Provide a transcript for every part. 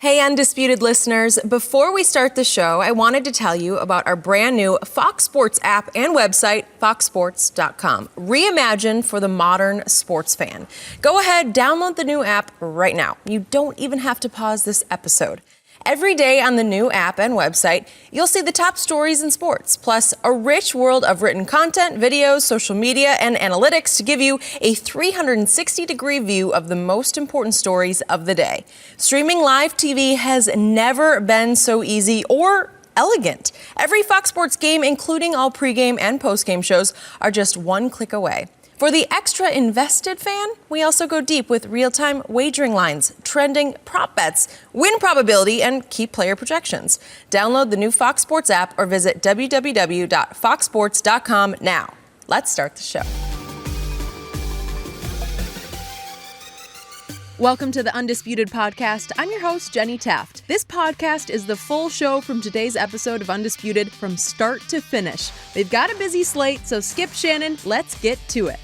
Hey, Undisputed listeners. Before we start the show, I wanted to tell you about our brand new Fox Sports app and website, foxsports.com. Reimagined for the modern sports fan. Go ahead, download the new app right now. You don't even have to pause this episode. Every day on the new app and website, you'll see the top stories in sports, plus a rich world of written content, videos, social media, and analytics to give you a 360-degree view of the most important stories of the day. Streaming live TV has never been so easy or elegant. Every Fox Sports game, including all pregame and postgame shows, are just one click away. For the extra invested fan, we also go deep with real-time wagering lines, trending prop bets, win probability, and key player projections. Download the new Fox Sports app or visit www.foxsports.com now. Let's start the show. Welcome to the Undisputed podcast. I'm your host, Jenny Taft. This podcast is the full show from today's episode of Undisputed from start to finish. We've got a busy slate, so skip Shannon. Let's get to it.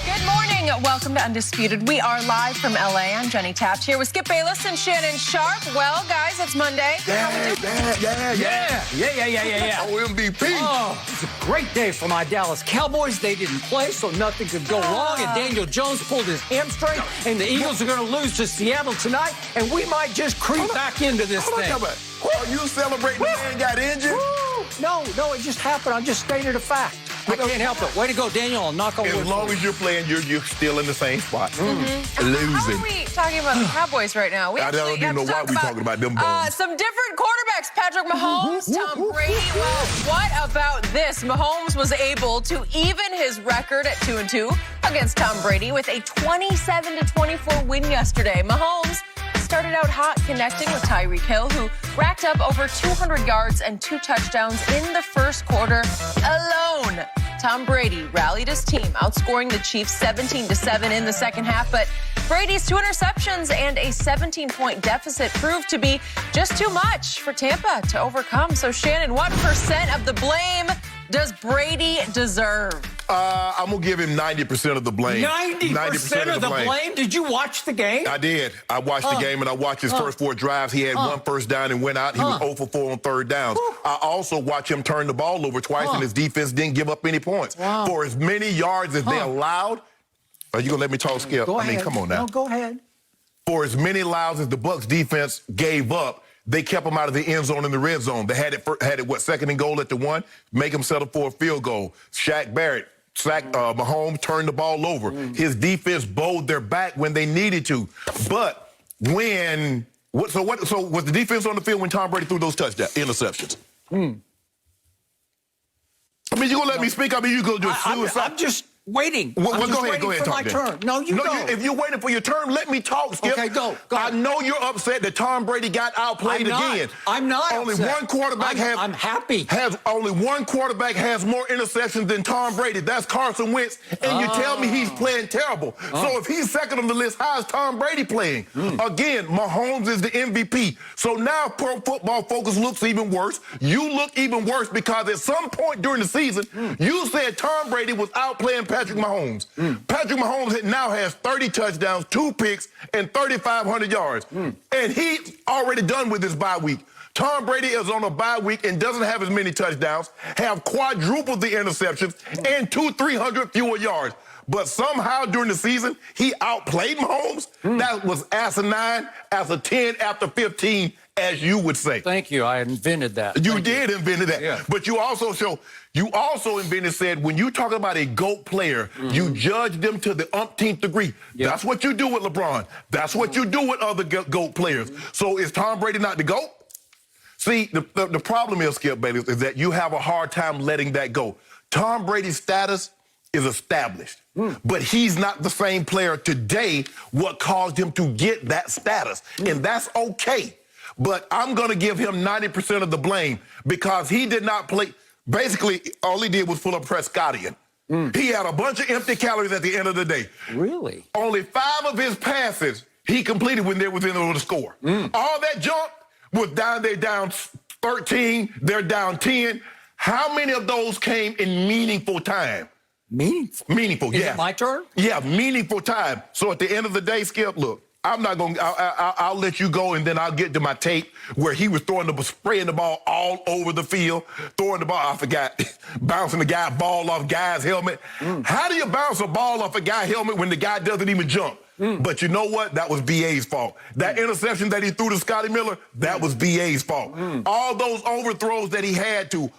Good morning. Welcome to Undisputed. We are live from LA. I'm Jenny Taft here with Skip Bayless and Shannon Sharpe. Well, guys, it's Monday. Yeah. Oh, MVP. Oh, it's a great day for my Dallas Cowboys. They didn't play, so nothing could go wrong. And Daniel Jones pulled his hamstring, and the Eagles are going to lose to Seattle tonight, and we might just creep back into this thing. Are you celebrating the man got injured? Woo! No, it just happened. I just stated a fact. I can't help it. Way to go, Daniel. I'll knock on wood. As long as you're playing, you're still in the same spot. Losing. How are we talking about the Cowboys right now? I don't even know why we're talking about them bones. Some different quarterbacks. Patrick Mahomes, Tom Brady. Well, what about this? Mahomes was able to even his record at 2-2 against Tom Brady with a 27-24 win yesterday. Mahomes started out hot connecting with Tyreek Hill, who racked up over 200 yards and 2 touchdowns in the first quarter alone. Tom Brady rallied his team, outscoring the Chiefs 17-7 in the second half, but Brady's 2 interceptions and a 17-point deficit proved to be just too much for Tampa to overcome. So, Shannon, what % of the blame does Brady deserve? I'm going to give him 90% of the blame. 90% of the blame? Did you watch the game? I did. I watched the game, and I watched his first 4 drives. He had 1 first down and went out. He was 0 for 4 on third downs. I also watched him turn the ball over twice, and his defense didn't give up any points. For as many yards as they allowed. Are you going to let me talk, Skip? Go ahead. Come on now. No, go ahead. For as many allows as the Bucs defense gave up, they kept him out of the end zone in the red zone. They had it, second and goal at the 1, make him settle for a field goal. Shaq Barrett sacked Mahomes, turned the ball over. His defense bowled their back when they needed to. But so was the defense on the field when Tom Brady threw those interceptions? I mean, you gonna let me speak? I mean, you gonna do suicide? I'm just waiting. Go ahead, for my turn. No, you go. If you're waiting for your turn, let me talk, Skip. Okay, go. I know you're upset that Tom Brady got outplayed again. I'm not Only upset. one quarterback I'm happy. Only one quarterback has more interceptions than Tom Brady. That's Carson Wentz. And you tell me he's playing terrible. So if he's second on the list, how is Tom Brady playing? Again, Mahomes is the MVP. So now Pro Football Focus looks even worse. You look even worse because at some point during the season, you said Tom Brady was outplaying Patrick Mahomes. Patrick Mahomes now has 30 touchdowns, 2 picks, and 3,500 yards. And he's already done with his bye week. Tom Brady is on a bye week and doesn't have as many touchdowns, have quadrupled the interceptions, and 300 fewer yards. But somehow during the season, he outplayed Mahomes. That was asinine, as a 10 after 15, as you would say. Thank you. I invented that. You did invent that. Yeah. But you also said when you talk about a GOAT player, you judge them to the umpteenth degree. Yep. That's what you do with LeBron. That's what you do with other GOAT players. So is Tom Brady not the GOAT? See, the problem is, Skip Bayless, is that you have a hard time letting that go. Tom Brady's status is established. But he's not the same player today, what caused him to get that status. And that's okay. But I'm going to give him 90% of the blame because he did not play. Basically, all he did was pull up Prescottian. He had a bunch of empty calories at the end of the day. Really? Only 5 of his passes he completed when they were within the score. All that junk was they're down 13, they're down 10. How many of those came in meaningful time? Meaningful? Meaningful, Is yeah. it my turn? Yeah, meaningful time. So at the end of the day, Skip, look, I'm not going to, I'll let you go, and then I'll get to my tape where he was spraying the ball all over the field, throwing the ball, I forgot, bouncing the guy ball off guy's helmet. How do you bounce a ball off a guy's helmet when the guy doesn't even jump? But you know what? That was B.A.'s fault. That interception that he threw to Scotty Miller, that was B.A.'s fault. All those overthrows that he had to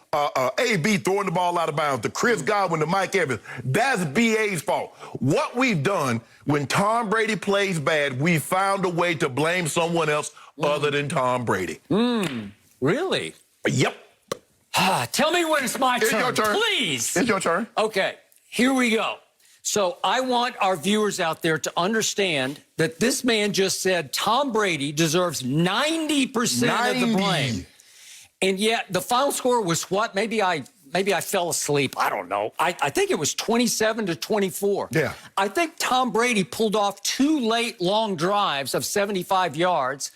A.B. throwing the ball out of bounds, to Chris Godwin, to Mike Evans, that's B.A.'s fault. What we've done, when Tom Brady plays bad, we found a way to blame someone else other than Tom Brady. Really? Yep. Tell me when it's my turn. It's your turn. Please. It's your turn. Okay, here we go. So I want our viewers out there to understand that this man just said Tom Brady deserves 90% of the blame. And yet the final score was what? Maybe I fell asleep. I don't know. I think it was 27-24. Yeah. I think Tom Brady pulled off 2 late long drives of 75 yards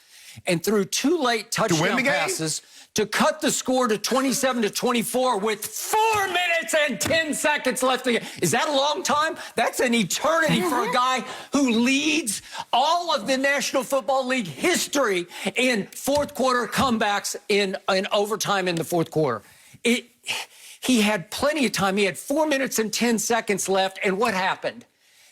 and threw 2 late touchdown passes to cut the score to 27-24 with 4 minutes and 10 seconds left to go. Is that a long time? That's an eternity for a guy who leads all of the National Football League history in fourth quarter comebacks in overtime in the fourth quarter. He had plenty of time. He had 4 minutes and 10 seconds left, and what happened?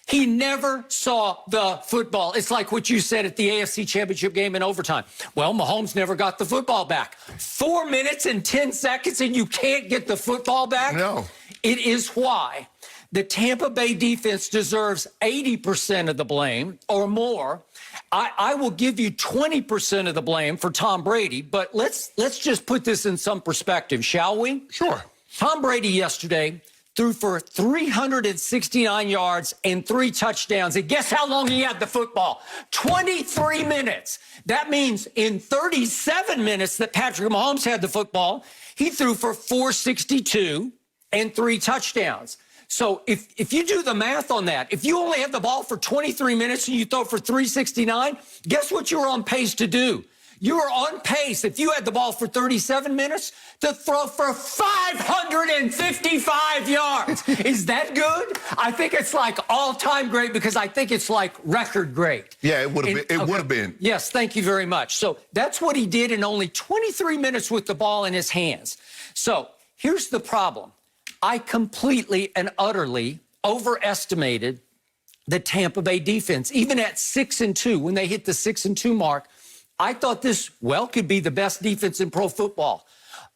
He never saw the football. It's like what you said at the AFC Championship game in overtime. Well, Mahomes never got the football back. 4 minutes and 10 seconds, and you can't get the football back? No. It is why the Tampa Bay defense deserves 80% of the blame or more. I will give you 20% of the blame for Tom Brady, but let's just put this in some perspective, shall we? Sure. Tom Brady yesterday threw for 369 yards and 3 touchdowns. And guess how long he had the football? 23 minutes. That means in 37 minutes that Patrick Mahomes had the football, he threw for 462 and 3 touchdowns. So if you do the math on that, if you only have the ball for 23 minutes and you throw for 369, guess what you're on pace to do? You are on pace, if you had the ball for 37 minutes, to throw for 555 yards. Is that good? I think it's like all-time great because I think it's like record great. Yeah, it would have been. It would have been. Yes, thank you very much. So that's what he did in only 23 minutes with the ball in his hands. So here's the problem. I completely and utterly overestimated the Tampa Bay defense. Even at 6-2, when they hit the 6-2 mark, I thought this, could be the best defense in pro football.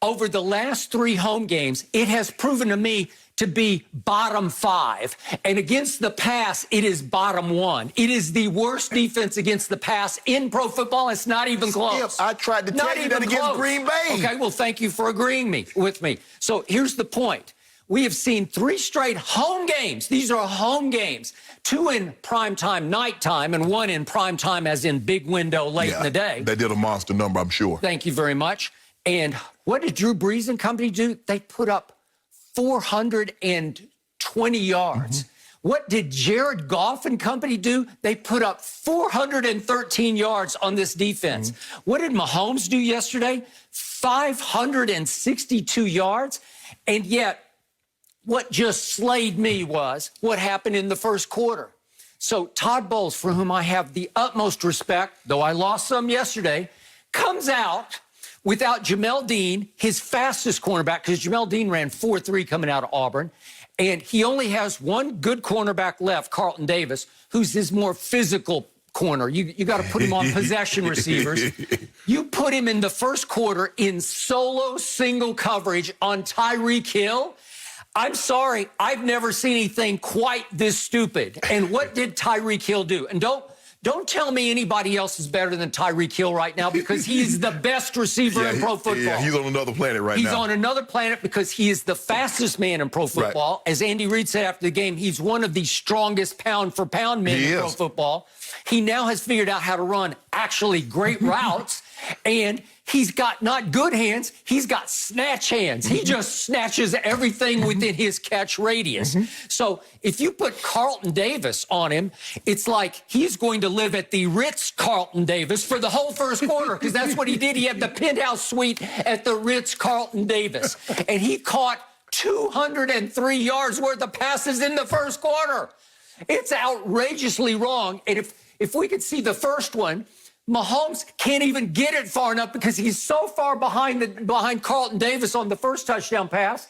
Over the last 3 home games, it has proven to me to be bottom 5. And against the pass, it is bottom 1. It is the worst defense against the pass in pro football. It's not even close. I tried to tell you that against Green Bay. Okay, well, thank you for agreeing with me. So here's the point. We have seen 3 straight home games. These are home games. 2 in primetime nighttime and 1 in primetime as in big window late in the day. They did a monster number, I'm sure. Thank you very much. And what did Drew Brees and company do? They put up 420 yards. What did Jared Goff and company do? They put up 413 yards on this defense. What did Mahomes do yesterday? 562 yards. And yet, what just slayed me was what happened in the first quarter. So Todd Bowles, for whom I have the utmost respect, though I lost some yesterday, comes out without Jamel Dean, his fastest cornerback, because Jamel Dean ran 4.3 coming out of Auburn, and he only has one good cornerback left, Carlton Davis, who's his more physical corner. You got to put him on possession receivers. You put him in the first quarter in solo single coverage on Tyreek Hill. I'm sorry, I've never seen anything quite this stupid. And what did Tyreek Hill do? And don't tell me anybody else is better than Tyreek Hill right now because he's the best receiver in pro football. Yeah, he's on another planet right now. He's on another planet because he is the fastest man in pro football. Right. As Andy Reid said after the game, he's one of the strongest pound-for-pound men in pro football. He now has figured out how to run actually great routes, and he's got not good hands, he's got snatch hands. He just snatches everything within his catch radius. So if you put Carlton Davis on him, it's like he's going to live at the Ritz-Carlton Davis for the whole first quarter, because that's what he did. He had the penthouse suite at the Ritz-Carlton Davis, and he caught 203 yards worth of passes in the first quarter. It's outrageously wrong. And if we could see the first one, Mahomes can't even get it far enough because he's so far behind Carlton Davis on the first touchdown pass.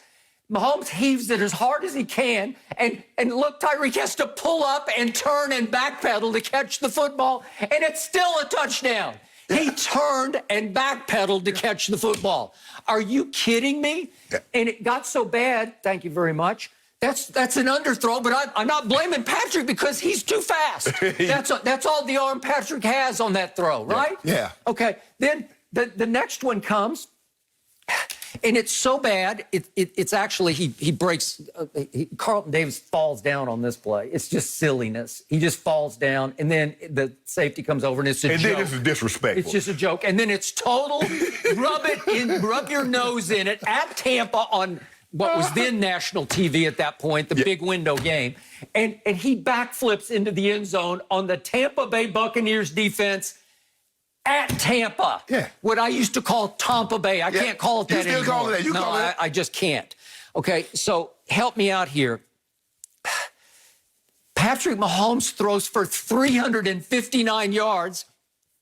Mahomes heaves it as hard as he can, and look, Tyreek has to pull up and turn and backpedal to catch the football, and it's still a touchdown. He turned and backpedaled to catch the football. Are you kidding me? Yeah. And it got so bad, thank you very much, that's an underthrow, but I'm not blaming Patrick because he's too fast. That's all the arm Patrick has on that throw, right? Yeah. Okay, then the next one comes, and it's so bad, it's actually, he breaks, Carlton Davis falls down on this play. It's just silliness. He just falls down, and then the safety comes over, and it's a joke. And then this is disrespectful. It's just a joke. And then it's total, rub your nose in it at Tampa on what was then national TV at that point, the big window game. And he backflips into the end zone on the Tampa Bay Buccaneers defense at Tampa. Yeah. What I used to call Tampa Bay. I can't call it that anymore. You still call it that. You call it. I just can't. Okay, so help me out here. Patrick Mahomes throws for 359 yards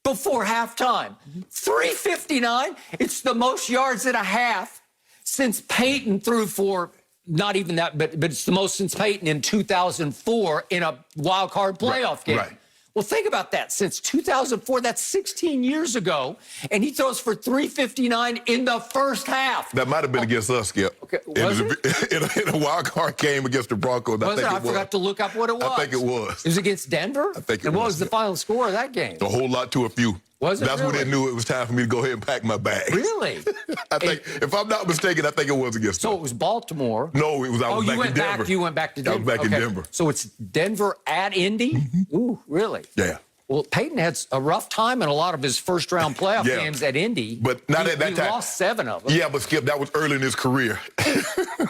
before halftime. 359? It's the most yards in a half since Peyton threw for, not even that, but it's the most since Peyton in 2004 in a wild card playoff game. Right. Well, think about that. Since 2004, that's 16 years ago, and he throws for 359 in the first half. That might have been against us, Skip. Okay, was it? In a wild card game against the Broncos. I forgot to look up what it was. I think it was. It was against Denver? I think it was. And what was the final score of that game? A whole lot to a few. Was it That's really? when they knew it was time for me to go ahead and pack my bag. Really? I think, if I'm not mistaken, I think it was against So them. it was Baltimore. No, it was I was back in Denver. You went back to Denver. I was back in Denver. So it's Denver at Indy? Mm-hmm. Ooh, really? Yeah. Well, Peyton had a rough time in a lot of his first-round playoff games at Indy. But not at that time. He lost 7 of them. Yeah, but Skip, that was early in his career.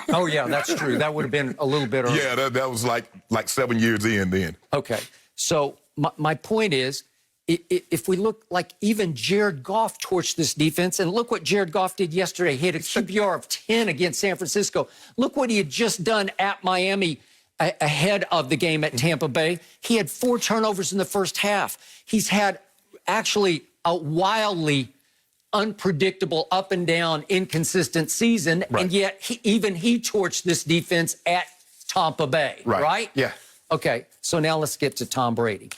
Oh, yeah, that's true. That would have been a little bit early. Yeah, that was like 7 years in then. Okay. So my point is, if we look like even Jared Goff torched this defense, and look what Jared Goff did yesterday. He had a QBR of 10 against San Francisco. Look what he had just done at Miami ahead of the game at Tampa Bay. He had 4 turnovers in the first half. He's had actually a wildly unpredictable, up and down, inconsistent season, and yet he torched this defense at Tampa Bay, right? Yeah. Okay, so now let's get to Tom Brady.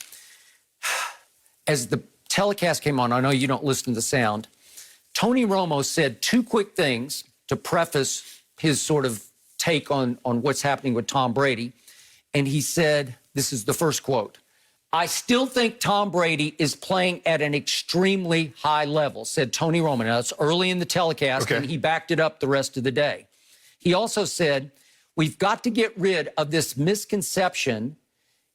As the telecast came on, I know you don't listen to the sound, Tony Romo said 2 quick things to preface his sort of take on what's happening with Tom Brady. And he said, this is the first quote, "I still think Tom Brady is playing at an extremely high level," said Tony Romo. Now, that's early in the telecast, and he backed it up the rest of the day. He also said, "We've got to get rid of this misconception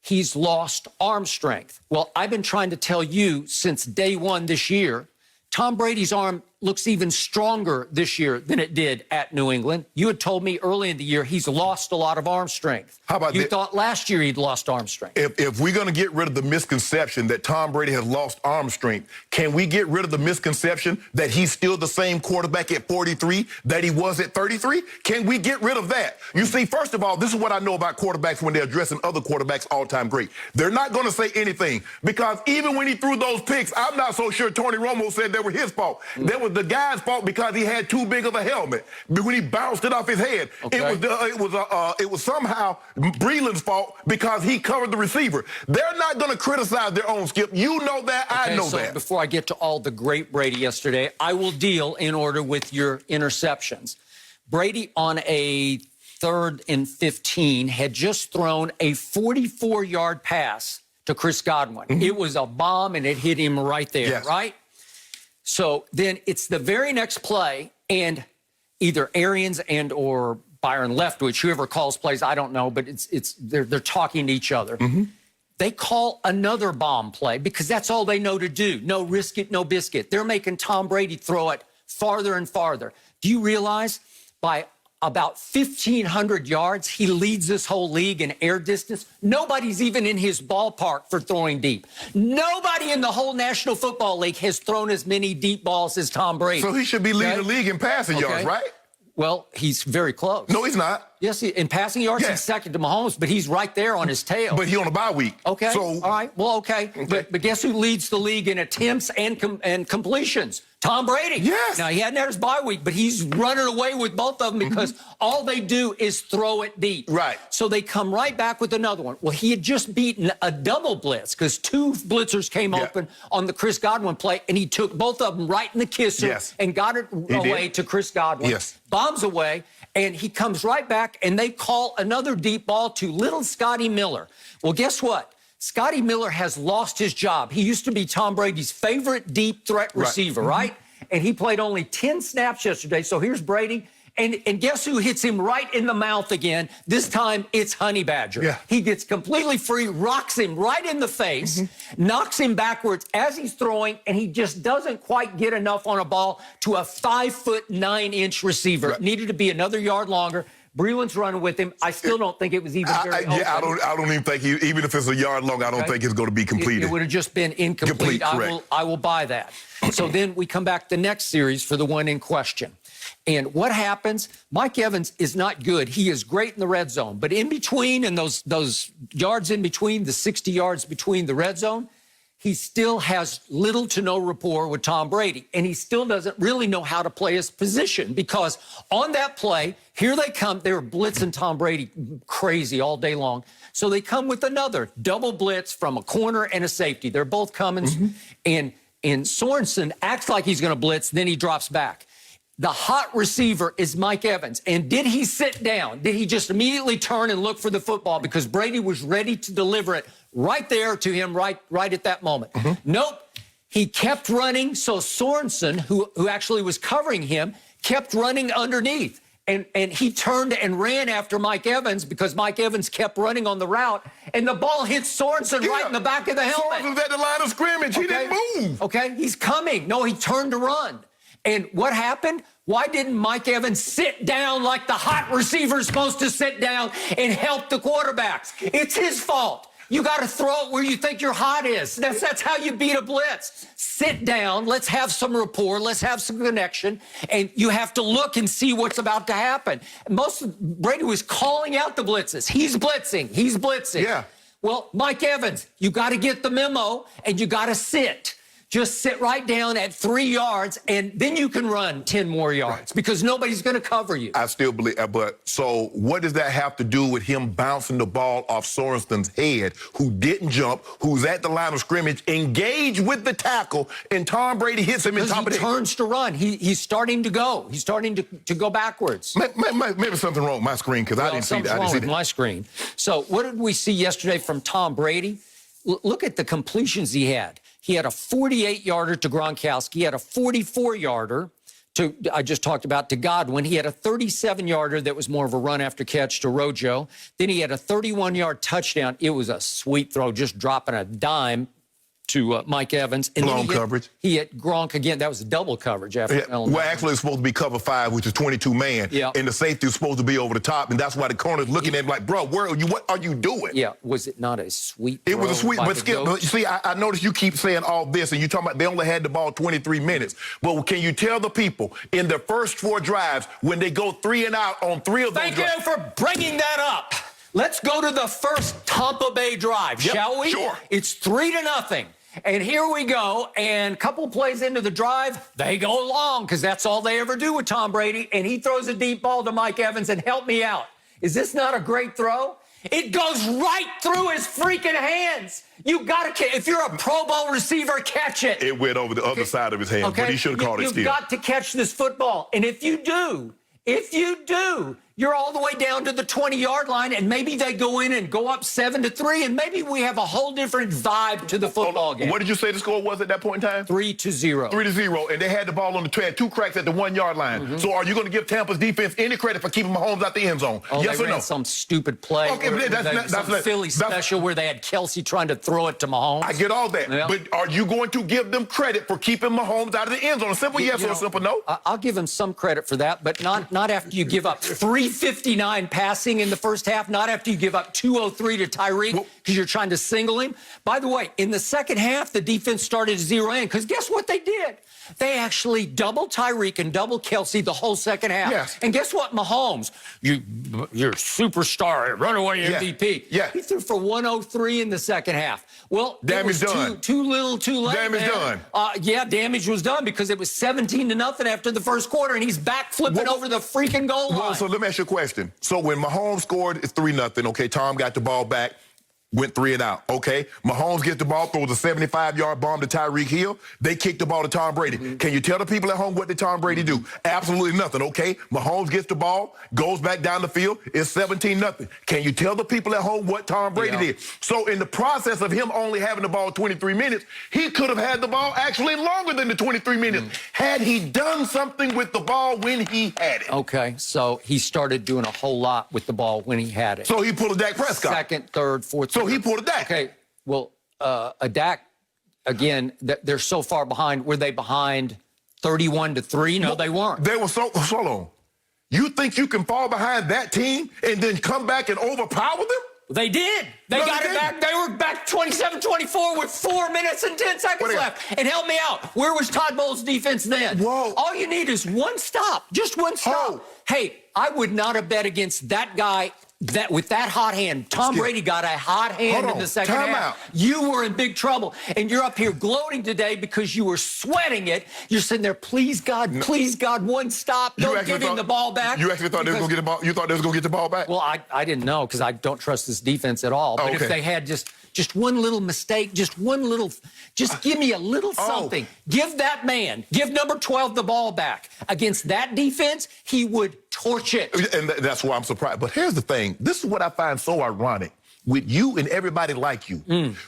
he's lost arm strength." Well, I've been trying to tell you since day one this year, Tom Brady's arm looks even stronger this year than it did at New England. You had told me early in the year he's lost a lot of arm strength. How about you thought last year he'd lost arm strength? If we're going to get rid of the misconception that Tom Brady has lost arm strength, can we get rid of the misconception that he's still the same quarterback at 43 that he was at 33? Can we get rid of that? You see, first of all, this is what I know about quarterbacks when they're addressing other quarterbacks all-time great. They're not going to say anything because even when he threw those picks, I'm not so sure Tony Romo said they were his fault. That was the guy's fault because he had too big of a helmet. When he bounced it off his head, it was somehow Breeland's fault because he covered the receiver. They're not going to criticize their own, Skip. You know that. I know that. Before I get to all the great Brady yesterday, I will deal in order with your interceptions. Brady on a 3rd and 15 had just thrown a 44-yard pass to Chris Godwin. It was a bomb, and it hit him right there, right? So then it's the very next play, and either Arians and or Byron Leftwich, whoever calls plays, I don't know, but they're talking to each other. They call another bomb play because that's all they know to do. No risk it, no biscuit. They're making Tom Brady throw it farther and farther. Do you realize by about 1,500 yards, he leads this whole league in air distance? Nobody's even in his ballpark for throwing deep. Nobody in the whole National Football League has thrown as many deep balls as Tom Brady. So he should be leading the league in passing yards, right? Well, he's very close. No, he's not. Yes, in passing yards, he's second to Mahomes, but he's right there on his tail. But he on a bye week. Okay. So, all right. Well, okay. But guess who leads the league in attempts and completions? Tom Brady. Yes. Now, he hadn't had his bye week, but he's running away with both of them because all they do is throw it deep. Right. So they come right back with another one. Well, he had just beaten a double blitz because two blitzers came open on the Chris Godwin play, and he took both of them right in the kisser and got it away to Chris Godwin. Yes. Bombs away, and he comes right back, and they call another deep ball to little Scotty Miller. Well, guess what? Scotty Miller has lost his job. He used to be Tom Brady's favorite deep threat receiver, right? And he played only 10 snaps yesterday. So here's Brady. And guess who hits him right in the mouth again? This time, it's Honey Badger. Yeah. He gets completely free, rocks him right in the face, knocks him backwards as he's throwing, and he just doesn't quite get enough on a ball to a 5'9" receiver. It needed to be another yard longer. Breland's running with him. I still don't think it was even very open. Yeah, I don't even think even if it's a yard long, I don't think it's going to be completed. It would have just been incomplete. Correct. I will buy that. So then we come back the next series for the one in question. And what happens? Mike Evans is not good. He is great in the red zone. But in between, and those yards in between, the 60 yards between the red zone, he still has little to no rapport with Tom Brady. And he still doesn't really know how to play his position because on that play, here they come. They were blitzing Tom Brady crazy all day long. So they come with another double blitz from a corner and a safety. They're both coming. And Sorensen acts like he's going to blitz, then he drops back. The hot receiver is Mike Evans. And did he sit down? Did he just immediately turn and look for the football because Brady was ready to deliver it right there to him right at that moment? Nope. He kept running, so Sorensen, who actually was covering him, kept running underneath. And he turned and ran after Mike Evans because Mike Evans kept running on the route, and the ball hit Sorensen right in the back of the helmet. Sorensen's at the line of scrimmage. He didn't move. Okay, he's coming. No, he turned to run. And what happened? Why didn't Mike Evans sit down like the hot receiver is supposed to sit down and help the quarterbacks? It's his fault. You got to throw it where you think your hot is. That's how you beat a blitz. Sit down. Let's have some rapport. Let's have some connection. And you have to look and see what's about to happen. Brady was calling out the blitzes. He's blitzing. He's blitzing. Yeah. Well, Mike Evans, you got to get the memo and you got to sit. Just sit right down at 3 yards, and then you can run 10 more yards because nobody's going to cover you. I still believe, but so what does that have to do with him bouncing the ball off Sorensen's head, who didn't jump, who's at the line of scrimmage, engaged with the tackle, and Tom Brady hits him in top of the head? He turns to run. He's starting to go. He's starting to go backwards. Maybe something wrong with my screen because I didn't see that. Something's wrong with my screen. So what did we see yesterday from Tom Brady? Look at the completions he had. He had a 48-yarder to Gronkowski. He had a 44-yarder to, I just talked about, to Godwin. He had a 37-yarder that was more of a run after catch to Rojo. Then he had a 31-yard touchdown. It was a sweet throw, just dropping a dime to Mike Evans. And long coverage. He hit Gronk again. That was double coverage after. Well, actually, it's supposed to be cover 5, which is 22 man. Yeah. And the safety is supposed to be over the top, and that's why the corner's looking at him like, bro, where are you? What are you doing? Yeah. Was it not a sweet throw? It was a sweet, but Skip, you see, I noticed you keep saying all this, and you're talking about they only had the ball 23 minutes. But can you tell the people in their first 4 drives, when they go 3 and out on 3 of those drives? Thank you for bringing that up. Let's go to the first Tampa Bay drive, shall we? Sure. It's 3-0. And here we go, and a couple plays into the drive, they go long because that's all they ever do with Tom Brady, and he throws a deep ball to Mike Evans, and help me out. Is this not a great throw? It goes right through his freaking hands. You got to, if you're a Pro Bowl receiver, catch it. It went over the other side of his hand, but he should have caught it still. You've got to catch this football, and if you do, you're all the way down to the 20-yard line, and maybe they go in and go up 7-3, and maybe we have a whole different vibe to the football game. What did you say the score was at that point in time? 3-0. 3-0, and they had the ball on the track, 2 cracks at the 1-yard line. So are you going to give Tampa's defense any credit for keeping Mahomes out the end zone? Yes they or ran no? some stupid play. Okay, that's Philly special where they had Kelsey trying to throw it to Mahomes. I get all that, but are you going to give them credit for keeping Mahomes out of the end zone? A simple yes or a simple no? I'll give him some credit for that, but not after you give up 3 359 passing in the first half, not after you give up 203 to Tyreek because you're trying to single him. By the way, in the second half, the defense started to zero in because guess what they did? They actually doubled Tyreek and doubled Kelsey the whole second half. Yes. And guess what, Mahomes? You're superstar, runaway MVP. Yeah. He threw for 103 in the second half. Well, damage done. Too little, too late. Damage done. Yeah, damage was done because it was 17-0 after the first quarter, and he's back flipping over the freaking goal line. Well, so let me ask you a question. So when Mahomes scored, it's 3-0. Okay, Tom got the ball back. Went 3 and out, okay? Mahomes gets the ball, throws a 75-yard bomb to Tyreek Hill. They kick the ball to Tom Brady. Can you tell the people at home what did Tom Brady do? Absolutely nothing, okay? Mahomes gets the ball, goes back down the field. It's 17-0. Can you tell the people at home what Tom Brady did? So in the process of him only having the ball 23 minutes, he could have had the ball actually longer than the 23 minutes had he done something with the ball when he had it. Okay, so he started doing a whole lot with the ball when he had it. So he pulled a Dak Prescott. Second, third, fourth. So he pulled a Dak. Okay, well, a Dak, again, they're so far behind. Were they behind 31-3? No, they weren't. They were so long. You think you can fall behind that team and then come back and overpower them? They did. They got it back. They were back 27-24 with 4 minutes and 10 seconds left. And help me out. Where was Todd Bowles' defense then? Whoa. All you need is one stop. Just one stop. Hey, I would not have bet against that guy with that hot hand. Tom Brady got a hot hand in the second half. You were in big trouble. And you're up here gloating today because you were sweating it. You're sitting there, please God, one stop. Don't give him the ball back. You actually thought they were going to get the ball? You thought they was going to get the ball back? Well, I didn't know because I don't trust this defense at all. But if they had just one little mistake, just give me a little something. Give that man, give number 12 the ball back. Against that defense, he would torch it. And that's why I'm surprised. But here's the thing. This is what I find so ironic with you and everybody like you.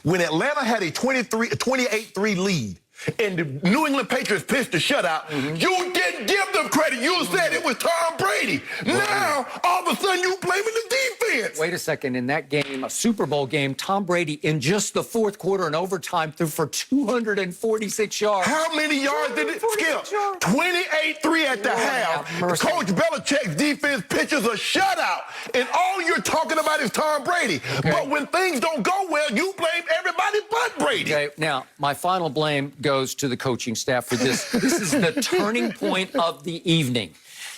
When Atlanta had a 28-3 lead, and the New England Patriots pitched a shutout, you didn't give them credit. You said it was Tom Brady. Now, all of a sudden, you blaming the defense. Wait a second. In that game, a Super Bowl game, Tom Brady, in just the fourth quarter and overtime, threw for 246 yards. How many yards did it skip? 28-3 at the half. Coach Belichick's defense pitches a shutout, and all you're talking about is Tom Brady. But when things don't go well, you blame everybody but Brady. Okay, now, my final blame goes to the coaching staff for this. This is the turning point of the evening.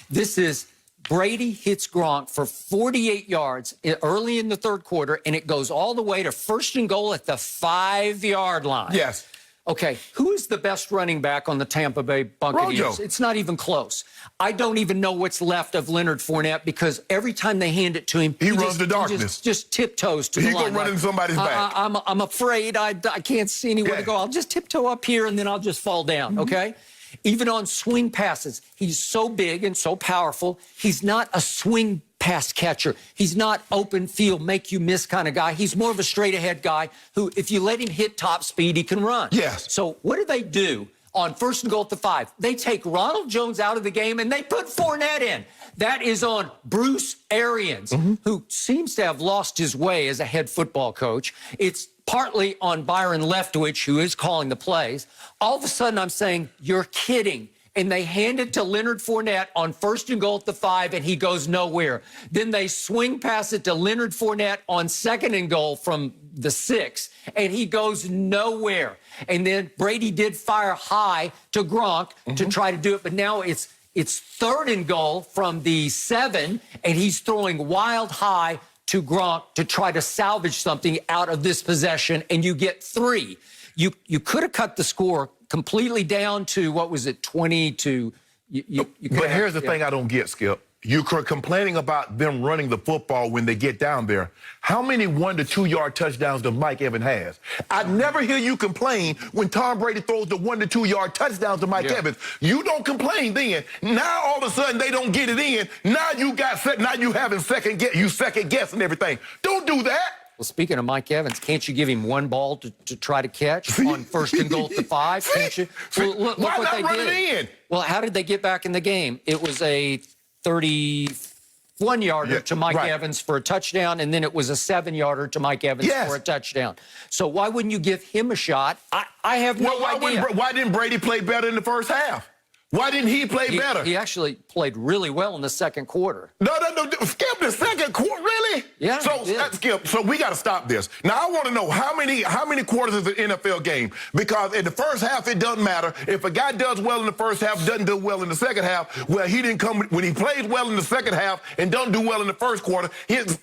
This is Brady hits Gronk for 48 yards early in the third quarter, and it goes all the way to 1st and goal at the 5-yard line. Yes. Okay, who is the best running back on the Tampa Bay Buccaneers? Rojo. It's not even close. I don't even know what's left of Leonard Fournette because every time they hand it to him, he runs the darkness. He just tiptoes to the line. He go running somebody's back. I'm afraid I can't see anywhere to go. I'll just tiptoe up here and then I'll just fall down, okay? Even on swing passes, he's so big and so powerful. He's not a swing pass catcher. He's not open field, make you miss kind of guy. He's more of a straight ahead guy who, if you let him hit top speed, he can run. Yes. So what do they do on 1st and goal at the 5? They take Ronald Jones out of the game and they put Fournette in. That is on Brady Arians, who seems to have lost his way as a head football coach. It's partly on Byron Leftwich, who is calling the plays. All of a sudden, I'm saying, you're kidding. And they hand it to Leonard Fournette on 1st and goal at the 5, and he goes nowhere. Then they swing pass it to Leonard Fournette on 2nd and goal from the 6, and he goes nowhere. And then Brady did fire high to Gronk to try to do it, but now it's 3rd and goal from the 7, and he's throwing wild high to Gronk to try to salvage something out of this possession, and you get 3. You could have cut the score completely down to, what was it, 20 to... But here's the thing I don't get, Skip. You're complaining about them running the football when they get down there. How many 1 to 2 yard touchdowns does Mike Evans has? I never hear you complain when Tom Brady throws the 1 to 2 yard touchdowns to Mike Evans. You don't complain then. Now all of a sudden they don't get it in. Now you having second guessing everything. Don't do that. Well, speaking of Mike Evans, can't you give him one ball to try to catch on 1st and goal at the 5? Can't you? Well, look what they did. Well, how did they get back in the game? It was a 31-yarder to Mike Evans for a touchdown, and then it was a 7-yarder to Mike Evans for a touchdown. So why wouldn't you give him a shot? I have no idea. Why didn't Brady play better in the first half? Why didn't he play better? He actually played really well in the second quarter. No. Skip the second quarter, really? Yeah. So, Skip, so we got to stop this. Now, I want to know how many quarters is an NFL game? Because in the first half, it doesn't matter. If a guy does well in the first half, doesn't do well in the second half, well, he didn't come when he plays well in the second half and don't do well in the first quarter.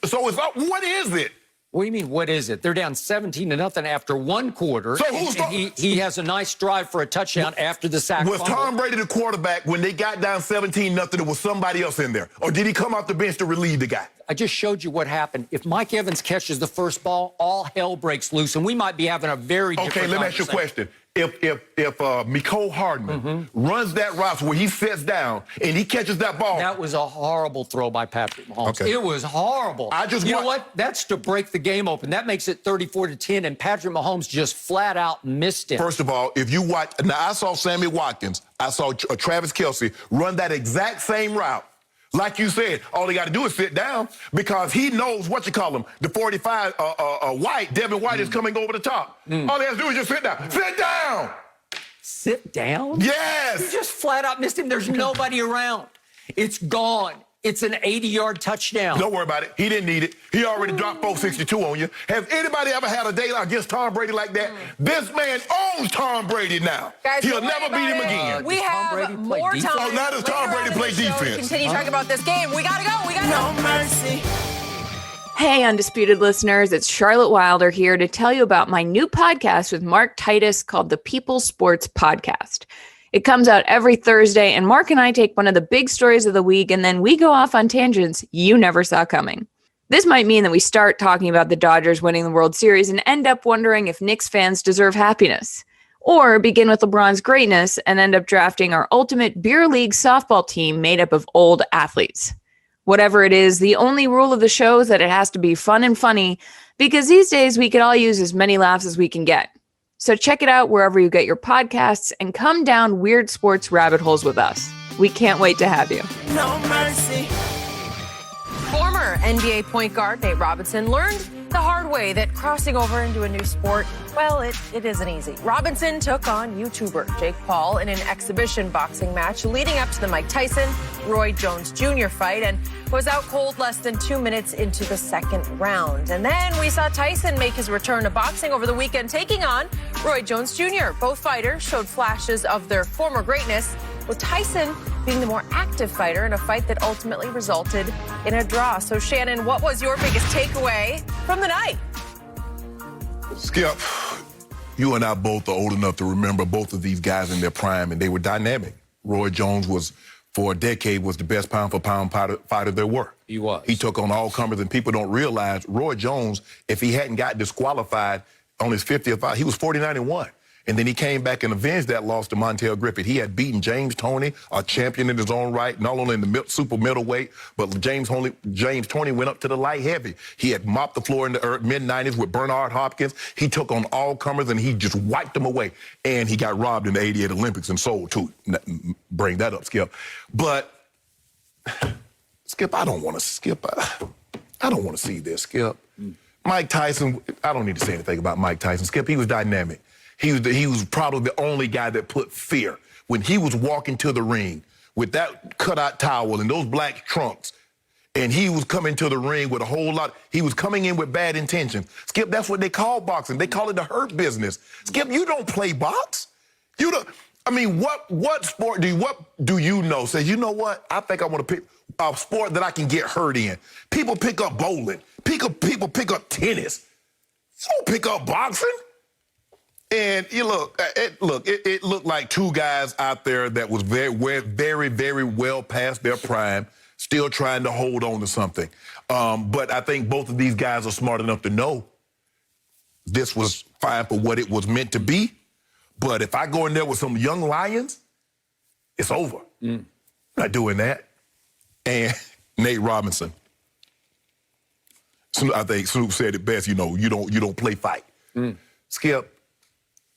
So it's up. What is it? What do you mean, what is it? They're down 17-0 after one quarter. So he has a nice drive for a touchdown after the sack. Was Tom Brady the quarterback when they got down 17-0? There was somebody else in there, or did he come off the bench to relieve the guy? I just showed you what happened. If Mike Evans catches the first ball, all hell breaks loose, and we might be having a very different Okay, let me ask you a question. If Mecole Hardman runs that route where he sits down and he catches that ball. That was a horrible throw by Patrick Mahomes. Okay. It was horrible. You know what? That's to break the game open. That makes it 34-10, and Patrick Mahomes just flat out missed it. First of all, if you watch, now I saw Sammy Watkins, I saw Travis Kelce run that exact same route. Like you said, all they got to do is sit down because he knows the 45 White, Devin White is coming over the top. All he has to do is just sit down. Sit down! Sit down? Yes! You just flat out missed him. There's nobody around. It's gone. It's an 80-yard touchdown. Don't worry about it. He didn't need it. He already dropped 462 on you. Has anybody ever had a day against Tom Brady like that? This man owns Tom Brady now. Guys, he'll never beat him again. We have more time. Oh, now does Tom Brady play defense? Continue talking about this game. We gotta go. No mercy. Hey, Undisputed listeners, it's Charlotte Wilder here to tell you about my new podcast with Mark Titus called the People Sports Podcast. It comes out every Thursday, and Mark and I take one of the big stories of the week, and then we go off on tangents you never saw coming. This might mean that we start talking about the Dodgers winning the World Series and end up wondering if Knicks fans deserve happiness. Or begin with LeBron's greatness and end up drafting our ultimate beer league softball team made up of old athletes. Whatever it is, the only rule of the show is that it has to be fun and funny, because these days we could all use as many laughs as we can get. So check it out wherever you get your podcasts and come down weird sports rabbit holes with us. We can't wait to have you. No mercy. Former NBA point guard Nate Robinson learned the hard way that crossing over into a new sport, well, it isn't easy. Robinson took on YouTuber Jake Paul in an exhibition boxing match leading up to the Mike Tyson, Roy Jones Jr. fight, and was out cold less than 2 minutes into the second round. And then we saw Tyson make his return to boxing over the weekend, taking on Roy Jones Jr. Both fighters showed flashes of their former greatness, with Tyson being the more active fighter in a fight that ultimately resulted in a draw. So, Shannon, what was your biggest takeaway from the night? Skip, you and I both are old enough to remember both of these guys in their prime, and they were dynamic. Roy Jones was, for a decade, was the best pound-for-pound fighter there were. He was. He took on all comers, and people don't realize Roy Jones, if he hadn't got disqualified on his 50th fight, he was 49-1. And then he came back and avenged that loss to Montel Griffith. He had beaten James Toney, a champion in his own right, not only in the super middleweight, but James Toney went up to the light heavy. He had mopped the floor in the mid-90s with Bernard Hopkins. He took on all comers, and he just wiped them away. And he got robbed in the '88 Olympics and sold, too. Bring that up, Skip. But, Skip, I don't want to see this, Skip. Mike Tyson, I don't need to say anything about Mike Tyson. Skip, he was dynamic. He was probably the only guy that put fear. When he was walking to the ring with that cutout towel and those black trunks, and he was coming to the ring with a whole lot, he was coming in with bad intentions. Skip, that's what they call boxing. They call it the hurt business. Skip, you don't play box. You don't, I mean, what sport do you know? Say, you know what? I think I want to pick a sport that I can get hurt in. People pick up bowling. People pick up tennis. You don't pick up boxing. And it looked like two guys out there that was very, very well past their prime, still trying to hold on to something. But I think both of these guys are smart enough to know this was fine for what it was meant to be. But if I go in there with some young lions, it's over. Not doing that. And Nate Robinson, I think Snoop said it best. You know, you don't play fight. Skip.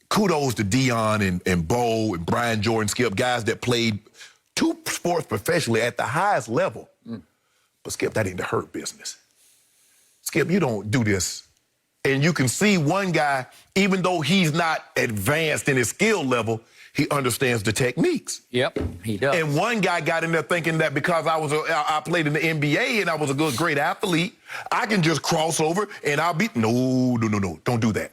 Kudos to Dion and Bo and Brian Jordan, Skip, guys that played two sports professionally at the highest level. But, Skip, that ain't the hurt business. Skip, you don't do this. And you can see one guy, even though he's not advanced in his skill level, He understands the techniques. Yep, he does. And one guy got in there thinking that because I played in the NBA and I was a great athlete, I can just cross over and I'll be... No, don't do that.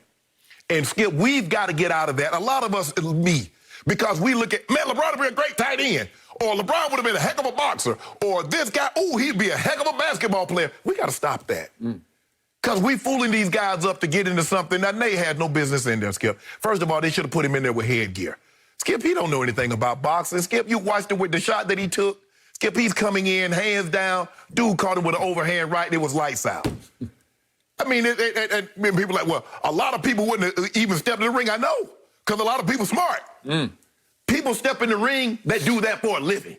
And Skip, we've got to get out of that. A lot of us, me, because we look at, man, LeBron would be a great tight end, or LeBron would have been a heck of a boxer, or this guy, he'd be a heck of a basketball player. We got to stop that. Because we fooling these guys up to get into something that they had no business in there, Skip. First of all, they should have put him in there with headgear. Skip, he don't know anything about boxing. Skip, you watched it with the shot that he took. Skip, he's coming in, hands down. Dude caught him with an overhand right. It was lights out. I mean, people are like, well, a lot of people wouldn't have even stepped in the ring. I know, because a lot of people smart. People step in the ring that do that for a living.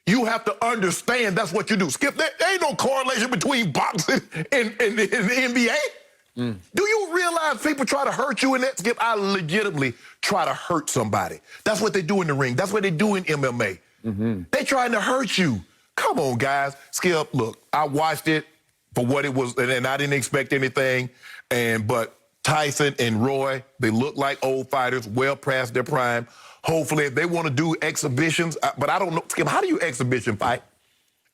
You have to understand that's what you do. Skip, there ain't no correlation between boxing and the NBA. Do you realize people try to hurt you in that? Skip, I legitimately try to hurt somebody. That's what they do in the ring. That's what they do in MMA. They trying to hurt you. Come on, guys. Skip, look, I watched it for what it was, and I didn't expect anything. But Tyson and Roy, they look like old fighters, well past their prime. Hopefully, if they want to do exhibitions, but I don't know, Skip, how do you exhibition fight?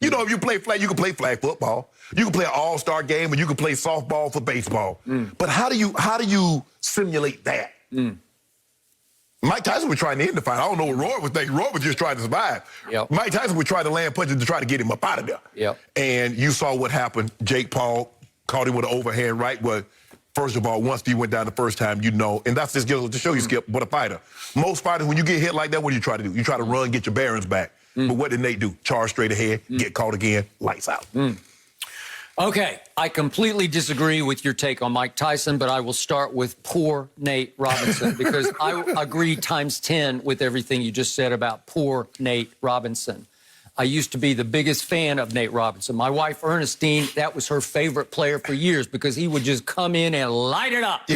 You know, if you play flag, you can play flag football. You can play an all-star game, and you can play softball for baseball. But how do you simulate that? Mike Tyson was trying to end the fight. I don't know what Roy was thinking. Roy was just trying to survive. Mike Tyson was trying to land punches to try to get him up out of there. And you saw what happened. Jake Paul caught him with an overhand right. But first of all, once he went down the first time, you know, and that's just to show you, Skip, what a fighter. Most fighters, when you get hit like that, what do you try to do? You try to run, get your bearings back. But what did Nate do? Charge straight ahead, get caught again, lights out. Okay, I completely disagree with your take on Mike Tyson, but I will start with poor Nate Robinson because I agree times 10 with everything you just said about poor Nate Robinson. I used to be the biggest fan of Nate Robinson. My wife, Ernestine, that was her favorite player for years because he would just come in and light it up.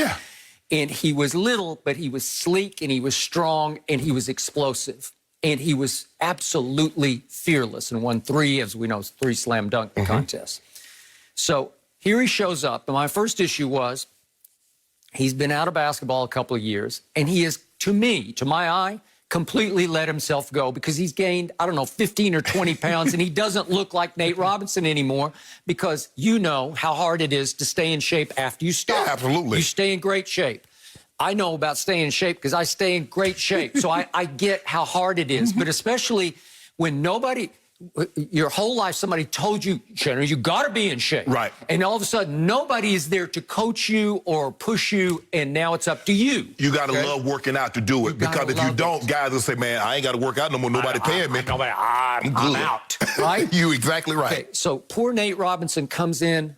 And he was little, but he was sleek, and he was strong, and he was explosive. And he was absolutely fearless and won 3, as we know, 3 slam dunk contests. So here he shows up, and my first issue was he's been out of basketball a couple of years, and he is, to me, to my eye, completely let himself go because he's gained, I don't know, 15 or 20 pounds, and he doesn't look like Nate Robinson anymore because you know how hard it is to stay in shape after you start. Absolutely. You stay in great shape. I know about staying in shape because I stay in great shape, so I get how hard it is, but especially when nobody... Your whole life, somebody told you, Shannon, you got to be in shape. Right. And all of a sudden, nobody is there to coach you or push you, and now it's up to you. You got to love working out to do it. Because if you don't, guys will say, man, I ain't got to work out no more. Nobody paying me. I'm out. Right? You exactly right. Okay, so poor Nate Robinson comes in,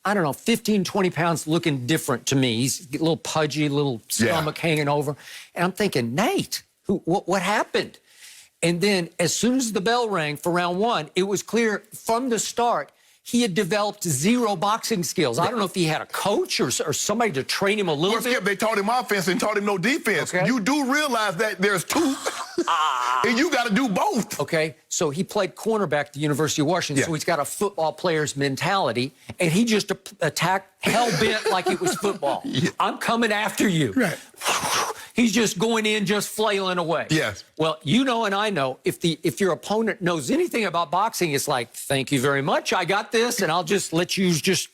I don't know, 15, 20 pounds looking different to me. He's a little pudgy, little stomach hanging over. And I'm thinking, Nate, what happened? And then as soon as the bell rang for round 1, it was clear from the start he had developed 0 boxing skills. I don't know if he had a coach or somebody to train him a little bit. Skip, they taught him offense and taught him no defense. You do realize that there's 2, and you got to do both. Okay, so he played cornerback at the University of Washington, so he's got a football player's mentality, and he just attacked hell-bent like it was football. I'm coming after you. He's just going in, just flailing away. Well, you know and I know, if your opponent knows anything about boxing, it's like, thank you very much, I got this, and I'll just let you just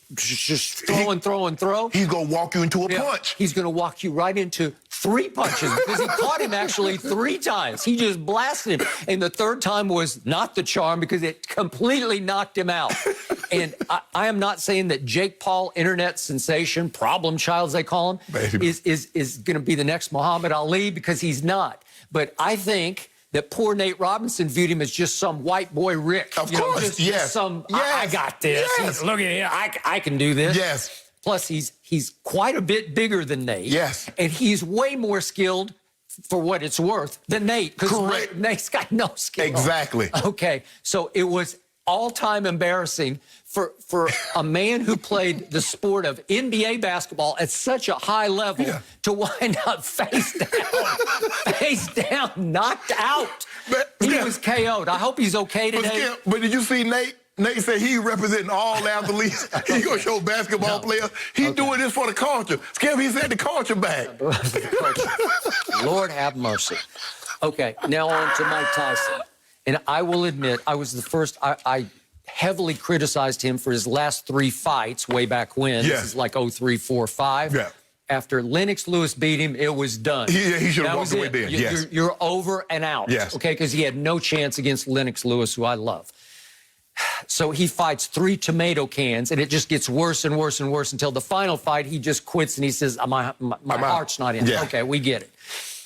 throw and throw and throw. He's going to walk you into a punch. He's going to walk you right into 3 punches because he caught him actually 3 times. He just blasted him. And the 3rd time was not the charm because it completely knocked him out. And I am not saying that Jake Paul, internet sensation, problem child, as they call him, is going to be the next Muhammad Ali because he's not. But I think that poor Nate Robinson viewed him as just some white boy Rick. Of course, just some, I got this. Look at him, I can do this. Plus, he's quite a bit bigger than Nate. And he's way more skilled, for what it's worth, than Nate. Because Nate's got no skill. Okay, so it was all-time embarrassing for a man who played the sport of NBA basketball at such a high level to wind up face down, knocked out. He was KO'd. I hope he's okay today. But did you see Nate? Nate said he representing all athletes. He gonna show basketball players. He doing this for the culture. Skip, he said the culture back. Lord have mercy. Okay, now on to Mike Tyson. And I will admit, I was the first, I heavily criticized him for his last 3 fights way back when. Yes. This is like 03, 4, 5. Yeah. After Lennox Lewis beat him, it was done. He should have walked away then. Yes. You're over and out. Yes. Okay, because he had no chance against Lennox Lewis, who I love. So he fights 3 tomato cans, and it just gets worse and worse and worse until the final fight, he just quits and he says, my heart's not in. Yeah. Okay, we get it.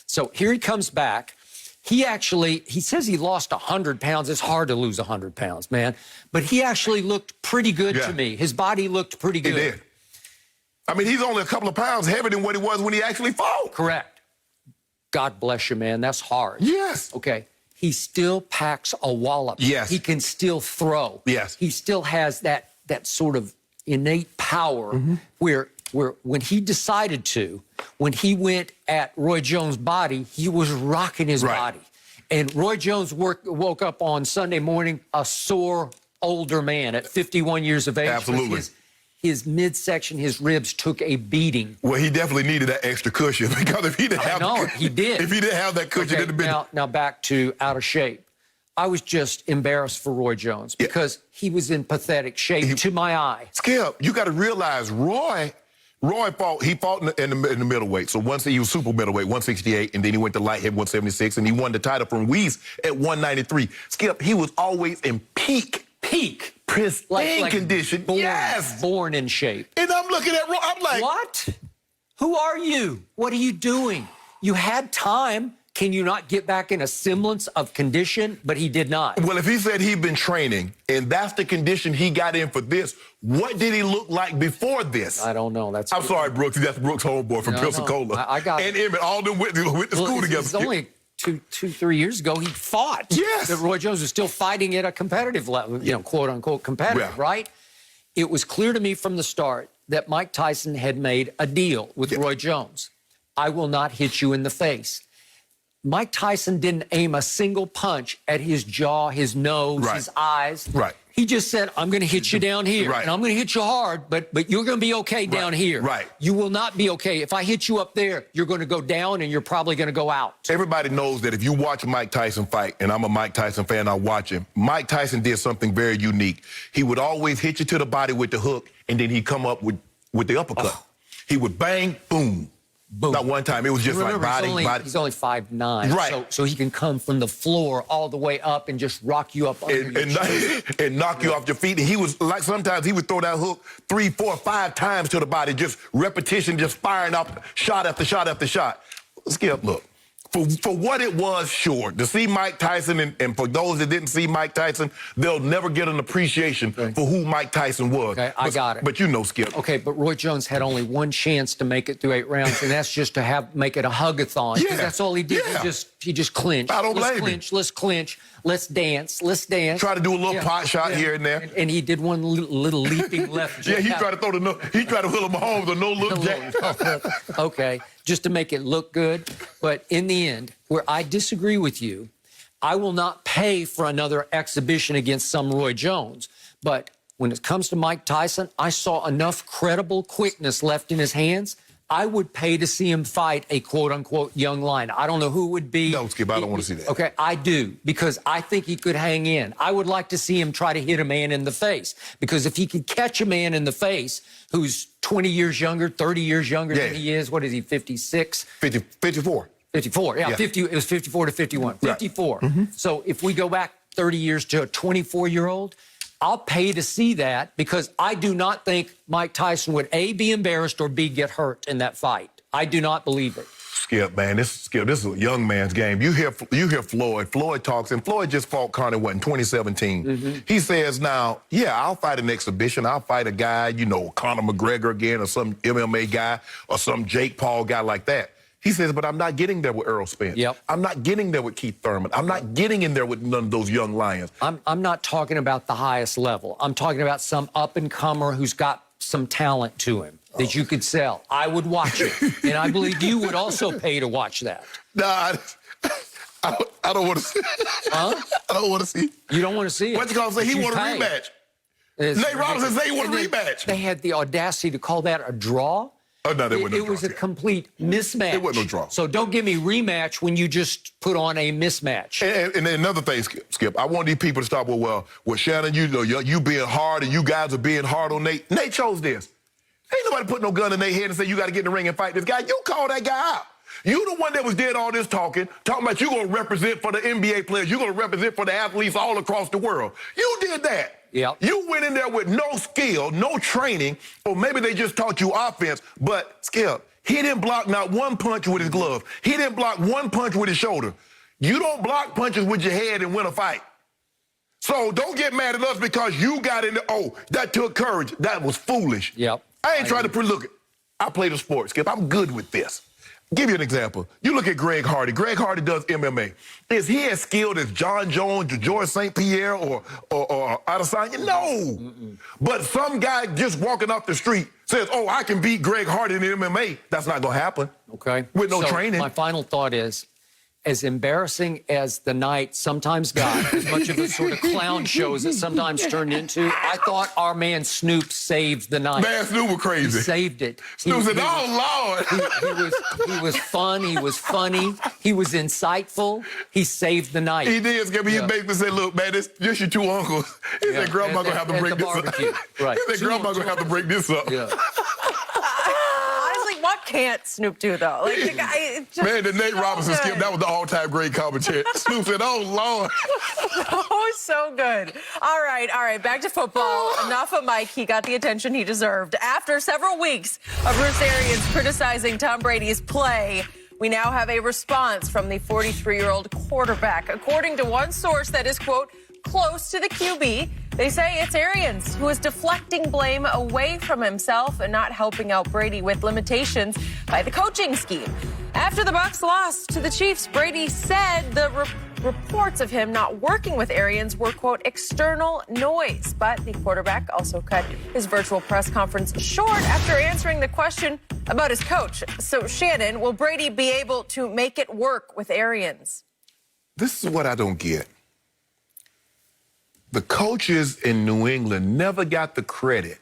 So here he comes back. He says he lost 100 pounds. It's hard to lose 100 pounds, man. But he actually looked pretty good to me. His body looked pretty good. He did. I mean, he's only a couple of pounds heavier than what he was when he actually fought. Correct. God bless you, man. That's hard. Yes. Okay. He still packs a wallop. Yes. He can still throw. Yes. He still has that sort of innate power where when he decided to, when he went at Roy Jones' body, he was rocking his body. And Roy Jones woke up on Sunday morning a sore older man at 51 years of age. Absolutely. His midsection, his ribs took a beating. Well, he definitely needed that extra cushion because if he didn't have he did. If he didn't have that cushion, it'd have been. Now back to out of shape. I was just embarrassed for Roy Jones because he was in pathetic shape to my eye. Skip, you got to realize Roy fought. He fought in the middleweight. So once he was super middleweight, 168, and then he went to light heavy 176, and he won the title from Weiss at 193. Skip, he was always in peak pristine condition. Born in shape. And I'm looking at Roy. I'm like, what? Who are you? What are you doing? You had time. Can you not get back in a semblance of condition? But he did not. Well, if he said he'd been training and that's the condition he got in for this, what did he look like before this? I don't know. I'm sorry, Brooks. That's Brooks' homeboy from Pensacola. I got and Emmett, all them went to school together. It's only 3 years ago he fought. Yes. That Roy Jones was still fighting at a competitive level, quote unquote competitive, right? It was clear to me from the start that Mike Tyson had made a deal with Roy Jones. I will not hit you in the face. Mike Tyson didn't aim a single punch at his jaw, his nose, his eyes. Right. He just said, I'm going to hit you down here. And I'm going to hit you hard, but you're going to be okay down here. Right. You will not be okay. If I hit you up there, you're going to go down and you're probably going to go out. Everybody knows that if you watch Mike Tyson fight, and I'm a Mike Tyson fan, I watch him, Mike Tyson did something very unique. He would always hit you to the body with the hook, and then he'd come up with the uppercut. He would bang, boom. Boom. Not one time. It was just like body. He's only 5'9". Right. So he can come from the floor all the way up and just rock you up under and knock you off your feet. And he was like, sometimes he would throw that hook 3, 4, 5 times to the body, just repetition, just firing up shot after shot after shot. Skip, look. For what it was, sure. To see Mike Tyson, and for those that didn't see Mike Tyson, they'll never get an appreciation for who Mike Tyson was. Okay, I got it. But you know, Skip. Okay, but Roy Jones had only one chance to make it through 8 rounds, and that's just to make it a hug-a-thon. Yeah. That's all he did. Yeah. He just clinched. I don't blame him. Let's clinch. Let's dance. Let's dance. Try to do a little pot shot here and there. And he did one little leaping left jab. He tried to throw he tried to Will Mahomes a no-look jab. Okay, just to make it look good. But in the end, where I disagree with you, I will not pay for another exhibition against some Roy Jones. But when it comes to Mike Tyson, I saw enough credible quickness left in his hands. I would pay to see him fight a quote-unquote young lion. I don't know who would be. No, Skip, I don't want to see that. Okay, I do, because I think he could hang in. I would like to see him try to hit a man in the face, because if he could catch a man in the face who's 20 years younger, 30 years younger than he is, what is he, 56? 54. 54, yeah. 50. It was 54 to 51. 54. So if we go back 30 years to a 24-year-old, I'll pay to see that, because I do not think Mike Tyson would, A, be embarrassed, or B, get hurt in that fight. I do not believe it. Skip, man, this is a young man's game. You hear Floyd. Floyd talks, and Floyd just fought Conor in 2017. He says now, I'll fight an exhibition. I'll fight a guy, Conor McGregor again, or some MMA guy, or some Jake Paul guy like that. He says, but I'm not getting there with Errol Spence. I'm not getting there with Keith Thurman. I'm not getting in there with none of those young lions. I'm not talking about the highest level. I'm talking about some up-and-comer who's got some talent to him that you could sell. I would watch it. And I believe you would also pay to watch that. Nah, I don't want to see it. Huh? I don't want to see it. You don't want to see it? What you gonna say? He want a rematch. Nate Robinson said he want a rematch. They had the audacity to call that a draw. Oh, no, It was a complete mismatch. It wasn't no draw. So don't give me rematch when you just put on a mismatch. And another thing, Skip, I want these people to stop with, well, Shannon, you being hard and you guys are being hard on Nate. Nate chose this. Ain't nobody put no gun in their head and say, you got to get in the ring and fight this guy. You call that guy out. You the one that was did all this talking about you going to represent for the NBA players. You're going to represent for the athletes all across the world. You did that. Yeah. You went in there with no skill, no training, or maybe they just taught you offense. But, Skip, he didn't block not one punch with his glove. He didn't block one punch with his shoulder. You don't block punches with your head and win a fight. So don't get mad at us because you got in there. That took courage. That was foolish. Yep. I ain't trying to look. I play the sport, Skip. I'm good with this. Give you an example. You look at Greg Hardy. Greg Hardy does MMA. Is he as skilled as John Jones or George St. Pierre or Adesanya? No. But some guy just walking off the street says, I can beat Greg Hardy in MMA. That's not going to happen. Okay. With no training. My final thought is, as embarrassing as the night sometimes got, as much of a sort of clown show as it sometimes turned into, I thought our man Snoop saved the night. Man, Snoop was crazy. He saved it. Snoop said, Lord. He was fun. He was funny. He was insightful. He saved the night. He did, Skip. He basically said, look, man, this just your two uncles. He said, Grandma going to have to break this up. Right. He said, Grandma going to have to break this up. Yeah. What can't Snoop do, though? Like, the guy just man, the Nate Robinson skip, that was the all-time great commentary. Snoop said, Lord. So good. All right. Back to football. Enough of Mike. He got the attention he deserved. After several weeks of Bruce Arians criticizing Tom Brady's play, we now have a response from the 43-year-old quarterback. According to one source that is, quote, close to the QB, they say it's Arians who is deflecting blame away from himself and not helping out Brady with limitations by the coaching scheme. After the Bucs lost to the Chiefs, Brady said the reports of him not working with Arians were, quote, external noise. But the quarterback also cut his virtual press conference short after answering the question about his coach. So, Shannon, will Brady be able to make it work with Arians? This is what I don't get. The coaches in New England never got the credit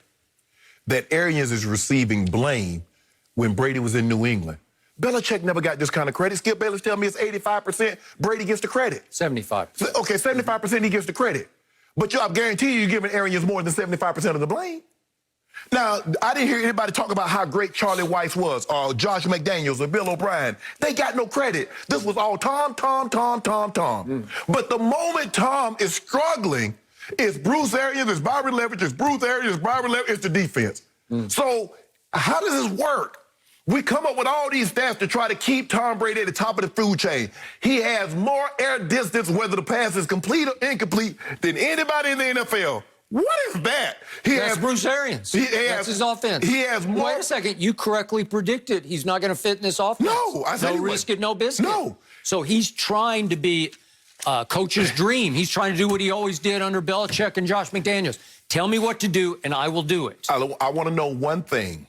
that Arians is receiving blame when Brady was in New England. Belichick never got this kind of credit. Skip Bayless tell me it's 85%. Brady gets the credit. 75%. Okay, 75% he gets the credit. But I guarantee you're giving Arians more than 75% of the blame. Now, I didn't hear anybody talk about how great Charlie Weiss was, or Josh McDaniels, or Bill O'Brien. They got no credit. This was all Tom. But the moment Tom is struggling, it's Bruce Arians, it's Bobby Leverage, it's Bruce Arians, it's Bobby Leverage, it's the defense. So how does this work? We come up with all these stats to try to keep Tom Brady at the top of the food chain. He has more air distance, whether the pass is complete or incomplete, than anybody in the NFL. What is that? That's Bruce Arians. That's his offense. He has more. Wait a second. You correctly predicted he's not going to fit in this offense. No, I said no risk it, no biscuit. No. So he's trying to be coach's dream. He's trying to do what he always did under Belichick and Josh McDaniels. Tell me what to do, and I will do it. I want to know one thing.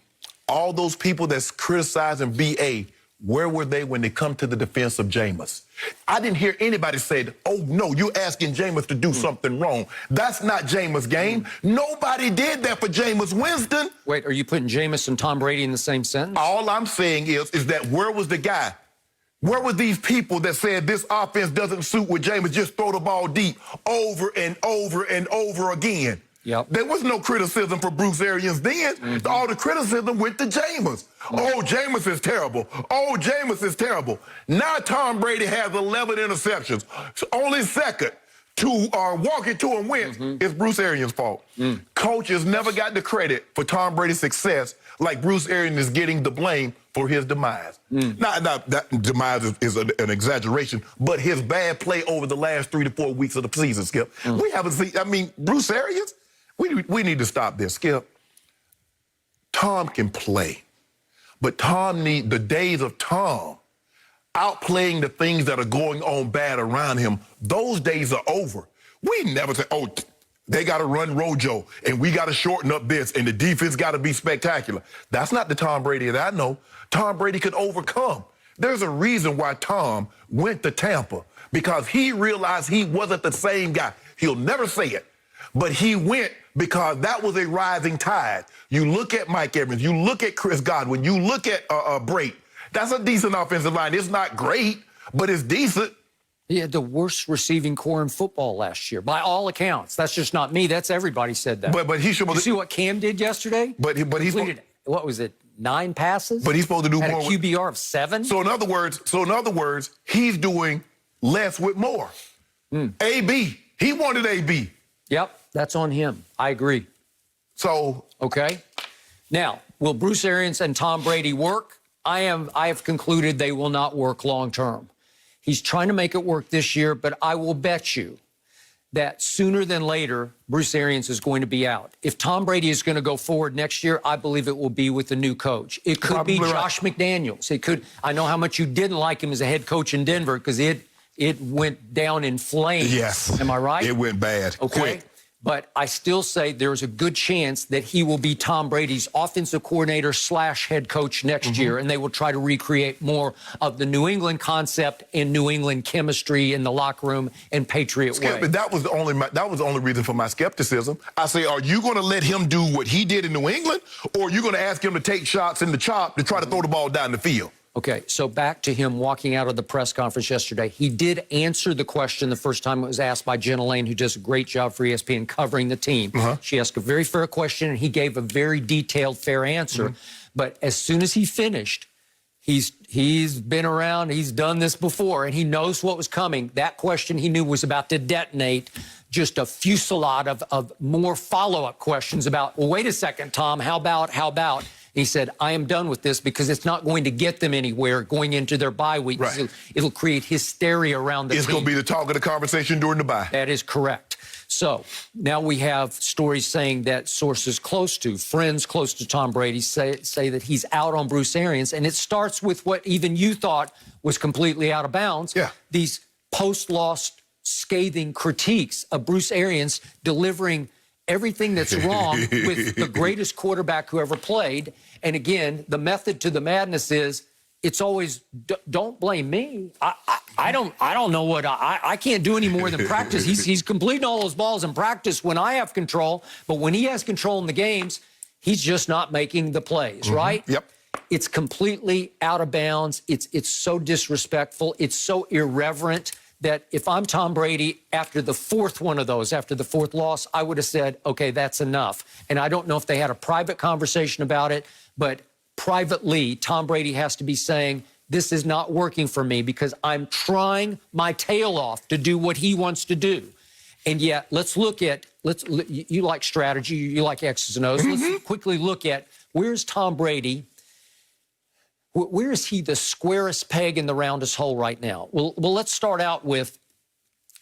All those people that's criticizing BA, where were they when they come to the defense of Jameis? I didn't hear anybody say, oh, no, you're asking Jameis to do something wrong. That's not Jameis' game. Nobody did that for Jameis Winston. Wait, are you putting Jameis and Tom Brady in the same sentence? All I'm saying is that where was the guy? Where were these people that said this offense doesn't suit with Jameis, just throw the ball deep over and over and over again? Yep. There was no criticism for Bruce Arians then. All the criticism went to Jameis. Oh, Jameis is terrible. Oh, Jameis is terrible. Now Tom Brady has 11 interceptions. Only second to walking to a win is Bruce Arians' fault. Coaches never got the credit for Tom Brady's success like Bruce Arians is getting the blame for his demise. Now, that demise is an exaggeration, but his bad play over the last 3 to 4 weeks of the season, Skip. We haven't seen, Bruce Arians, we need to stop this, Skip. Tom can play, but the days of Tom outplaying the things that are going on bad around him, those days are over. We never say, oh, they got to run Rojo, and we got to shorten up this, and the defense got to be spectacular. That's not the Tom Brady that I know. Tom Brady could overcome. There's a reason why Tom went to Tampa, because he realized he wasn't the same guy. He'll never say it, But he went because that was a rising tide. You look at Mike Evans, you look at Chris Godwin, you look at Brady. That's a decent offensive line. It's not great, but it's decent. He had the worst receiving core in football last year, by all accounts. That's just not me. That's everybody said that. But he should. You see what Cam did yesterday? But he's completed, what was it, 9 passes? But he's supposed to do had more. A QBR of 7. So in other words, he's doing less with more. AB, he wanted AB. Yep, that's on him. I agree. So okay. Now, will Bruce Arians and Tom Brady work? I have concluded they will not work long term. He's trying to make it work this year, but I will bet you that sooner than later, Bruce Arians is going to be out. If Tom Brady is going to go forward next year, I believe it will be with a new coach. It could be Josh McDaniels. It could. I know how much you didn't like him as a head coach in Denver because it went down in flames. Yes. Am I right? It went bad. Okay. Quick. But I still say there's a good chance that he will be Tom Brady's offensive coordinator / head coach next year, and they will try to recreate more of the New England concept and New England chemistry in the locker room and Patriot way. But that was the only reason for my skepticism. I say, are you going to let him do what he did in New England, or are you going to ask him to take shots in the chop to try to throw the ball down the field? Okay, so back to him walking out of the press conference yesterday. He did answer the question the first time it was asked by Jenna Lane, who does a great job for ESPN covering the team. She asked a very fair question, and he gave a very detailed, fair answer. But as soon as he finished, he's been around, he's done this before, and he knows what was coming. That question he knew was about to detonate just a fusillade of more follow-up questions about, well, wait a second, Tom, how about? He said, I am done with this because it's not going to get them anywhere going into their bye week. Right. It'll create hysteria around the team. It's going to be the talk of the conversation during the bye. That is correct. So now we have stories saying that sources close to, friends close to Tom Brady say that he's out on Bruce Arians. And it starts with what even you thought was completely out of bounds. Yeah. These post-loss scathing critiques of Bruce Arians delivering everything that's wrong with the greatest quarterback who ever played. And again, the method to the madness is it's always don't blame me. I don't know what I can't do any more than practice. He's completing all those balls in practice when I have control, but when he has control in the games, he's just not making the plays, right? Yep. It's completely out of bounds. It's so disrespectful. It's so irreverent that if I'm Tom Brady, after the fourth one of those, after the fourth loss, I would have said, okay, that's enough. And I don't know if they had a private conversation about it, but privately, Tom Brady has to be saying, this is not working for me because I'm trying my tail off to do what he wants to do. And yet, you like strategy, you like X's and O's. Let's quickly look at where's Tom Brady. Where is he the squarest peg in the roundest hole right now? Well, let's start out with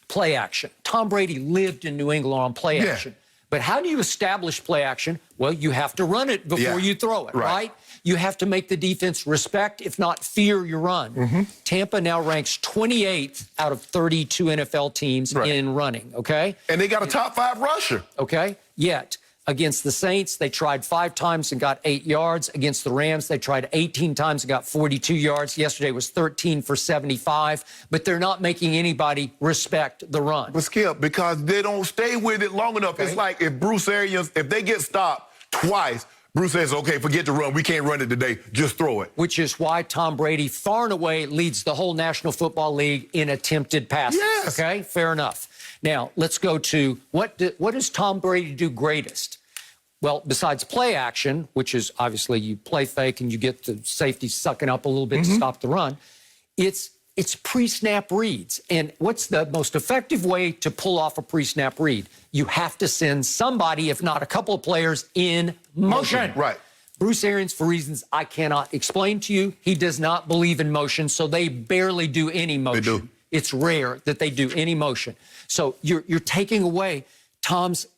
play action. Tom Brady lived in New England on play action. But how do you establish play action? Well, you have to run it before you throw it, right? You have to make the defense respect, if not fear, your run. Tampa now ranks 28th out of 32 NFL teams in running, okay? And they got a top 5 rusher. Okay, yet against the Saints, they tried 5 times and got 8 yards. Against the Rams, they tried 18 times and got 42 yards. Yesterday was 13 for 75. But they're not making anybody respect the run. But Skip, because they don't stay with it long enough. It's like if Bruce Arians, if they get stopped twice, Bruce says, okay, forget the run. We can't run it today. Just throw it. Which is why Tom Brady far and away leads the whole National Football League in attempted passes. Yes. Okay, fair enough. Now, let's go to what does Tom Brady do greatest? Well, besides play action, which is obviously you play fake and you get the safety sucking up a little bit to stop the run, it's pre-snap reads. And what's the most effective way to pull off a pre-snap read? You have to send somebody, if not a couple of players, in motion. Right. Bruce Arians, for reasons I cannot explain to you, he does not believe in motion, so they barely do any motion. They do. It's rare that they do any motion. So you're taking away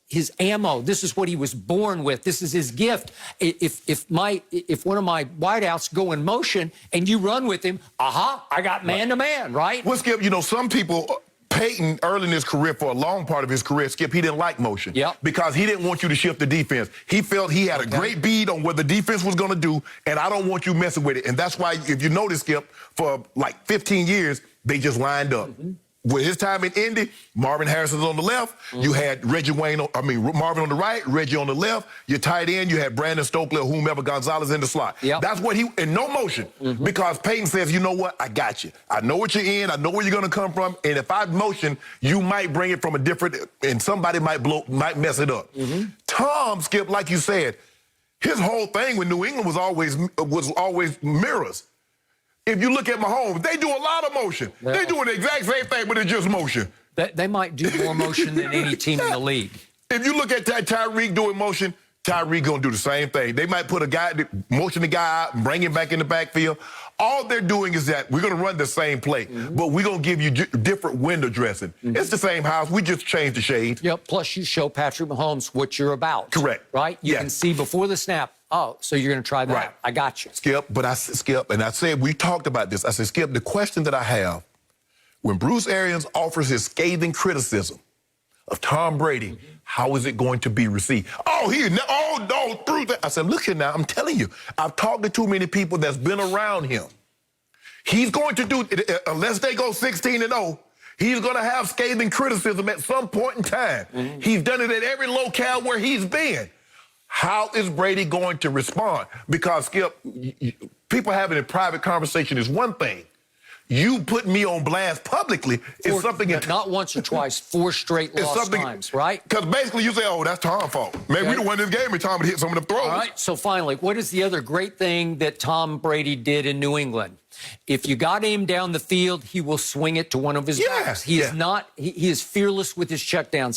his ammo. This is what he was born with. This is his gift. If one of my wideouts go in motion and you run with him, I got man-to-man, right? Well, Skip, some people, Peyton, early in his career, for a long part of his career, Skip, he didn't like motion. Yep. Because he didn't want you to shift the defense. He felt he had a great bead on what the defense was going to do, and I don't want you messing with it. And that's why, if you notice, Skip, for like 15 years, they just lined up. with his time in Indy, Marvin Harrison's on the left. You had Marvin on the right, Reggie on the left. Your tight end, you had Brandon Stokely or whomever, Gonzalez in the slot. Yep. That's what in no motion. Because Peyton says, you know what, I got you. I know what you're in. I know where you're going to come from. And if I motion, you might bring it from a different, and somebody might mess it up. Tom, Skip, like you said, his whole thing with New England was always mirrors. If you look at Mahomes, they do a lot of motion. They're doing the exact same thing, but it's just motion. They might do more motion than any team in the league. If you look at Tyreek doing motion, Tyreek gonna do the same thing. They might put motion the guy out and bring him back in the backfield. All they're doing is that we're gonna run the same play, but we're gonna give you different window dressing. It's the same house. We just changed the shades. Yep. Plus, you show Patrick Mahomes what you're about. Correct. Right? You can see before the snap. Oh, so you're going to try that? Right. I got you. Skip, but I said, we talked about this. I said, Skip, the question that I have, when Bruce Arians offers his scathing criticism of Tom Brady, how is it going to be received? No, Bruce. I said, look here now, I'm telling you, I've talked to too many people that's been around him. He's going to do, unless they go 16-0, he's going to have scathing criticism at some point in time. He's done it at every locale where he's been. How is Brady going to respond? Because, Skip, people having a private conversation is one thing. You put me on blast publicly is something... Not once or twice, 4 straight lost times, right? Because basically you say, oh, that's Tom's fault. Man, we don't win this game and Tom would hit some of them throws. All right, so finally, what is the other great thing that Tom Brady did in New England? If you got him down the field, he will swing it to one of his backs. He is fearless with his checkdowns.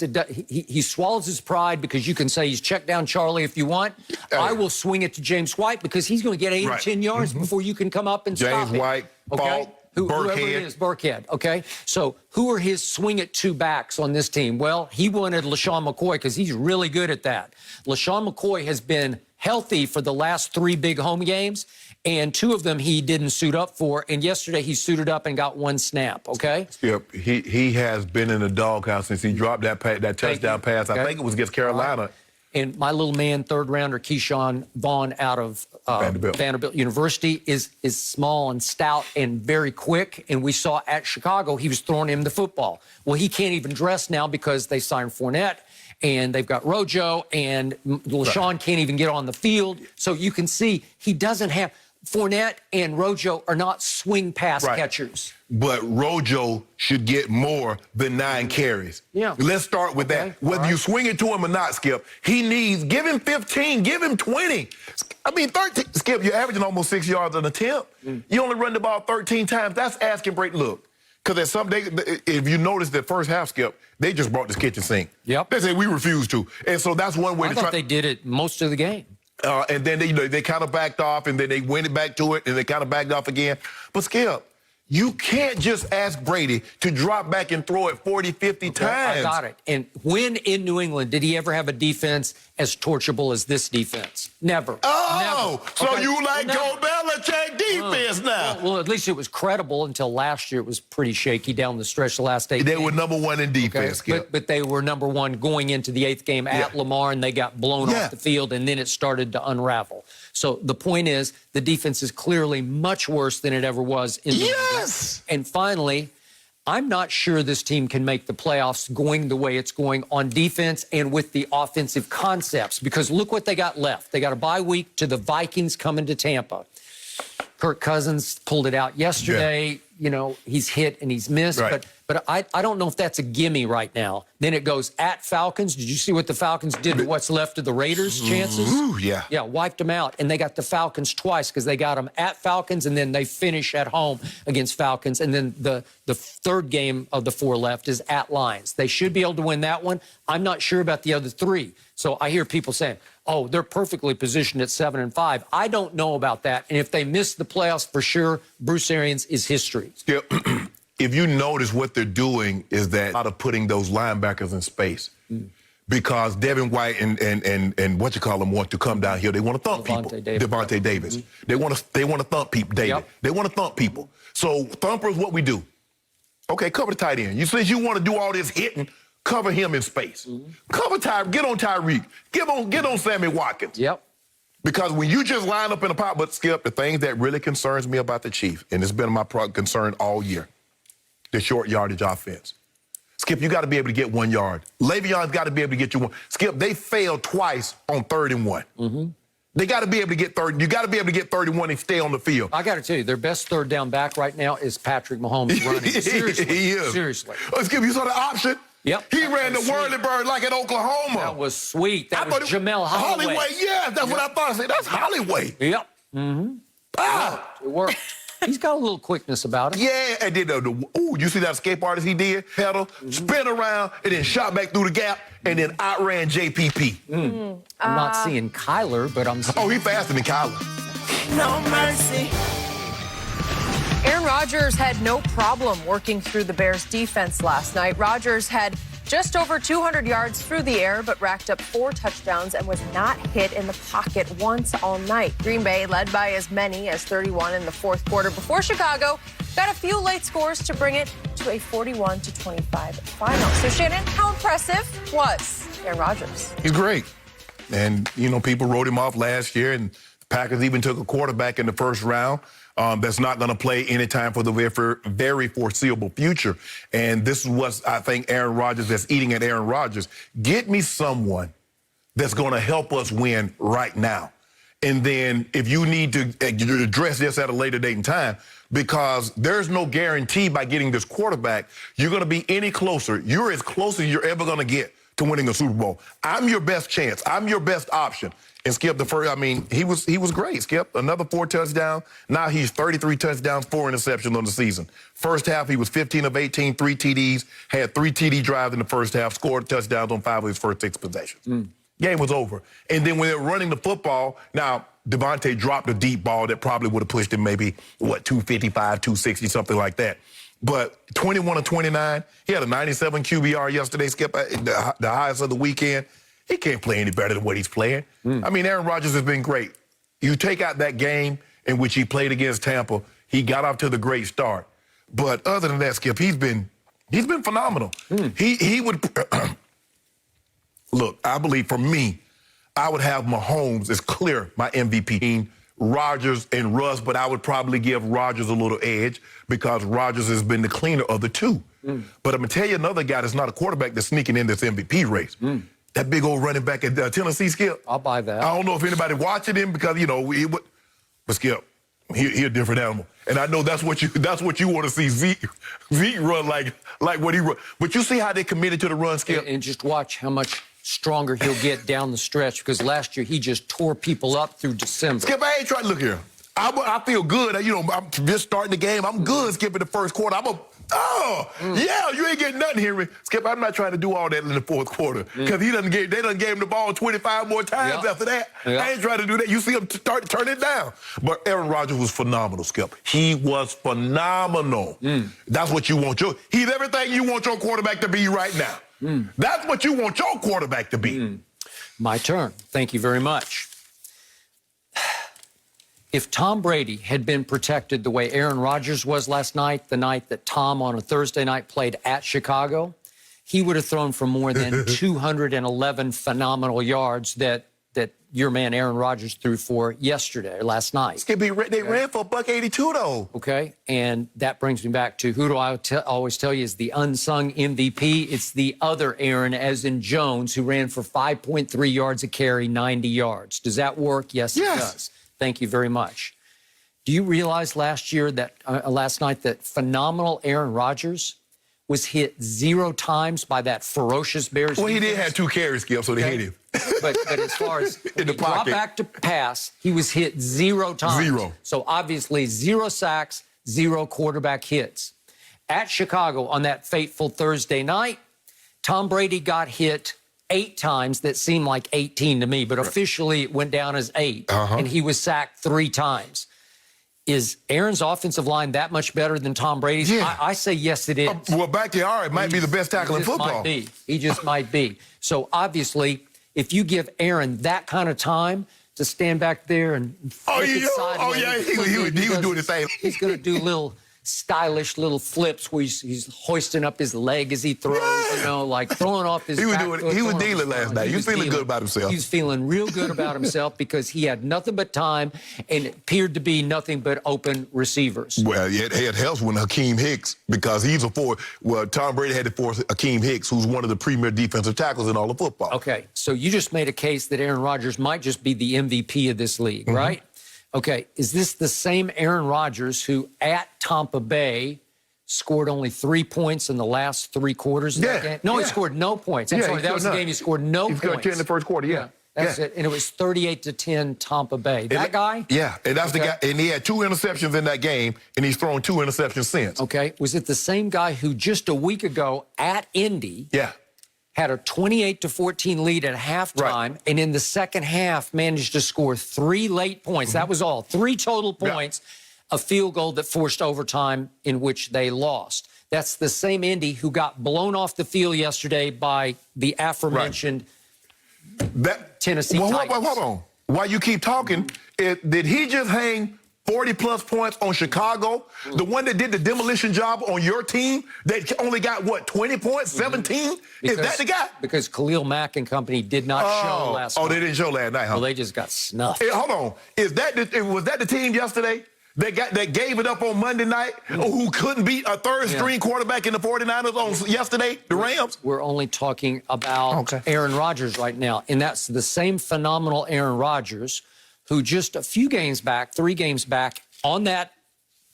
He swallows his pride because you can say he's check down Charlie if you want. I will swing it to James White because he's going to get 8 or 10 yards before you can come up and stop James White, okay? Whoever it is, Burkhead, okay? So who are his swing it to backs on this team? Well, he wanted LaShawn McCoy because he's really good at that. LaShawn McCoy has been healthy for the last 3 big home games, and 2 of them he didn't suit up for, and yesterday he suited up and got 1 snap, okay? Yep, he has been in the doghouse since he dropped that touchdown pass. I think it was against Carolina. Right. And my little man, 3rd rounder, Keyshawn Vaughn out of Vanderbilt University is small and stout and very quick. And we saw at Chicago, he was throwing him the football. Well, he can't even dress now because they signed Fournette and they've got Rojo and LaShawn can't even get on the field. So you can see he doesn't have... Fournette and Rojo are not swing pass catchers. But Rojo should get more than 9 carries. Yeah. Let's start with that. Whether you swing it to him or not, Skip, he needs, give him 15, give him 20. I mean, 13. Skip, you're averaging almost 6 yards an attempt. You only run the ball 13 times. That's asking Brady. Look, because at some day, if you notice the first half, Skip, they just brought this kitchen sink. Yep. They said we refuse to. And so that's one way I thought they did it most of the game. And then they kind of backed off, and then they went back to it, and they kind of backed off again. But Skip, you can't just ask Brady to drop back and throw it 40, 50 times. I got it. And when in New England did he ever have a defense as torturable as this defense? Never. Oh, never. So you like Joe Belichick defense now? Well, at least it was credible until last year. It was pretty shaky down the stretch the last 8 They games. were #1 in defense, Skip. But they were #1 going into the 8th game at Lamar, and they got blown off the field, and then it started to unravel. So the point is, the defense is clearly much worse than it ever was in the Yes! And finally, I'm not sure this team can make the playoffs going the way it's going on defense and with the offensive concepts, because look what they got left. They got a bye week to the Vikings coming to Tampa. Kirk Cousins pulled it out yesterday. Yeah. You know, he's hit and he's missed, but I don't know if that's a gimme right now. Then it goes at Falcons. Did you see what the Falcons did to what's left of the Raiders' chances? Ooh, yeah. Yeah, wiped them out. And they got the Falcons twice because they got them at Falcons, and then they finish at home against Falcons. And then the 3rd game of the 4 left is at Lions. They should be able to win that one. I'm not sure about the other 3. So I hear people saying, oh, they're perfectly positioned at 7-5. I don't know about that. And if they miss the playoffs for sure, Bruce Arians is history. Skip, if you notice what they're doing is that out of putting those linebackers in space. Because Devin White and what you call them want to come down here. They want to thump people. Devontae Davis. They want to thump people. They want to thump people. So thumper is what we do. Okay, cover the tight end. Since you want to do all this hitting, cover him in space. Cover get on Tyreek. Get on Sammy Watkins. Yep. Because when you just line up in a pot, but Skip, the thing that really concerns me about the Chiefs, and it's been my concern all year, the short yardage offense. Skip, you got to be able to get 1 yard. Le'Veon's got to be able to get you one. Skip, they failed twice on 3rd and 1. Mm-hmm. They got to be able to get 30. You got to be able to get 31 and stay on the field. I got to tell you, their best third down back right now is Patrick Mahomes running. Seriously. He is. Seriously. Skip, you saw the option? Yep. He ran the whirly bird like at Oklahoma. That was sweet. That was Jamel Holloway. Yeah, that's what I thought. I said, that's Holloway. Yep. Mm-hmm. It worked. He's got a little quickness about him. Yeah, and then you see that escape artist he did? Pedal, spin around, and then shot back through the gap, and then outran JPP. I'm not seeing Kyler, but I'm seeing... Oh, he faster than Kyler. No mercy. Aaron Rodgers had no problem working through the Bears' defense last night. Rodgers had just over 200 yards through the air, but racked up 4 touchdowns and was not hit in the pocket once all night. Green Bay led by as many as 31 in the fourth quarter before Chicago got a few late scores to bring it to a 41-25 final. So, Shannon, how impressive was Aaron Rodgers? He's great. And, people wrote him off last year, and the Packers even took a quarterback in the first round. That's not going to play anytime for the very foreseeable future. And this is what I think Aaron Rodgers that's eating at Aaron Rodgers. Get me someone that's going to help us win right now. And then if you need to address this at a later date and time, because there's no guarantee by getting this quarterback, you're going to be any closer. You're as close as you're ever going to get to winning a Super Bowl. I'm your best chance. I'm your best option. And Skip, he was great, Skip. Another 4 touchdowns. Now he's 33 touchdowns, 4 interceptions on the season. First half, he was 15 of 18, 3 TDs, had 3 TD drives in the first half, scored touchdowns on 5 of his first 6 possessions. Game was over. And then when they're running the football, now Devontae dropped a deep ball that probably would have pushed him maybe, 255, 260, something like that. But 21 of 29, he had a 97 QBR yesterday, Skip, the highest of the weekend. He can't play any better than what he's playing. Aaron Rodgers has been great. You take out that game in which he played against Tampa, he got off to the great start. But other than that, Skip, he's been phenomenal. He would look, I believe for me, I would have Mahomes as clear my MVP. Rodgers and Russ, but I would probably give Rodgers a little edge because Rodgers has been the cleaner of the two. But I'm going to tell you another guy that's not a quarterback that's sneaking in this MVP race. That big old running back at Tennessee, Skip. I'll buy that. I don't know if anybody watching him because, but Skip, he a different animal. And I know that's what you want to see Zeke run like what he run. But you see how they committed to the run, Skip? And just watch how much stronger he'll get down the stretch because last year he just tore people up through December. Skip, I ain't trying to look here. I feel good. I'm just starting the game. I'm good, Skip, in the first quarter. Yeah, you ain't getting nothing here. Skip, I'm not trying to do all that in the fourth quarter because they done gave him the ball 25 more times after that. I ain't trying to do that. You see him start to turn it down. But Aaron Rodgers was phenomenal, Skip. He was phenomenal. That's what you want. He's everything you want your quarterback to be right now. That's what you want your quarterback to be. My turn. Thank you very much. If Tom Brady had been protected the way Aaron Rodgers was last night, the night that Tom on a Thursday night played at Chicago, he would have thrown for more than 211 phenomenal yards that your man Aaron Rodgers threw for last night. They ran for $182 though. Okay, and that brings me back to who do I always tell you is the unsung MVP? It's the other Aaron, as in Jones, who ran for 5.3 yards a carry, 90 yards. Does that work? Yes, it does. Thank you very much. Do you realize last night that phenomenal Aaron Rodgers was hit 0 times by that ferocious Bears Well, he defense? did have 2 carries, Skip, so they hit him. But as far as in the drop pocket, back to pass, he was hit 0 times. 0. So obviously 0 sacks, 0 quarterback hits. At Chicago on that fateful Thursday night, Tom Brady got hit 8 times. That seemed like 18 to me, but officially it went down as 8. And he was sacked 3 times. Is Aaron's offensive line that much better than Tom Brady's? Yeah. I say yes, it is. Well, back there, it might be the best tackle in football. He just might be. So obviously, if you give Aaron that kind of time to stand back there and he would do the thing. He's going to do little stylish little flips where he's hoisting up his leg as he throws, like throwing off his He was back doing. foot, He was throwing off dealing his last front. night. He was feeling good about himself. He was feeling real good about himself because he had nothing but time and it appeared to be nothing but open receivers. Well, it helps when Hakeem Hicks, because he's a forward. Well, Tom Brady had to force Hakeem Hicks, who's one of the premier defensive tackles in all of football. Okay, so you just made a case that Aaron Rodgers might just be the MVP of this league, right? Okay, is this the same Aaron Rodgers who at Tampa Bay scored only 3 points in the last 3 quarters of that game? No, he scored no points. I'm sorry, that was the game he scored no points. He scored 10 in the first quarter, That's it. And it was 38-10 Tampa Bay. That guy? Yeah, and that's the guy. And he had 2 interceptions in that game, and he's thrown 2 interceptions since. Okay, was it the same guy who just a week ago at Indy had a 28-14 lead at halftime, and in the second half managed to score 3 late points? That was all. 3 total points, a field goal that forced overtime in which they lost. That's the same Indy who got blown off the field yesterday by the aforementioned Tennessee Titans. Hold on. While you keep talking, did he just hang 40-plus points on Chicago? The one that did the demolition job on your team that only got, 20 points, 17? Is that the guy? Because Khalil Mack and company did not show last night. Oh, they didn't show last night, huh? Well, they just got snuffed. Hey, hold on. Was that the team yesterday that gave it up on Monday night, who couldn't beat a third-string quarterback in the 49ers on yesterday, the Rams? We're only talking about Aaron Rodgers right now, and that's the same phenomenal Aaron Rodgers who just a few games back, 3 games back, on that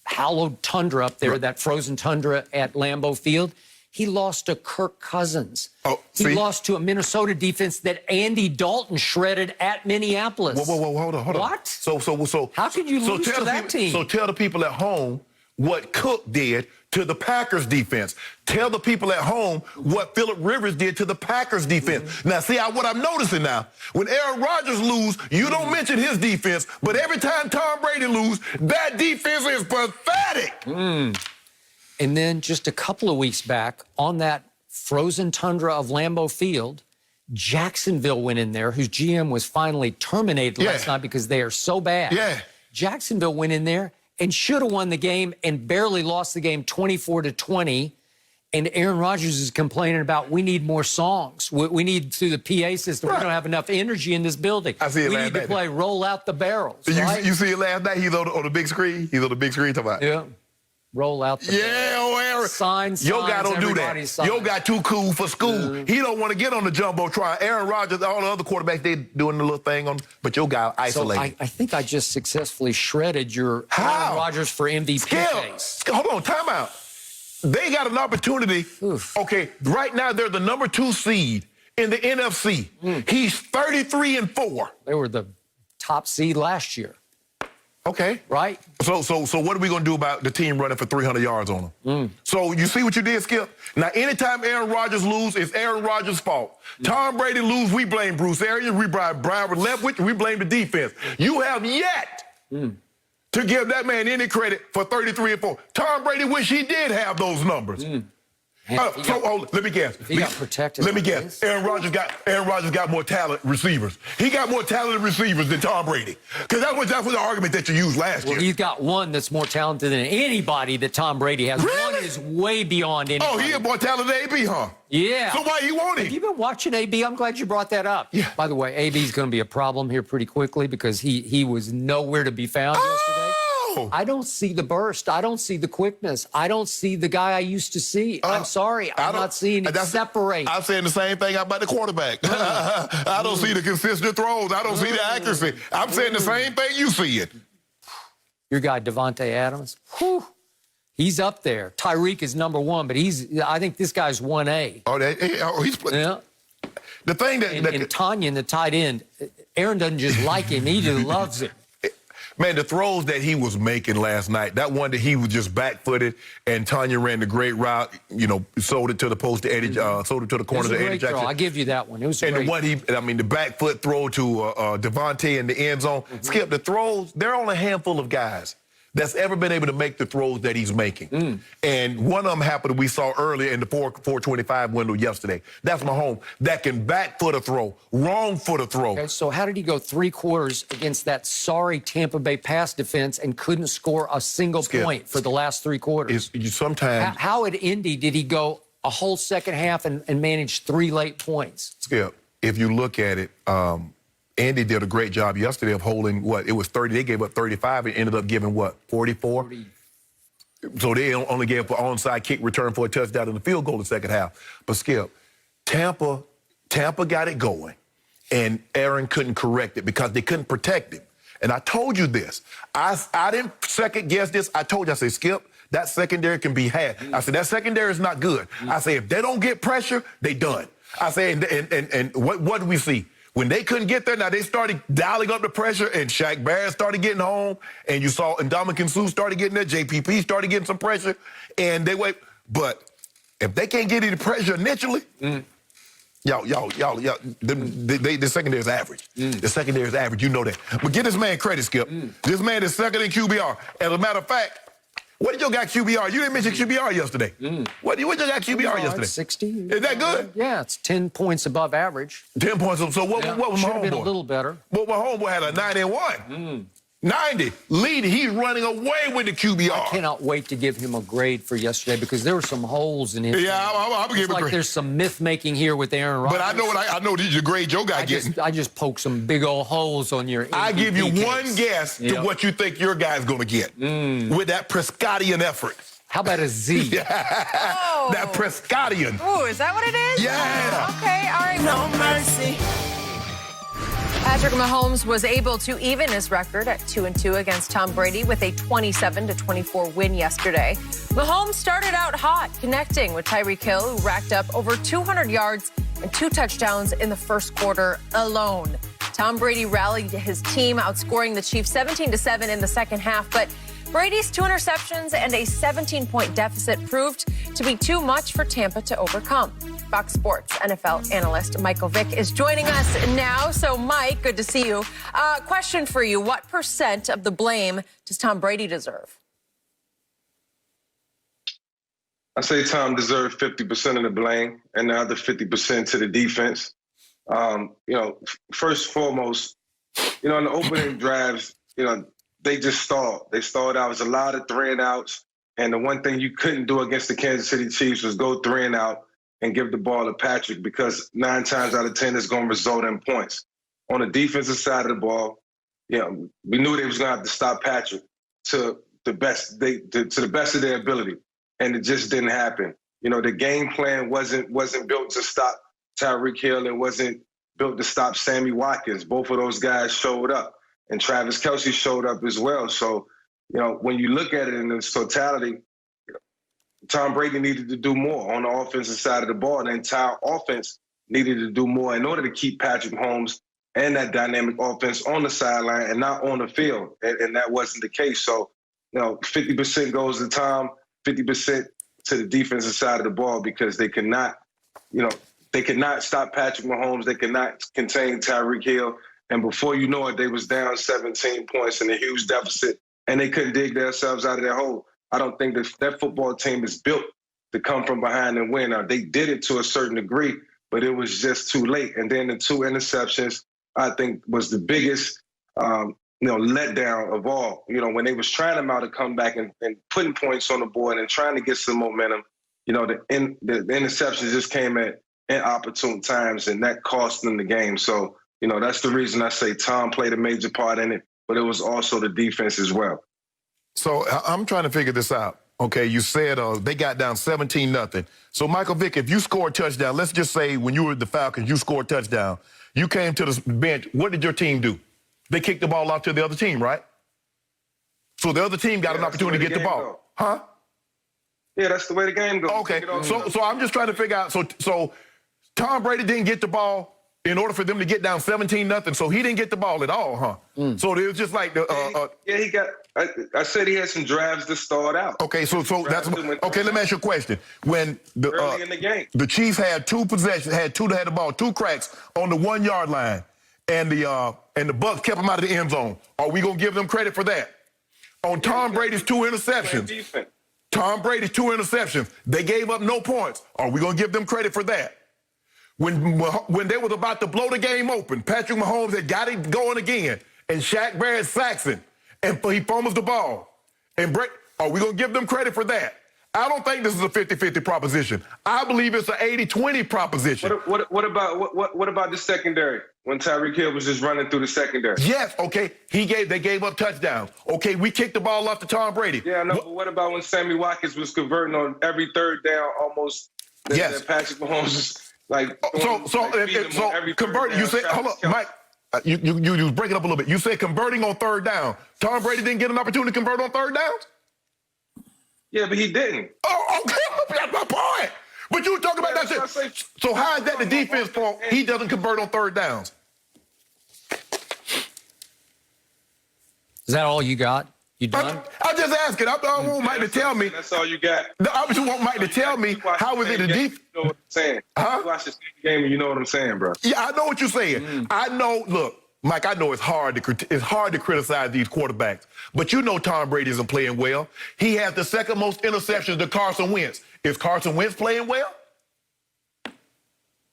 hallowed tundra up there, that frozen tundra at Lambeau Field, he lost to Kirk Cousins. He lost to a Minnesota defense that Andy Dalton shredded at Minneapolis. Whoa, hold on. What? So how could you lose to that team? So tell the people at home what Cook did to the Packers defense. Tell the people at home what Phillip Rivers did to the Packers defense. Now, see, what I'm noticing now, when Aaron Rodgers lose, you don't mention his defense, but every time Tom Brady lose, that defense is pathetic. And then just a couple of weeks back, on that frozen tundra of Lambeau Field, Jacksonville went in there, whose GM was finally terminated last night because they are so bad. Jacksonville went in there and should have won the game and barely lost the game 24-20. And Aaron Rodgers is complaining about, we need more songs. We need, through the PA system, we don't have enough energy in this building. I see it we last need to play Roll Out the Barrels. Right? You see it last night? He's on the big screen. He's on the big screen talking about. Roll out the Aaron. signs. Your guy don't do that. Your guy too cool for school. He don't want to get on the jumbotron. Aaron Rodgers, all the other quarterbacks, they doing the little thing on, but your guy isolated. So I think I just successfully shredded your Aaron Rodgers for MVP case. Hold on, time out. They got an opportunity. Okay, right now they're the number 2 seed in the NFC. He's 33-4. They were the top seed last year. Okay. Right? So what are we going to do about the team running for 300 yards on them? So you see what you did, Skip? Now, anytime Aaron Rodgers lose, it's Aaron Rodgers' fault. Tom Brady lose, we blame Bruce Arians, we blame Brian Leftwich, we blame the defense. You have yet to give that man any credit for 33-4. Tom Brady wish he did have those numbers. Let me guess. He got protected. Let me guess. Aaron Rodgers got more talent receivers. He got more talented receivers than Tom Brady. Because that was the argument that you used last year. He's got one that's more talented than anybody that Tom Brady has. Really? One is way beyond anybody. Oh, he had more talent than AB, huh? Yeah. So why you want him? Have you been watching AB? I'm glad you brought that up. Yeah. By the way, AB's going to be a problem here pretty quickly because he was nowhere to be found yesterday. I don't see the burst. I don't see the quickness. I don't see the guy I used to see. I'm sorry. I'm not seeing it separate. I'm saying the same thing about the quarterback. I don't see the consistent throws. I don't see the accuracy. I'm saying the same thing you see it. Your guy, Devontae Adams, he's up there. Tyreek is number 1, but I think this guy's 1A. He's playing. Yeah. The thing that... And Tanyan, the tight end, Aaron doesn't just like him. He just loves him. Man, the throws that he was making last night, that one that he was just back-footed, and Tanya ran the great route, sold it to the post to Eddie, sold it to the corner to Eddie Jackson. I'll give you that one. It was great. And the one the back foot throw to Devontae in the end zone. Skip, the throws, there are only a handful of guys that's ever been able to make the throws that he's making. And one of them happened we saw earlier in the 425 window yesterday. That's Mahomes that can back foot a throw, wrong foot a throw. Okay, so how did he go 3 quarters against that sorry Tampa Bay pass defense and couldn't score a single point for the last 3 quarters? Sometimes. How at Indy did he go a whole second half and manage 3 late points? Skip, if you look at it, Andy did a great job yesterday of holding it was 30. They gave up 35 and ended up giving 44? 40. So they only gave an onside kick return for a touchdown and a field goal in the second half. But Skip, Tampa got it going, and Aaron couldn't correct it because they couldn't protect him. And I told you this. I didn't second guess this. I told you, I said, Skip, that secondary can be had. I said, that secondary is not good. I said, if they don't get pressure, they done. I said, and what do we see? When they couldn't get there, now they started dialing up the pressure, and Shaq Barrett started getting home, and you saw Ndamukong Suh started getting there, JPP started getting some pressure, and they wait. But if they can't get any pressure initially, the secondary is average. The secondary is average, you know that. But get this man credit, Skip. This man is second in QBR. As a matter of fact, what did you got QBR? You didn't mention QBR yesterday. What you got QBR yesterday? 60. Is that good? Yeah, it's 10 points above average. 10 points. So what was Should have been a Mahomes? little better. Well, my homeboy had a 91. 90, leading. He's running away with the QBR. I cannot wait to give him a grade for yesterday because there were some holes in his. Yeah, I'm gonna give him a grade. There's some myth making here with Aaron Rodgers. But I know these are grade your guy getting. I just poked some big old holes on your. I give you MVP one case. guess to what you think your guy's gonna get with that Prescottian effort. How about a Z? Oh. That Prescottian. Ooh, is that what it is? Yeah. Okay, all right. No mercy. Patrick Mahomes was able to even his record at 2-2 against Tom Brady with a 27-24 win yesterday. Mahomes started out hot, connecting with Tyreek Hill, who racked up over 200 yards and 2 touchdowns in the first quarter alone. Tom Brady rallied his team, outscoring the Chiefs 17-7 in the second half, but Brady's 2 interceptions and a 17-point deficit proved to be too much for Tampa to overcome. Fox Sports NFL analyst Michael Vick is joining us now. So, Mike, good to see you. Question for you. What % of the blame does Tom Brady deserve? I say Tom deserves 50% of the blame and the other 50% to the defense. First and foremost, in the opening drives, they just stalled. They stalled out. It was a lot of 3 and outs. And the one thing you couldn't do against the Kansas City Chiefs was go 3 and out and give the ball to Patrick, because 9 times out of 10 it's going to result in points. On the defensive side of the ball, we knew they was going to have to stop Patrick to the best to the best of their ability, and it just didn't happen. The game plan wasn't built to stop Tyreek Hill. It wasn't built to stop Sammy Watkins. Both of those guys showed up, and Travis Kelce showed up as well. So, when you look at it in its totality, Tom Brady needed to do more on the offensive side of the ball. The entire offense needed to do more in order to keep Patrick Mahomes and that dynamic offense on the sideline and not on the field. And that wasn't the case. So, 50% goes to Tom, 50% to the defensive side of the ball, because they could not stop Patrick Mahomes. They could not contain Tyreek Hill. And before you know it, they was down 17 points in a huge deficit, and they couldn't dig themselves out of their hole. I don't think that football team is built to come from behind and win. Now, they did it to a certain degree, but it was just too late. And then the 2 interceptions, I think, was the biggest, letdown of all. When they was trying them out to come back and putting points on the board and trying to get some momentum, the interceptions just came at inopportune times, and that cost them the game. So, that's the reason I say Tom played a major part in it, but it was also the defense as well. So I'm trying to figure this out. Okay, you said they got down 17-0. So, Michael Vick, if you scored a touchdown, let's just say when you were the Falcons, you scored a touchdown. You came to the bench. What did your team do? They kicked the ball out to the other team, right? So the other team got an opportunity to get the ball. Go. Huh? Yeah, that's the way the game goes. Okay, so I'm just trying to figure out. So Tom Brady didn't get the ball in order for them to get down 17-0, so he didn't get the ball at all, huh? So it was just like the. He got. I said he had some drives to start out. Okay, so that's okay. Let me ask you a question. When early in the game, the Chiefs had 2 possessions, had the ball, 2 cracks on the 1-yard line, and the Bucs kept them out of the end zone. Are we gonna give them credit for that? on Tom Brady's 2 interceptions. Tom Brady's 2 interceptions. They gave up no points. Are we going to give them credit for that? When they was about to blow the game open, Patrick Mahomes had got it going again, and Shaq Barrett sacks him, and he fumbles the ball. And are we going to give them credit for that? I don't think this is a 50-50 proposition. I believe it's an 80-20 proposition. What about the secondary when Tyreek Hill was just running through the secondary? Yes, okay. They gave up touchdowns. Okay, we kicked the ball off to Tom Brady. Yeah, I know, but what about when Sammy Watkins was converting on every third down almost? Yes. Patrick Mahomes was like converting. You said, hold on, Mike. You was breaking up a little bit. You said converting on third down. Tom Brady didn't get an opportunity to convert on third downs? Yeah, but he didn't. Oh, okay. That's my point. But you were talking about that shit. So how is that the defense fault? He doesn't convert on third downs. Is that all you got? You done? I'm just asking. I want Mike to tell me. That's all you got. I just want Mike to tell me how is it the defense. You know what I'm saying? You watch the game and you know what I'm saying, bro. Yeah, I know what you're saying. I know. Look, Mike, I know it's hard to criticize these quarterbacks, but you know Tom Brady isn't playing well. He has the second most interceptions to Carson Wentz. Is Carson Wentz playing well?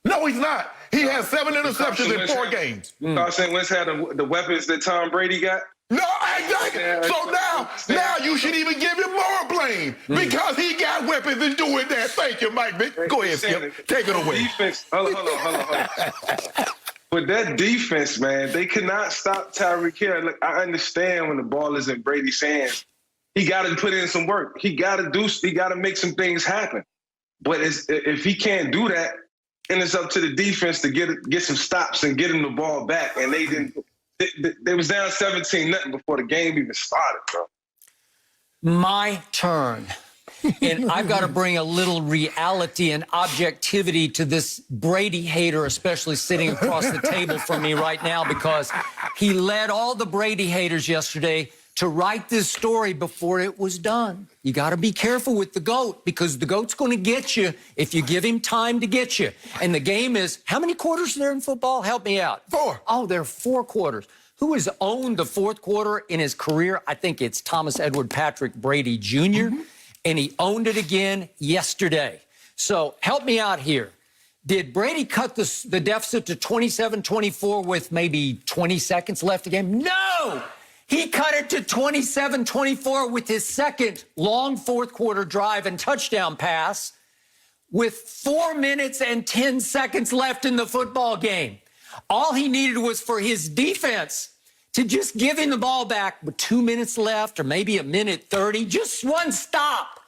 No, he's not. He has 7 interceptions in 4 games. Carson Wentz had the weapons that Tom Brady got. No, exactly. So now you should even give him more blame because he got weapons and doing that. Thank you, Mike Vick. Go ahead, Skip. Take it away. Defense. Hold on. With that defense, man, they could not stop Tyreek Hill. Look, I understand when the ball is in Brady's hands, he got to put in some work. He got to make some things happen. But if he can't do that, then it's up to the defense to get some stops and get him the ball back. And they didn't. They was down 17-0 before the game even started, bro. My turn. And I've got to bring a little reality and objectivity to this Brady hater, especially sitting across the table from me right now, because he led all the Brady haters yesterday to write this story before it was done. You got to be careful with the GOAT, because the GOAT's going to get you if you give him time to get you. And the game is, how many quarters are there in football? Help me out. 4. Oh, there are 4 quarters. Who has owned the 4th quarter in his career? I think it's Thomas Edward Patrick Brady Jr., and he owned it again yesterday. So help me out here. Did Brady cut the deficit to 27-24 with maybe 20 seconds left again? No! He cut it to 27-24 with his second long 4th quarter drive and touchdown pass with 4 minutes and 10 seconds left in the football game. All he needed was for his defense to just give him the ball back with 2 minutes left or maybe a minute 30, just one stop.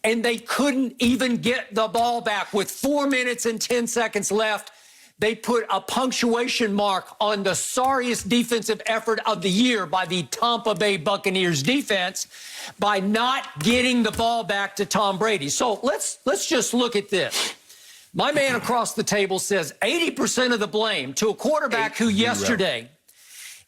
And they couldn't even get the ball back with 4 minutes and 10 seconds left. They put a punctuation mark on the sorriest defensive effort of the year by the Tampa Bay Buccaneers defense by not getting the ball back to Tom Brady. So let's just look at this. My man across the table says 80% of the blame to a quarterback who yesterday,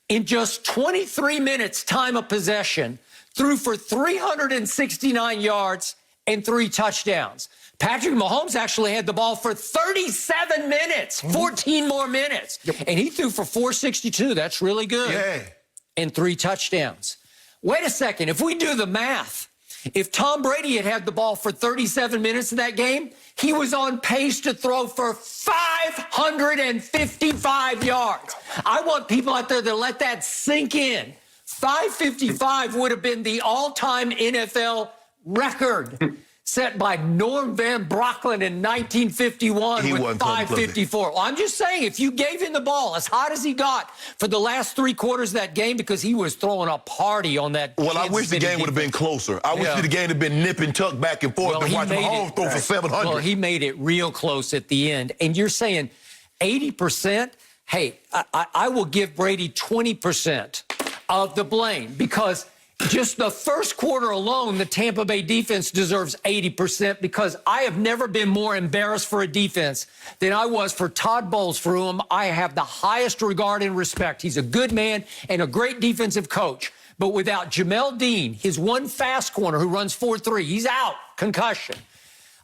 in just 23 minutes time of possession, threw for 369 yards and 3 touchdowns. Patrick Mahomes actually had the ball for 37 minutes, 14 more minutes. And he threw for 462. That's really good. Yeah. And 3 touchdowns. Wait a second. If we do the math, if Tom Brady had the ball for 37 minutes in that game, he was on pace to throw for 555 yards. I want people out there to let that sink in. 555 would have been the all-time NFL record set by Norm Van Brocklin in 1951 with 554. Well, I'm just saying, if you gave him the ball as hot as he got for the last 3 quarters of that game, because he was throwing a party on that. Well, I wish the game would have been closer. I wish the game had been nip and tuck back and forth and watch Mahomes throw for 700. Well, he made it real close at the end. And you're saying 80%? Hey, I will give Brady 20% of the blame, because just the first quarter alone, the Tampa Bay defense deserves 80%, because I have never been more embarrassed for a defense than I was for Todd Bowles, for whom I have the highest regard and respect. He's a good man and a great defensive coach. But without Jamel Dean, his one fast corner who runs 4.3, he's out, concussion.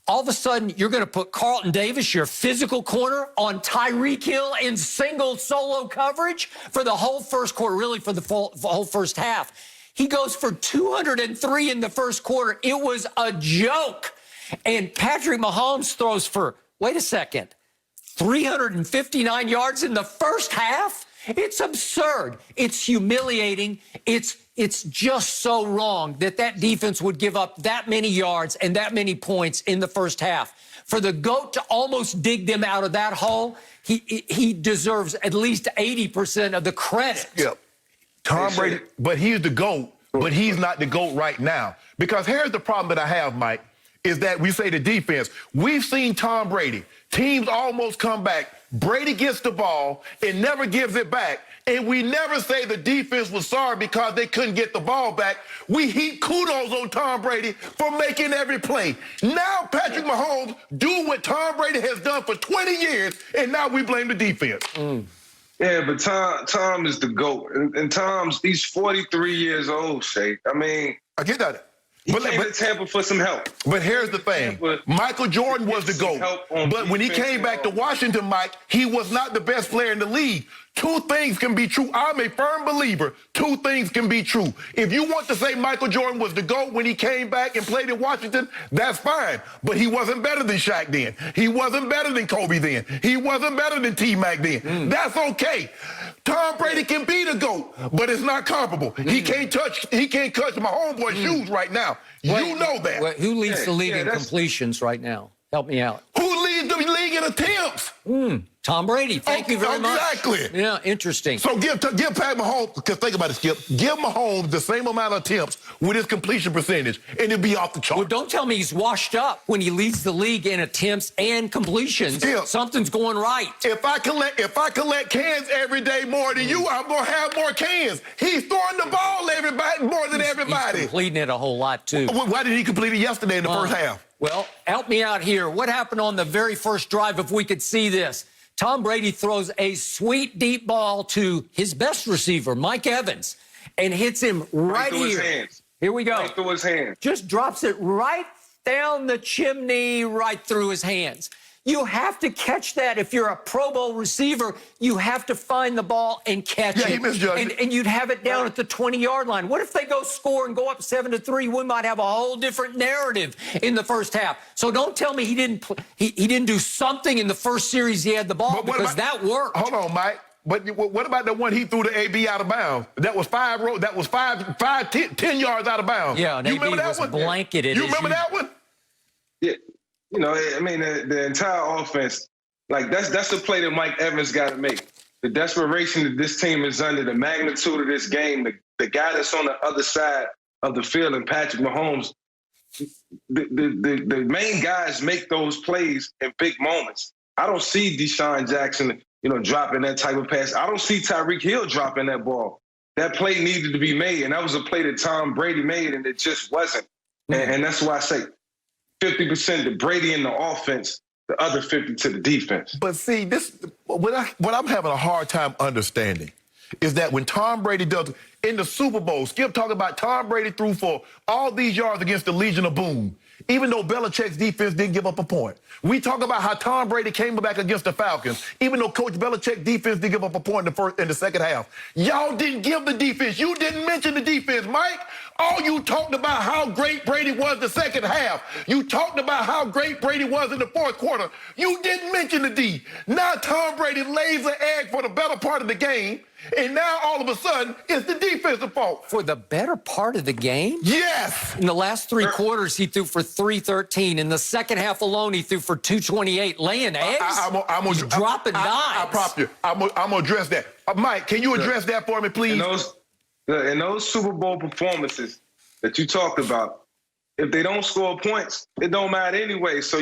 All of a sudden, you're going to put Carlton Davis, your physical corner, on Tyreek Hill in single solo coverage for the whole first quarter, really for the whole first half. He goes for 203 in the first quarter. It was a joke. And Patrick Mahomes throws for, wait a second, 359 yards in the first half? It's absurd. It's humiliating. It's just so wrong that defense would give up that many yards and that many points in the first half. For the GOAT to almost dig them out of that hole, he deserves at least 80% of the credit. Yep. Tom Brady, but he's the GOAT, but he's not the GOAT right now. Because here's the problem that I have, Mike, is that we say the defense. We've seen Tom Brady. Teams almost come back. Brady gets the ball and never gives it back. And we never say the defense was sorry because they couldn't get the ball back. We heap kudos on Tom Brady for making every play. Now Patrick Mahomes do what Tom Brady has done for 20 years, and now we blame the defense. Yeah, but Tom is the GOAT. And he's 43 years old, Shay. I mean, I get that. He came to Tampa for some help. But here's the thing. Michael Jordan was the GOAT. But when he came back to Washington, Mike, he was not the best player in the league. Two things can be true. I'm a firm believer. Two things can be true. If you want to say Michael Jordan was the GOAT when he came back and played in Washington, that's fine. But he wasn't better than Shaq then. He wasn't better than Kobe then. He wasn't better than T-Mac then. That's okay. Tom Brady can be the GOAT, but it's not comparable. He can't touch my homeboy's shoes right now. You know that. Who leads the league in completions right now? Help me out. Who leads the league in attempts? Tom Brady. Thank you very much. Exactly. Yeah, interesting. So give Pat Mahomes, because think about it, Skip, give Mahomes the same amount of attempts with his completion percentage, and it'll be off the chart. Well, don't tell me he's washed up when he leads the league in attempts and completions. Skip, something's going right. If I collect cans every day more than you, I'm going to have more cans. He's throwing the ball more than everybody. He's completing it a whole lot, too. Why did he complete it yesterday in the first half? Well, help me out here. What happened on the very first drive, if we could see this? Tom Brady throws a sweet deep ball to his best receiver, Mike Evans, and hits him right here. His hands. Here we go. Right through his hands. Just drops it right down the chimney, right through his hands. You have to catch that. If you're a Pro Bowl receiver, you have to find the ball and catch it. He misjudged it. And you'd have it down at the 20-yard line. What if they go score and go up 7-3? We might have a whole different narrative in the first half. So don't tell me he didn't do something in the first series he had the ball, because that worked. Hold on, Mike. But what about the one he threw to AB out of bounds? That was 10 yards out of bounds. Yeah, and you AB remember that was one? Blanketed. You remember that one? Yeah. You know, I mean, the entire offense, like that's the play that Mike Evans got to make. The desperation that this team is under, the magnitude of this game, the guy that's on the other side of the field, and Patrick Mahomes, the main guys make those plays in big moments. I don't see Deshaun Jackson, dropping that type of pass. I don't see Tyreek Hill dropping that ball. That play needed to be made, and that was a play that Tom Brady made, and it just wasn't. And that's why I say 50% to Brady in the offense, the other 50 to the defense. But see, what I'm having a hard time understanding is that when Tom Brady does in the Super Bowl, Skip talking about Tom Brady threw for all these yards against the Legion of Boom, even though Belichick's defense didn't give up a point. We talk about how Tom Brady came back against the Falcons, even though Coach Belichick's defense didn't give up a point in the second half. Y'all didn't give the defense. You didn't mention the defense, Mike. All you talked about how great Brady was the second half. You talked about how great Brady was in the fourth quarter. You didn't mention the D. Now Tom Brady lays an egg for the better part of the game, and now all of a sudden it's the defensive fault. For the better part of the game? Yes. In the last three quarters, he threw for 313. In the second half alone, he threw for 228. Laying eggs? He's dropping dimes. I prop you. I'm going to address that. Mike, can you address that for me, please? In those Super Bowl performances that you talked about, if they don't score points, it don't matter anyway. So,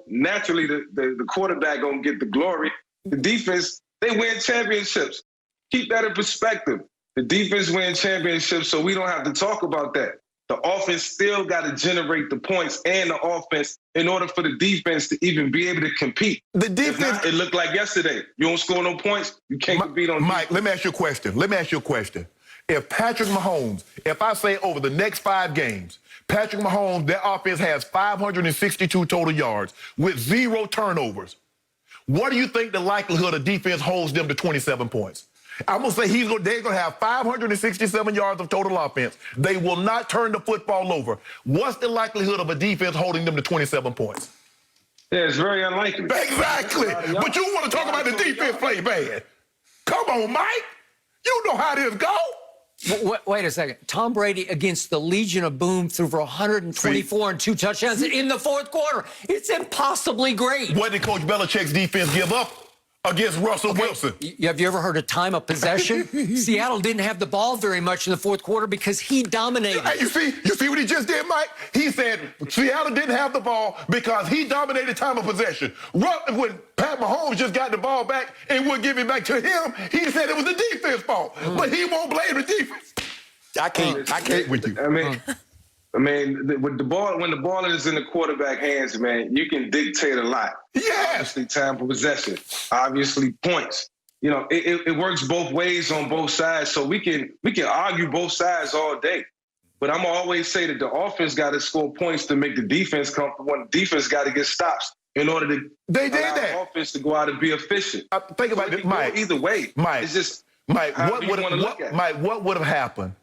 naturally the quarterback going to get the glory. The defense, they win championships. Keep that in perspective. The defense wins championships, so we don't have to talk about that. The offense still got to generate the points and the offense in order for the defense to even be able to compete. The defense, if not, it looked like yesterday. You don't score no points, you can't compete on Mike, let me ask you a question. If Patrick Mahomes, if I say over the next 5 games, Patrick Mahomes, their offense has 562 total yards with 0 turnovers, what do you think the likelihood of defense holds them to 27 points? I'm going to say they're going to have 567 yards of total offense. They will not turn the football over. What's the likelihood of a defense holding them to 27 points? Yeah, it's very unlikely. Exactly. But you want to talk about the defense play bad. Come on, Mike. You know how this go. Wait a second. Tom Brady against the Legion of Boom threw for 124 and 2 touchdowns in the fourth quarter. It's impossibly great. What did Coach Belichick's defense give up against Russell Wilson? Have you ever heard of time of possession? Seattle didn't have the ball very much in the fourth quarter because he dominated. Hey, you see what he just did, Mike? He said Seattle didn't have the ball because he dominated time of possession. When Pat Mahomes just got the ball back and wouldn't give it back to him, he said it was the defense fault. But he won't blame the defense. I can't with you. I mean, with the ball, when the ball is in the quarterback hands, man, you can dictate a lot. Yes. Obviously, time for possession. Obviously, points. You know, it works both ways on both sides. So we can argue both sides all day. But I'm always say that the offense got to score points to make the defense comfortable. And the defense got to get stops in order to allow the offense to go out and be efficient. Think about it, Mike. Either way, Mike. It's just Mike. What would have happened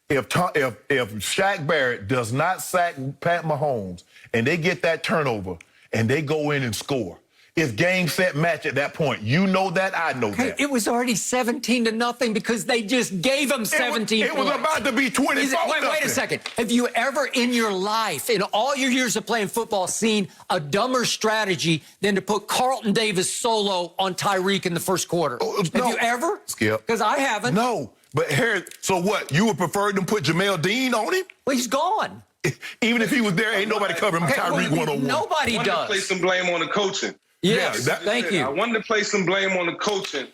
if Shaq Barrett does not sack Pat Mahomes and they get that turnover and they go in and score? It's game, set, match at that point. You know that, I know that. It was already 17-0 because they just gave him 17 It was about to be 24. Wait a second. Have you ever in your life, in all your years of playing football, seen a dumber strategy than to put Carlton Davis solo on Tyreek in the first quarter? Have you ever? Skip. Because I haven't. No. But here, so what? You would prefer them put Jamel Dean on him? Well, he's gone. Even if he was there, ain't nobody covering Tyreek one-on-one. Nobody I wanted to place some blame on the coaching. Yes, thank you. I wanted to place some blame on the coaching,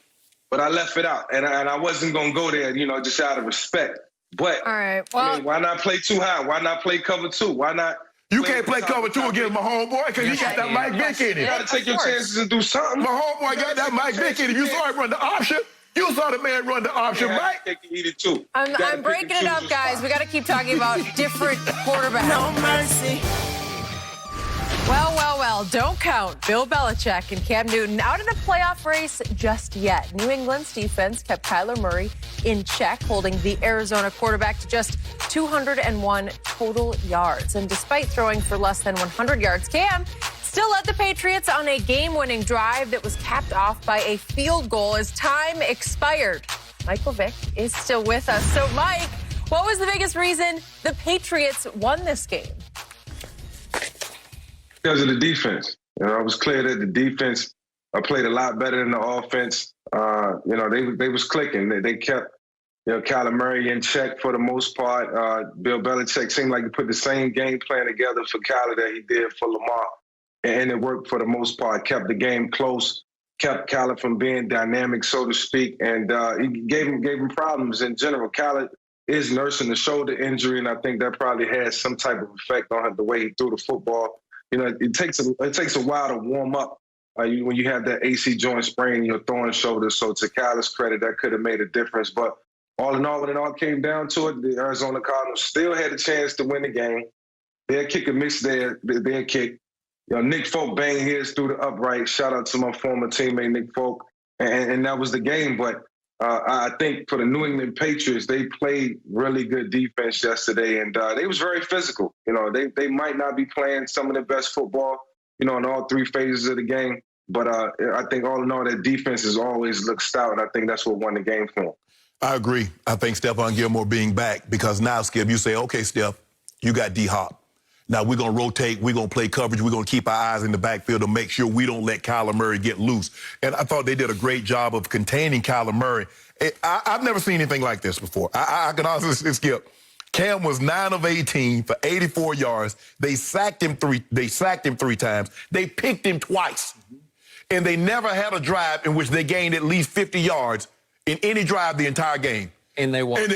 but I left it out. And I wasn't going to go there, just out of respect. But all right, well, I mean, why not play too high? Why not play cover 2? Why not? You can't play cover 2 against my homeboy because he got that Mike Vick in You it. got to take your chances and do something. My homeboy got that Mike Vick in it. You saw him run the option. You saw the man run the option, Mike. Eat it too. I'm breaking it up, guys. We got to keep talking about different quarterbacks. No mercy. Well, don't count Bill Belichick and Cam Newton out of the playoff race just yet. New England's defense kept Kyler Murray in check, holding the Arizona quarterback to just 201 total yards. And despite throwing for less than 100 yards, Cam still led the Patriots on a game-winning drive that was capped off by a field goal as time expired. Michael Vick is still with us. So, Mike, what was the biggest reason the Patriots won this game? Because of the defense. It was clear that the defense played a lot better than the offense. They was clicking. They kept Kyler Murray in check for the most part. Bill Belichick seemed like he put the same game plan together for Kyler that he did for Lamar. And it worked for the most part. Kept the game close. Kept Kyler from being dynamic, so to speak. And he gave him problems in general. Kyler is nursing the shoulder injury, and I think that probably has some type of effect on the way he threw the football. It takes a while to warm up when you have that AC joint sprain in your throwing shoulder. So to Kyler's credit, that could have made a difference. But all in all, when it all came down to it, the Arizona Cardinals still had a chance to win the game. Their kicker missed their kick. Nick Folk banged his through the upright. Shout out to my former teammate Nick Folk, and that was the game. But I think for the New England Patriots, they played really good defense yesterday, and they was very physical. They might not be playing some of the best football, in all 3 phases of the game, but I think all in all, that defense has always looked stout, and I think that's what won the game for them. I agree. I think Stephon Gilmore being back, because now, Skip, you say, okay, Steph, you got D-Hop. Now we're going to rotate, we're going to play coverage, we're going to keep our eyes in the backfield to make sure we don't let Kyler Murray get loose. And I thought they did a great job of containing Kyler Murray. I've never seen anything like this before. I can honestly Skip. Cam was 9 of 18 for 84 yards. They sacked him 3 times. They picked him twice. And they never had a drive in which they gained at least 50 yards in any drive the entire game. And they won.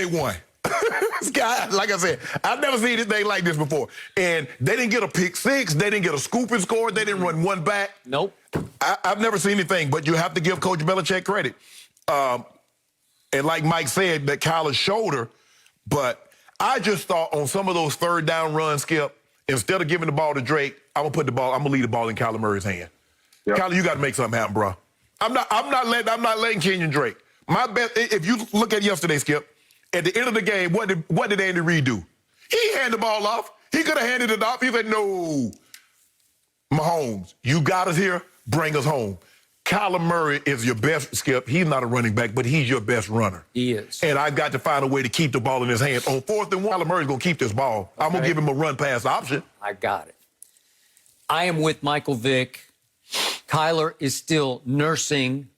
This guy, like I said, I've never seen anything like this before. And they didn't get a pick 6. They didn't get a scoop and score. They didn't run one back. Nope. I've never seen anything, but you have to give Coach Belichick credit. And like Mike said, that Kyler's shoulder, but I just thought on some of those third down runs, Skip, instead of giving the ball to Drake, I'm gonna leave the ball in Kyler Murray's hand. Yep. Kyler, you got to make something happen, bro. I'm not letting Kenyon Drake My best, if you look at yesterday, Skip, at the end of the game, what did Andy Reid do? He handed the ball off. He could have handed it off. He said, no. Mahomes, you got us here, bring us home. Kyler Murray is your best, Skip. He's not a running back, but he's your best runner. He is. And I've got to find a way to keep the ball in his hands. On 4th and 1, Kyler Murray's going to keep this ball. Okay. I'm going to give him a run-pass option. I got it. I am with Michael Vick. Kyler is still nursing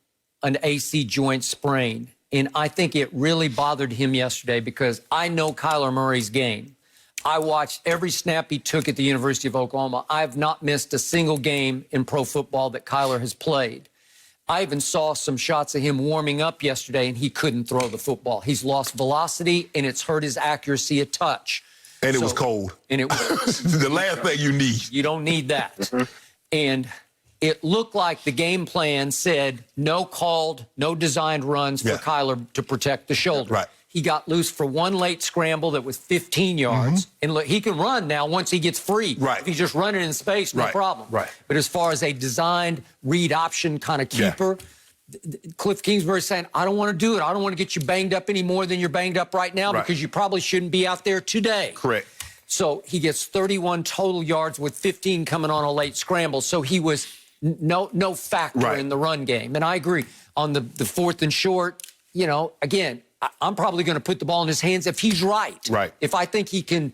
an AC joint sprain, and I think it really bothered him yesterday because I know Kyler Murray's game. I watched every snap he took at the University of Oklahoma. I have not missed a single game in pro football that Kyler has played. I even saw some shots of him warming up yesterday, and he couldn't throw the football. He's lost velocity, and it's hurt his accuracy a touch. And it was cold. And it was the last thing you need. You don't need that. And it looked like the game plan said no called, no designed runs for Kyler to protect the shoulder. Right. He got loose for one late scramble that was 15 yards. And look, he can run now once he gets free. Right. If he's just running in space, no problem. Right. But as far as a designed read option kind of keeper, Cliff Kingsbury's saying, I don't want to do it. I don't want to get you banged up any more than you're banged up right now because you probably shouldn't be out there today. Correct. So he gets 31 total yards with 15 coming on a late scramble. So he was no factor in the run game. And I agree. On the 4th and short, you know, again, I'm probably going to put the ball in his hands if he's right. Right. If I think he can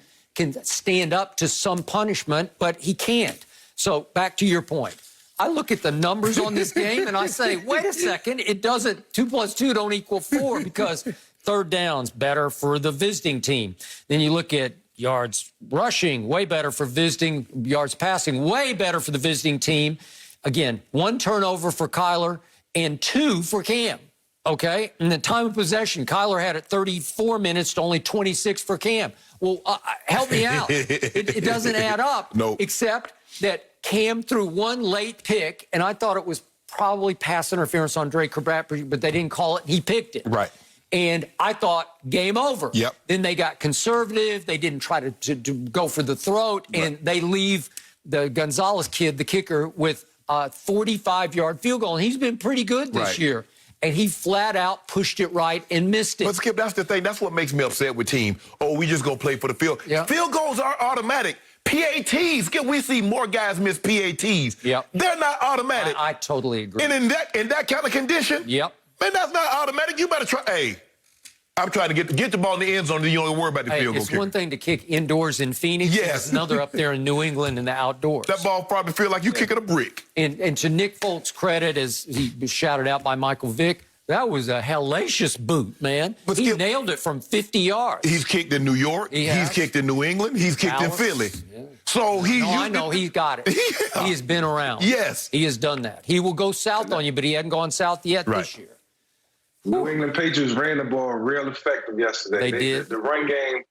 stand up to some punishment, but he can't. So back to your point. I look at the numbers on this game and I say, wait a second, it doesn't, 2 plus 2 don't equal 4 because third down's better for the visiting team. Then you look at yards rushing, way better for visiting, yards passing, way better for the visiting team. Again, 1 turnover for Kyler and 2 for Cam. Okay, and the time of possession, Kyler had it 34 minutes to only 26 for Cam. Well, help me out. It doesn't add up. No. Except that Cam threw 1 late pick, and I thought it was probably pass interference on Drake Bradford, but they didn't call it, and he picked it. Right. And I thought, game over. Yep. Then they got conservative. They didn't try to go for the throat, and they leave the Gonzalez kid, the kicker, with a 45-yard field goal. And he's been pretty good this year. And he flat out pushed it right and missed it. But, Skip, that's the thing. That's what makes me upset with team. Oh, we just going to play for the field. Yep. Field goals are automatic. PATs, Skip, we see more guys miss PATs. Yep. They're not automatic. I totally agree. And in that kind of condition, man, that's not automatic. You better try. Hey, I'm trying to get the ball in the end zone, then you don't worry about the field goal It's kicker. one thing to kick indoors in Phoenix. Yes. It's another up there in New England in the outdoors. That ball probably feel like you kicking a brick. And to Nick Folt's credit, as he was shouted out by Michael Vick, that was a hellacious boot, man. But he nailed it from 50 yards. He's kicked in New York. He's kicked in New England. He's kicked in Philly. Yeah. So I know he's got it. He has been around. Yes. He has done that. He will go south on you, but he hadn't gone south yet this year. New England Patriots ran the ball real effective yesterday. They did. The run game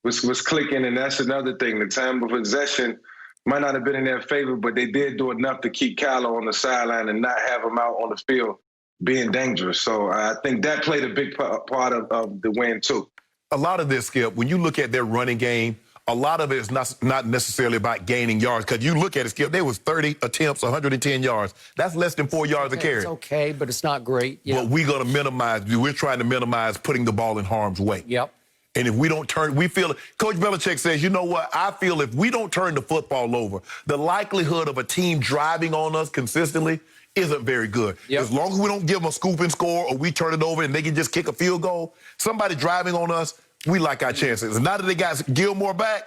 was clicking, and that's another thing. The time of possession might not have been in their favor, but they did do enough to keep Kyler on the sideline and not have him out on the field being dangerous. So I think that played a big part of the win, too. A lot of this, Skip, when you look at their running game, a lot of it is not necessarily about gaining yards. Because you look at it, Skip, there was 30 attempts, 110 yards. That's less than 4 yards a carry. It's okay, but it's not great. But we're going to minimize. We're trying to minimize putting the ball in harm's way. Yep. And if we don't turn, we feel, Coach Belichick says, you know what, I feel if we don't turn the football over, the likelihood of a team driving on us consistently isn't very good. Yep. As long as we don't give them a scoop and score or we turn it over and they can just kick a field goal, somebody driving on us, we like our chances. And now that they got Gilmore back,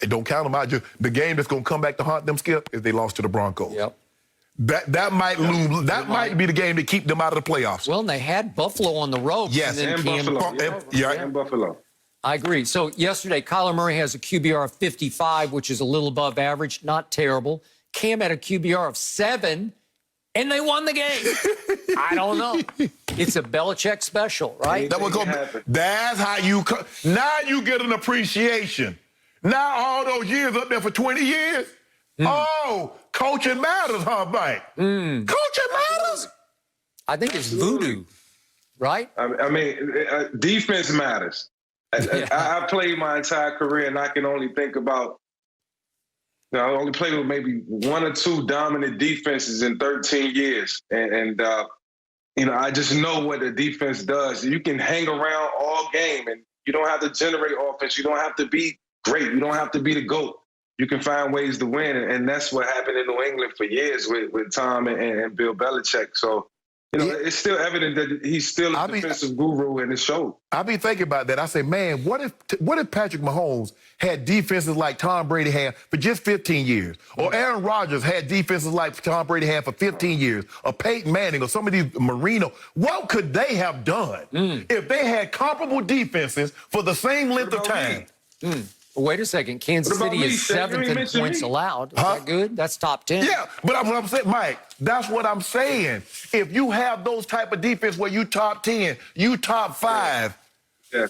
it don't count them out. The game that's going to come back to haunt them, Skip, is they lost to the Broncos. Yep. That might lose. That might be the game to keep them out of the playoffs. Well, and they had Buffalo on the ropes. Yes. And Buffalo. And Buffalo. I agree. So yesterday, Kyler Murray has a QBR of 55, which is a little above average, not terrible. Cam had a QBR of 7, and they won the game. I don't know. It's a Belichick special, right? That's how you now you get an appreciation. Now all those years up there for 20 years. Oh, coaching matters, huh, Mike? Coaching matters. I think it's voodoo, right? I mean, defense matters. I played my entire career, and I can only think about, I only played with maybe 1 or 2 dominant defenses in 13 years. And I just know what the defense does. You can hang around all game, and you don't have to generate offense. You don't have to be great. You don't have to be the GOAT. You can find ways to win, and that's what happened in New England for years with Tom and Bill Belichick. So, it's still evident that he's still a defensive guru, and it showed. I be thinking about that. I say, man, what if Patrick Mahomes had defenses like Tom Brady had for just 15 years? Or Aaron Rodgers had defenses like Tom Brady had for 15 years? Or Peyton Manning or some of these Marino. What could they have done if they had comparable defenses for the same length of time? Wait a second. Kansas City is 7th in points allowed. Is that good? That's top 10. Yeah, but I'm saying, Mike, that's what I'm saying. If you have those type of defense where you top 10, you top 5. Yeah.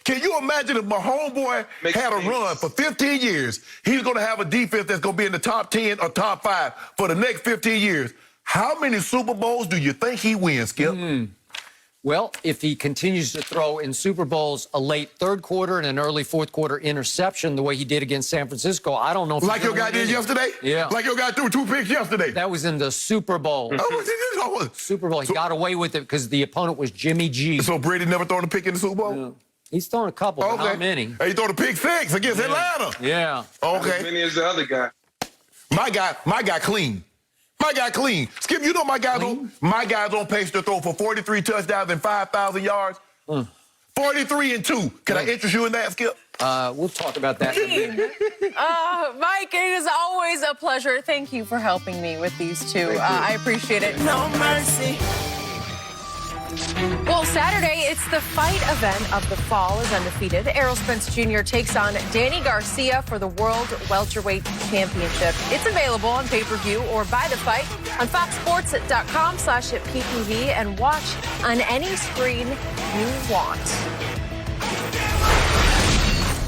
Can you imagine if my homeboy had a run for 15 years? He's going to have a defense that's going to be in the top 10 or top 5 for the next 15 years. How many Super Bowls do you think he wins, Skip? Well, if he continues to throw in Super Bowls a late third quarter and an early fourth quarter interception the way he did against San Francisco, I don't know if like your guy did yesterday? Yeah. Like your guy threw 2 picks yesterday? That was in the Super Bowl. Super Bowl. He got away with it because the opponent was Jimmy G. So Brady never thrown a pick in the Super Bowl? Yeah. He's thrown a couple, but not many. Hey, he threw a pick 6 against Atlanta. Yeah. Okay. As many as the other guy. My guy clean. My guy clean. Skip, you know my guy's on pace to throw for 43 touchdowns and 5,000 yards. 43 and 2. Can I interest you in that, Skip? We'll talk about that in a minute. Mike, it is always a pleasure. Thank you for helping me with these two. I appreciate it. No mercy. Well, Saturday, it's the fight event of the fall is undefeated. Errol Spence Jr. takes on Danny Garcia for the World Welterweight Championship. It's available on pay-per-view or buy the fight on foxsports.com/PPV and watch on any screen you want.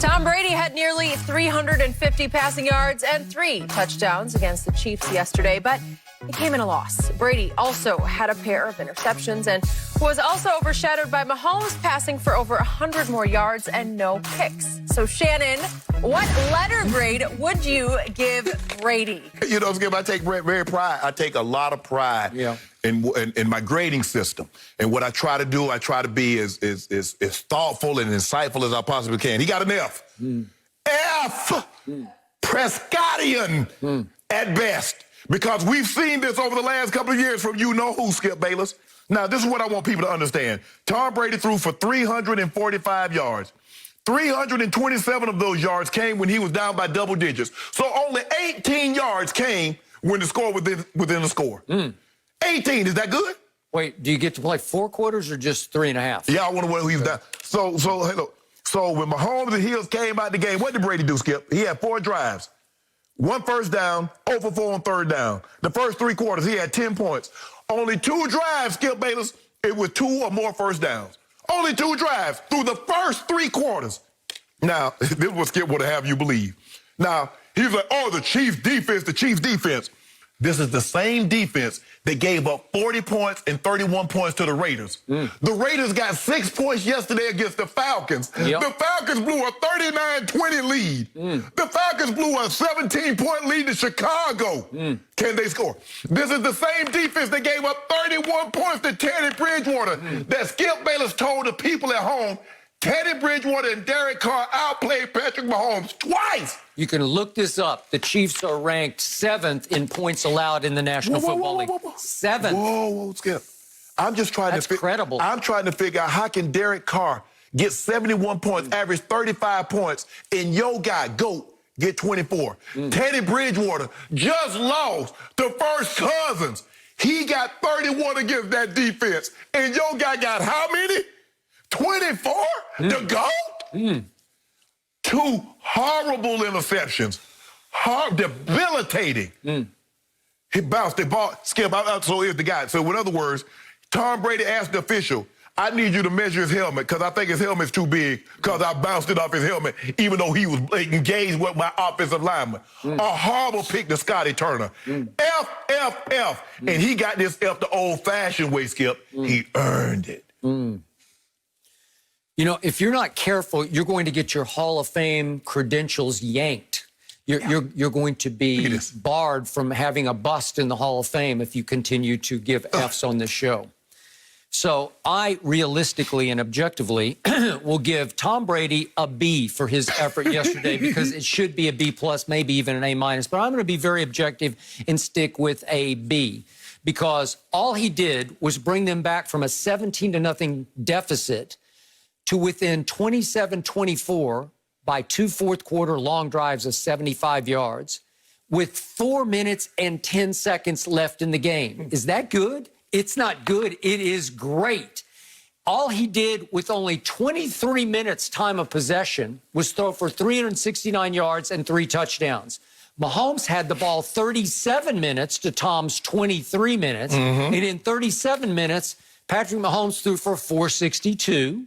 Tom Brady had nearly 350 passing yards and 3 touchdowns against the Chiefs yesterday, but it came in a loss. Brady also had a pair of interceptions and was also overshadowed by Mahomes passing for over 100 more yards and no picks. So, Shannon, what letter grade would you give Brady? You know, Skip, I take I take a lot of pride in my grading system. And what I try to do, I try to be as thoughtful and insightful as I possibly can. He got an F. F! Prescottian at best. Because we've seen this over the last couple of years from you-know-who, Skip Bayless. Now, this is what I want people to understand. Tom Brady threw for 345 yards. 327 of those yards came when he was down by double digits. So only 18 yards came when the score was within the score. 18, is that good? Wait, do you get to play 4 quarters or just 3.5? Yeah, I wonder where he was down. So when Mahomes and Hills came out the game, what did Brady do, Skip? He had 4 drives. 1 first down, 0 for 4 on third down. The first 3 quarters, he had 10 points. Only 2 drives, Skip Bayless, it was 2 or more first downs. Only 2 drives through the first 3 quarters. Now, this is what Skip would have you believe. Now, he was like, oh, the Chiefs' defense. This is the same defense that gave up 40 points and 31 points to the Raiders. The Raiders got 6 points yesterday against the Falcons. Yep. The Falcons blew a 39-20 lead. The Falcons blew a 17-point lead to Chicago. Can they score? This is the same defense that gave up 31 points to Teddy Bridgewater that Skip Bayless told the people at home Teddy Bridgewater and Derek Carr outplayed Patrick Mahomes twice. You can look this up. The Chiefs are ranked 7th in points allowed in the National Football League. 7th. Whoa, Skip. I'm just trying That's credible. I'm trying to figure out how can Derek Carr get 71 points, average 35 points, and your guy, GOAT, get 24. Teddy Bridgewater just lost to First Cousins. He got 31 against that defense. And your guy got how many? 24? The GOAT? 2 horrible interceptions. Debilitating. He bounced the ball. Skip, so here's the guy. So in other words, Tom Brady asked the official, I need you to measure his helmet because I think his helmet's too big because I bounced it off his helmet even though he was engaged with my offensive lineman. A horrible pick to Scotty Turner. F. And he got this F the old-fashioned way, Skip. He earned it. You know, if you're not careful, you're going to get your Hall of Fame credentials yanked. You're going to be barred from having a bust in the Hall of Fame if you continue to give Fs on this show. So I realistically and objectively will give Tom Brady a B for his effort yesterday because it should be a B plus, maybe even an A minus. But I'm going to be very objective and stick with a B because all he did was bring them back from a 17-0 deficit to within 27-24 by 2 fourth-quarter long drives of 75 yards with 4 minutes and 10 seconds left in the game. Is that good? It's not good. It is great. All he did with only 23 minutes time of possession was throw for 369 yards and 3 touchdowns. Mahomes had the ball 37 minutes to Tom's 23 minutes. And in 37 minutes, Patrick Mahomes threw for 462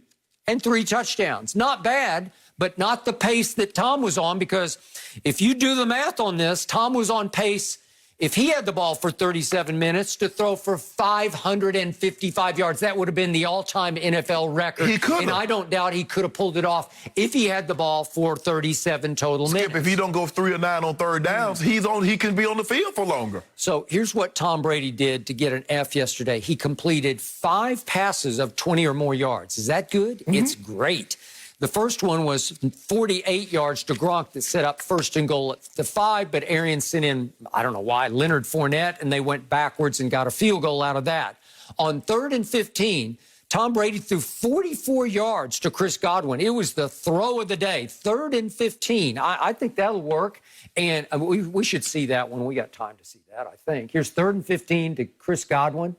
and 3 touchdowns. Not bad, but not the pace that Tom was on, because if you do the math on this, Tom was on pace, if he had the ball for 37 minutes, to throw for 555 yards. That would have been the all-time NFL record. He could have. And I don't doubt he could have pulled it off if he had the ball for 37 total minutes. If he don't go 3 or 9 on third downs, he can be on the field for longer. So here's what Tom Brady did to get an F yesterday. He completed 5 passes of 20 or more yards. Is that good? It's great. The first one was 48 yards to Gronk that set up 1st and goal at the 5, but Arians sent in, I don't know why, Leonard Fournette, and they went backwards and got a field goal out of that. On 3rd and 15, Tom Brady threw 44 yards to Chris Godwin. It was the throw of the day, 3rd and 15. I think that'll work, and we should see that when we got time to see that, I think. Here's 3rd and 15 to Chris Godwin.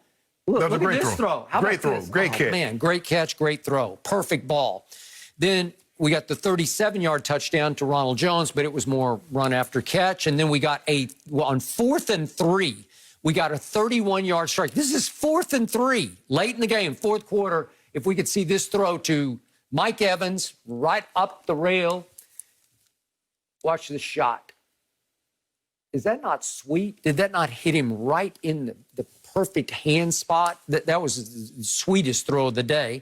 Look at this throw. How Great about throw. this? Great catch. Man, great catch, great throw. Perfect ball. Then we got the 37-yard touchdown to Ronald Jones, but it was more run after catch. And then we got on 4th and 3, we got a 31-yard strike. This is 4th and 3, late in the game, 4th quarter. If we could see this throw to Mike Evans right up the rail. Watch the shot. Is that not sweet? Did that not hit him right in the perfect hand spot? That was the sweetest throw of the day.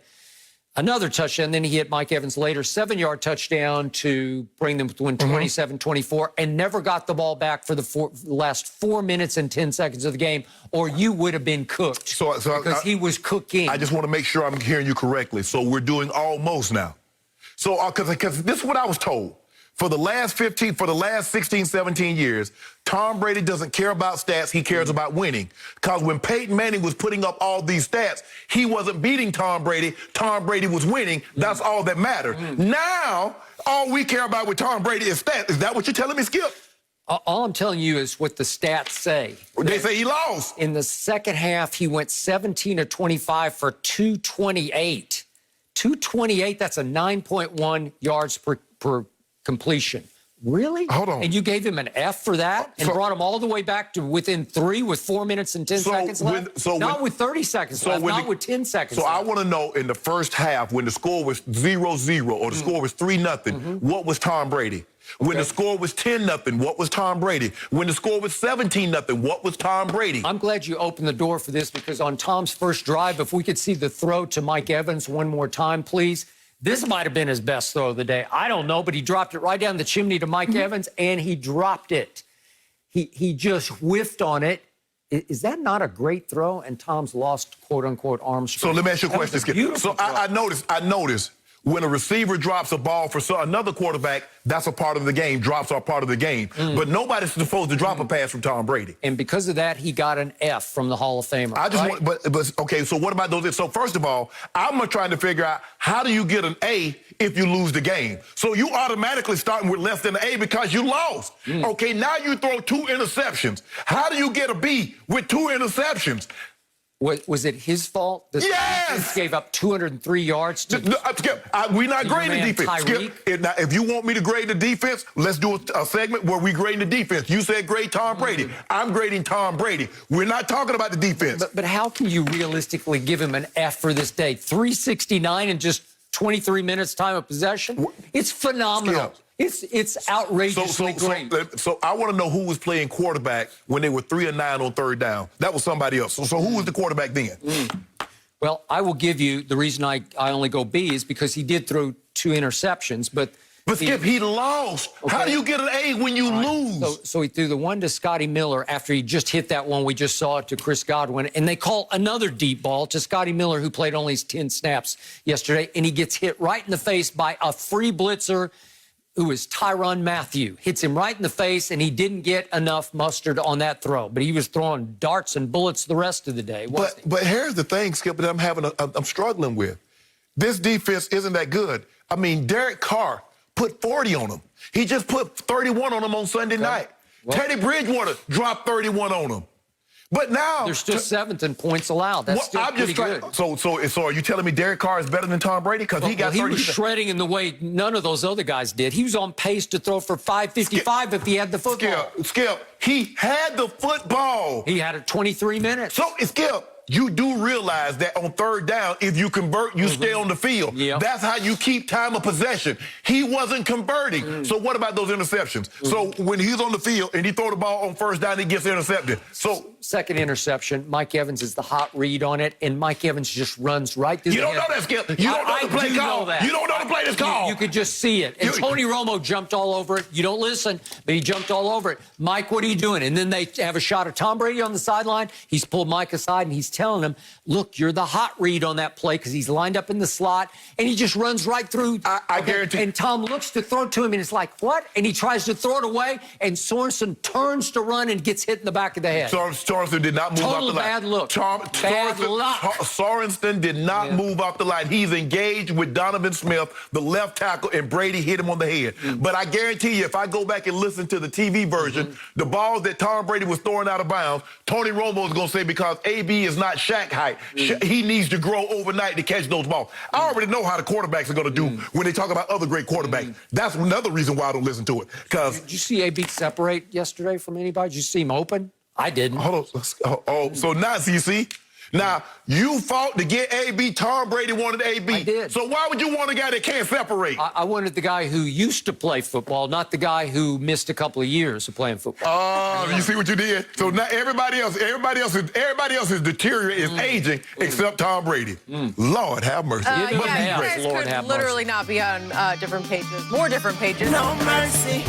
Another touchdown, then he hit Mike Evans later, 7-yard touchdown to bring them to win 27-24, and never got the ball back for the last 4 minutes and 10 seconds of the game, or you would have been cooked because he was cooking. I just want to make sure I'm hearing you correctly. So we're doing almost now. So, because this is what I was told. For the last 16, 17 years, Tom Brady doesn't care about stats. He cares about winning. Because when Peyton Manning was putting up all these stats, he wasn't beating Tom Brady. Tom Brady was winning. That's all that mattered. Now, all we care about with Tom Brady is stats. Is that what you're telling me, Skip? All I'm telling you is what the stats say. They say he lost. In the second half, he went 17 of 25 for 228. 228, that's a 9.1 yards per completion. Really? Hold on. And you gave him an F for that and brought him all the way back to within 3 with 4 minutes and 10 seconds left? Not with 30 seconds left, not with 10 seconds left. I want to know, in the first half, when the score was 0-0 or the score was 3-0, what was Tom Brady? When the score was 10-0, what was Tom Brady? When the score was 17-0, what was Tom Brady? I'm glad you opened the door for this, because on Tom's first drive, if we could see the throw to Mike Evans one more time, please. This might have been his best throw of the day. I don't know, but he dropped it right down the chimney to Mike Evans, and he dropped it. He just whiffed on it. Is that not a great throw? And Tom's lost, quote-unquote, arm strength. So let me ask you a question, Skip. So I noticed when a receiver drops a ball for another quarterback, that's a part of the game. Drops are part of the game. But nobody's supposed to drop a pass from Tom Brady. And because of that, he got an F from the Hall of Famer. I just want, but okay, so what about those? So first of all, I'm trying to figure out, how do you get an A if you lose the game? So you automatically starting with less than an A because you lost. Okay, now you throw 2 interceptions. How do you get a B with 2 interceptions? Was it his fault? The defense gave up 203 yards to Skip, we're not grading the defense. Skip, if you want me to grade the defense, let's do a segment where we grade the defense. You said grade Tom Brady. I'm grading Tom Brady. We're not talking about the defense. But how can you realistically give him an F for this day? 369 in just 23 minutes time of possession? It's phenomenal. Skip. It's outrageously great. So I want to know who was playing quarterback when they were 3 or 9 on third down. That was somebody else. So who was the quarterback then? Well, I will give you the reason I only go B is because he did throw 2 interceptions, but But Skip, he lost. Okay. How do you get an A when you lose? So he threw the one to Scotty Miller after he just hit that one we just saw to Chris Godwin, and they call another deep ball to Scotty Miller, who played only 10 snaps yesterday, and he gets hit right in the face by a free blitzer who is Tyrann Mathieu. Hits him right in the face, and he didn't get enough mustard on that throw. But he was throwing darts and bullets the rest of the day. But here's the thing, Skip, that I'm struggling with. This defense isn't that good. I mean, Derek Carr put 40 on him. He just put 31 on him on Sunday night. Well, Teddy Bridgewater dropped 31 on him. But now they're still 7th in points allowed. That's still pretty good. So are you telling me Derek Carr is better than Tom Brady because he got 30? He was shredding in the way none of those other guys did. He was on pace to throw for 555 if he had the football. Skip, he had the football. He had it 23 minutes. So Skip, you do realize that on third down, if you convert, you stay on the field. Yep. That's how you keep time of possession. He wasn't converting. So what about those interceptions? So when he's on the field and he throw the ball on first down, he gets intercepted. So second interception, Mike Evans is the hot read on it, and Mike Evans just runs right through. You don't know that, Skip. You don't know the play call. You don't know the play call. You could just see it. And Tony Romo jumped all over it. You don't listen, but he jumped all over it. Mike, what are you doing? And then they have a shot of Tom Brady on the sideline. He's pulled Mike aside, and he's telling him, look, you're the hot read on that play because he's lined up in the slot, and he just runs right through. I guarantee. And Tom looks to throw to him, and it's like, what? And he tries to throw it away, and Sorensen turns to run and gets hit in the back of the head. Sorensen did not move off the line. Bad look. Bad luck. Sorensen did not move off the line. He's engaged with Donovan Smith, the left tackle, and Brady hit him on the head. But I guarantee you, if I go back and listen to the TV version, the balls that Tom Brady was throwing out of bounds, Tony Romo is going to say because AB is not Shaq height, he needs to grow overnight to catch those balls. I already know how the quarterbacks are going to do when they talk about other great quarterbacks. That's another reason why I don't listen to it. Did you see AB separate yesterday from anybody? Did you see him open? I didn't. Hold on. So now, CC, now you fought to get AB. Tom Brady wanted AB. I did. So why would you want a guy that can't separate? I wanted the guy who used to play football, not the guy who missed a couple of years of playing football. Oh, you see what you did? So now everybody else is deteriorating, is aging, except Tom Brady. Lord have mercy. You guys could literally not be on different pages, more different pages. No mercy.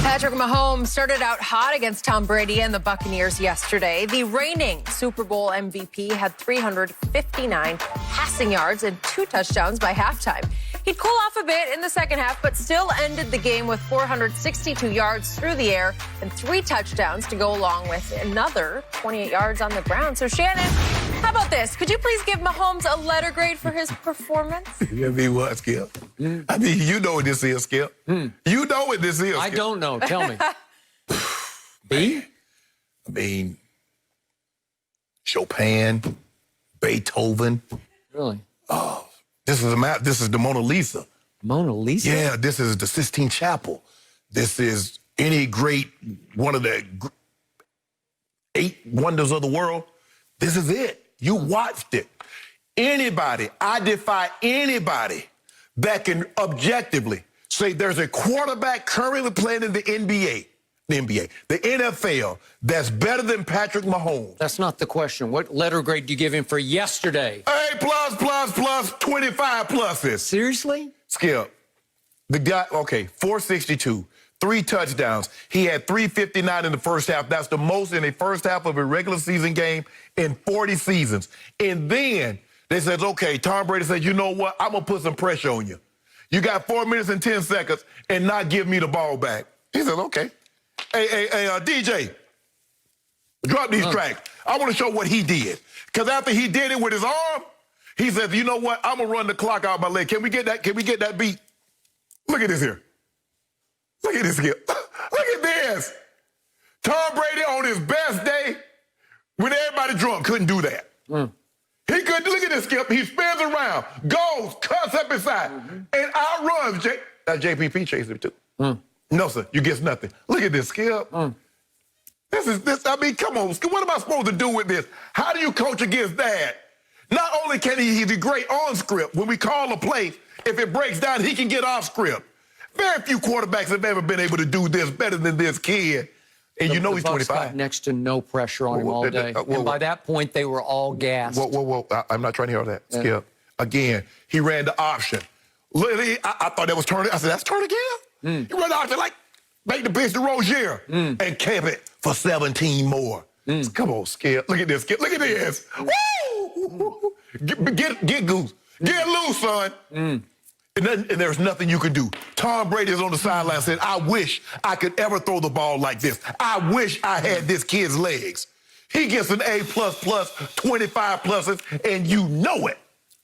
Patrick Mahomes started out hot against Tom Brady and the Buccaneers yesterday. The reigning Super Bowl MVP had 359 passing yards and 2 touchdowns by halftime. He'd cool off a bit in the second half, but still ended the game with 462 yards through the air and 3 touchdowns to go along with another 28 yards on the ground. So, Shannon, how about this? Could you please give Mahomes a letter grade for his performance? You mean what, Skip? I mean, you know what this is, Skip. You know what this is, Skip. I don't know. Tell me. B? I mean, Chopin, Beethoven. Really? Oh, this is the Mona Lisa. Mona Lisa? Yeah, this is the Sistine Chapel. This is one of the 8 wonders of the world. This is it. You watched it. I defy anybody that can objectively say there's a quarterback currently playing in the NBA, the NFL, that's better than Patrick Mahomes. That's not the question. What letter grade do you give him for yesterday? A+++, 25 pluses. Seriously? Skip, the guy, 462, 3 touchdowns. He had 359 in the first half. That's the most in a first half of a regular season game in 40 seasons. And then they said, okay, Tom Brady said, you know what? I'm going to put some pressure on you. You got 4 minutes and 10 seconds and not give me the ball back. He said, okay. Hey, DJ, drop these tracks. I want to show what he did. Because after he did it with his arm, he said, you know what? I'm going to run the clock out my leg. Can we get that beat? Look at this here. Look at this here. Look at this. Tom Brady on his best day, when everybody drunk, couldn't do that. He couldn't. Look at this, Skip. He spins around, goes, cuts up inside, and outruns JPP chased him too. No, sir, you get nothing. Look at this, Skip. I mean, come on, Skip. What am I supposed to do with this? How do you coach against that? Not only can he's great on script. When we call a play, if it breaks down, he can get off script. Very few quarterbacks have ever been able to do this better than this kid. And you know he's 25. Got next to no pressure on him all day. And by that point, they were all gassed. Whoa. I'm not trying to hear all that. Skip. Again, he ran the option. Literally, I thought that was Turner. I said, that's Turner Gill? He run out there like, make the pitch to Rozier and kept it for 17 more. Come on, Skip. Look at this, Skip. Look at this. Woo! Get goose. Get loose, son. And there's nothing you can do. Tom Brady is on the sideline saying, I wish I could ever throw the ball like this. I wish I had this kid's legs. He gets an A++, 25 pluses, and you know it.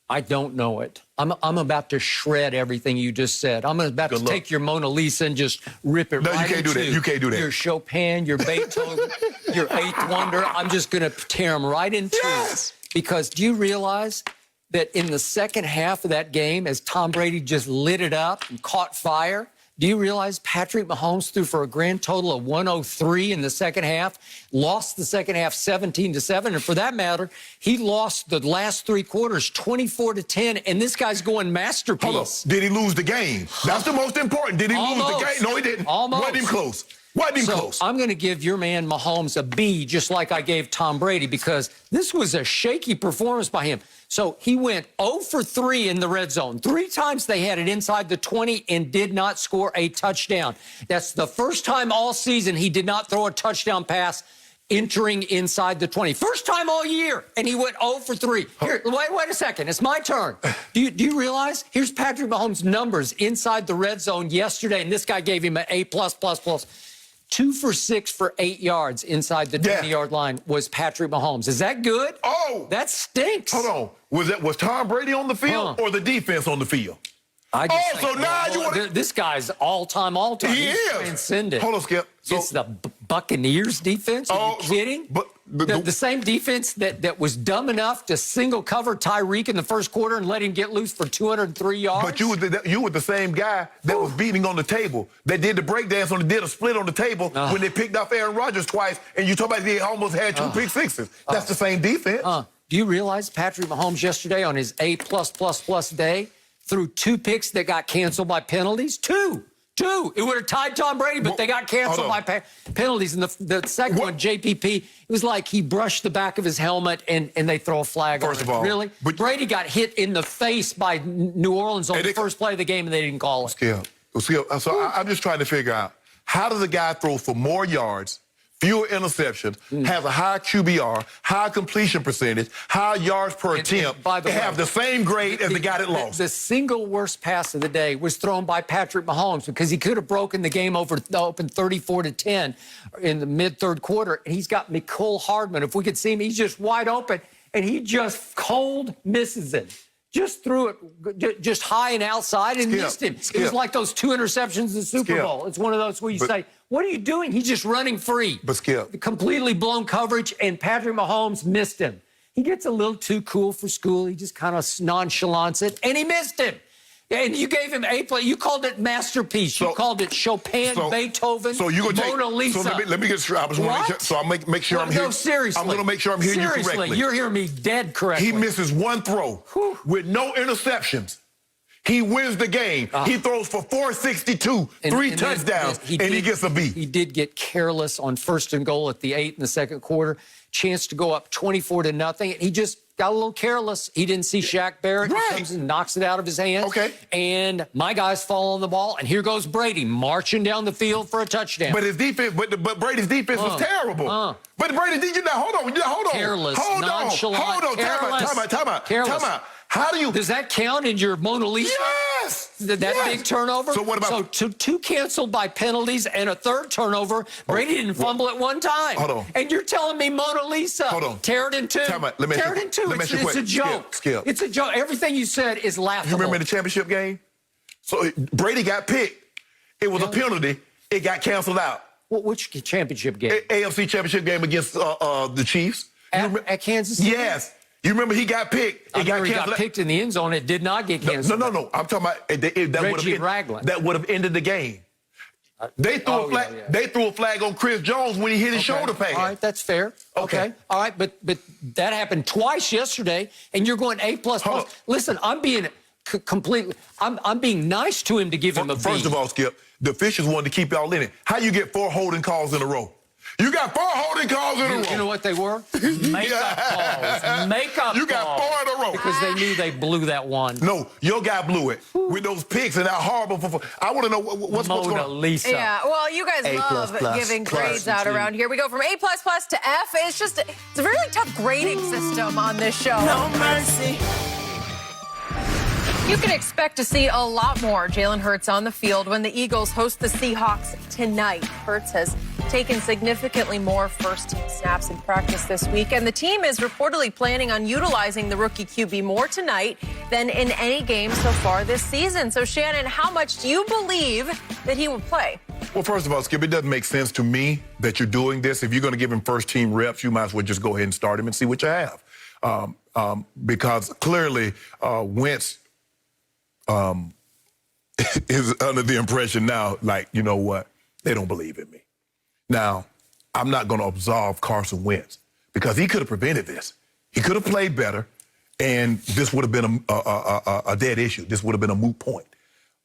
I don't know it. I'm about to shred everything you just said. I'm about to take your Mona Lisa and just rip it right into. No, you can't do that. You can't do that. Your Chopin, your Beethoven, your Eighth Wonder. I'm just going to tear them right in two. Yes. Because do you realize that in the second half of that game, as Tom Brady just lit it up and caught fire, do you realize Patrick Mahomes threw for a grand total of 103 in the second half, lost the second half 17-7, and for that matter, he lost the last three quarters 24-10, and this guy's going masterpiece. Hold on. Did he lose the game? That's the most important. Did he lose the game? No, he didn't. Almost. Wasn't even close. Wasn't even close. I'm going to give your man Mahomes a B, just like I gave Tom Brady, because this was a shaky performance by him. So he went 0 for 3 in the red zone. 3 times they had it inside the 20 and did not score a touchdown. That's the first time all season he did not throw a touchdown pass entering inside the 20. First time all year, and he went 0 for 3. Here, wait a second. It's my turn. Do you realize? Here's Patrick Mahomes' numbers inside the red zone yesterday, and this guy gave him an A+++. 2 for 6 for 8 yards inside the 20-yard line was Patrick Mahomes. Is that good? Oh! That stinks. Hold on. Was Tom Brady on the field or the defense on the field? So now you want this guy's all-time. He He's is. transcendent. Hold on, Skip. So, it's the Buccaneers defense? Are you kidding? But the same defense that was dumb enough to single cover Tyreek in the first quarter and let him get loose for 203 yards? But you were the same guy that was beating on the table, that did the breakdance did a split on the table when they picked off Aaron Rodgers twice, and you talk about they almost had 2 pick sixes. That's the same defense. Do you realize Patrick Mahomes yesterday on his A+++ day threw 2 picks that got canceled by penalties? Two. It would have tied Tom Brady, but they got canceled by penalties. And the second one, JPP, it was like he brushed the back of his helmet and they throw a flag. First of all, really? But Brady got hit in the face by New Orleans on the first play of the game, and they didn't call it. So I'm just trying to figure out, how does a guy throw for more yards, fewer interceptions, have a high QBR, high completion percentage, high yards per attempt, and have the same grade as the guy that lost? The single worst pass of the day was thrown by Patrick Mahomes, because he could have broken the game open 34-10 in the mid-third quarter, and he's got Mecole Hardman. If we could see him, he's just wide open, and he just cold misses it. Just threw it just high and outside and missed him. It was like those 2 interceptions in the Super Bowl. It's one of those where you say, what are you doing? He's just running free. But Skip. Completely blown coverage, and Patrick Mahomes missed him. He gets a little too cool for school. He just kind of nonchalants it, and he missed him. And you gave him A+. You called it masterpiece. You called it Chopin, Beethoven, Mona Lisa. So let me get straight. I'll make sure I'm here. No, seriously. I'm going to make sure I'm hearing you correctly. Seriously, you're hearing me dead correctly. He misses 1 throw with no interceptions. He wins the game. He throws for 462, 3 touchdowns, and he gets a B. He did get careless on 1st and goal at the 8 in the second quarter. Chance to go up 24-0, and he just got a little careless. He didn't see Shaq Barrett. He comes and knocks it out of his hands. Okay. And my guys fall on the ball, and here goes Brady marching down the field for a touchdown. But his defense, but Brady's defense was terrible. But Brady's defense, hold on. Careless, nonchalant. Hold on. Time out. How do you... Does that count in your Mona Lisa? Yes! That big turnover? So what about... So 2 canceled by penalties and a 3rd turnover. Brady didn't fumble at 1 time. Hold on. And you're telling me Mona Lisa. Hold on. Tear it in 2. Tear it in 2. It's a joke. Skip. It's a joke. Everything you said is laughable. You remember the championship game? So Brady got picked. It was a penalty. It got canceled out. Which championship game? AFC championship game against the Chiefs. At Kansas City? Yes. You remember he got picked. He got picked in the end zone. It did not get canceled. No. I'm talking about that would have ended the game. They threw a flag on Chris Jones when he hit his shoulder pad. All right, that's fair. Okay. All right, but that happened twice yesterday, and you're going A++. Listen, I'm being completely. I'm being nice to him to give him a B. First of all, Skip, the officials wanted to keep y'all in it. How you get 4 holding calls in a row? You got 4 holding calls in a row. You know what they were? Makeup calls. Makeup calls. You got 4 in a row. No. Because they knew they blew that one. No, your guy blew it with those picks and that horrible. I want to know what's going Mona on. Lisa. Yeah, well, you guys love giving grades out around here. We go from A++ to F. It's a really tough grading system on this show. No mercy. You can expect to see a lot more Jalen Hurts on the field when the Eagles host the Seahawks tonight. Hurts has taken significantly more first-team snaps in practice this week, and the team is reportedly planning on utilizing the rookie QB more tonight than in any game so far this season. So, Shannon, how much do you believe that he will play? Well, first of all, Skip, it doesn't make sense to me that you're doing this. If you're going to give him first-team reps, you might as well just go ahead and start him and see what you have. Because clearly, Wentz is under the impression now, like, you know what, they don't believe in me. Now, I'm not going to absolve Carson Wentz because he could have prevented this. He could have played better, and this would have been a dead issue. This would have been a moot point.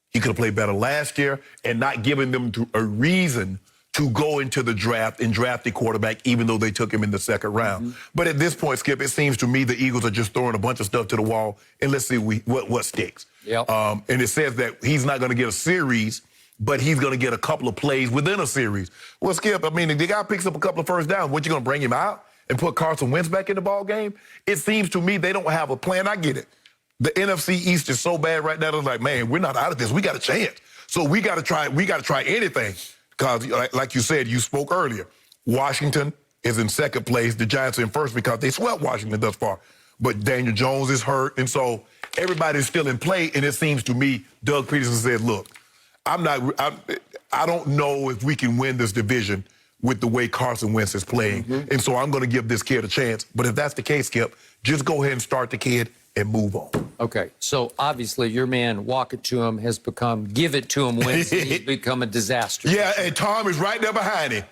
He could have played better last year and not given them a reason to go into the draft and draft a quarterback, even though they took him in the second round. Mm-hmm. But at this point, Skip, it seems to me the Eagles are just throwing a bunch of stuff to the wall, and let's see what sticks. Yep. And it says that he's not going to get a series, but he's going to get a couple of plays within a series. Well, Skip, I mean, if the guy picks up a couple of first downs, what, you going to bring him out and put Carson Wentz back in the ball game? It seems to me they don't have a plan. I get it. The NFC East is so bad right now. They're like, man, we're not out of this. We got a chance. So we got to try anything. Because, like you said, you spoke earlier, Washington is in second place. The Giants are in first because they swept Washington thus far. But Daniel Jones is hurt, and so everybody's still in play. And it seems to me, Doug Peterson said, look, I don't know if we can win this division with the way Carson Wentz is playing. Mm-hmm. And so I'm going to give this kid a chance. But if that's the case, Skip, just go ahead and start the kid and move on. Okay, so obviously your man, walk it to him, has become give it to him Wentz. He's become a disaster. Yeah, and Tom is right there behind him.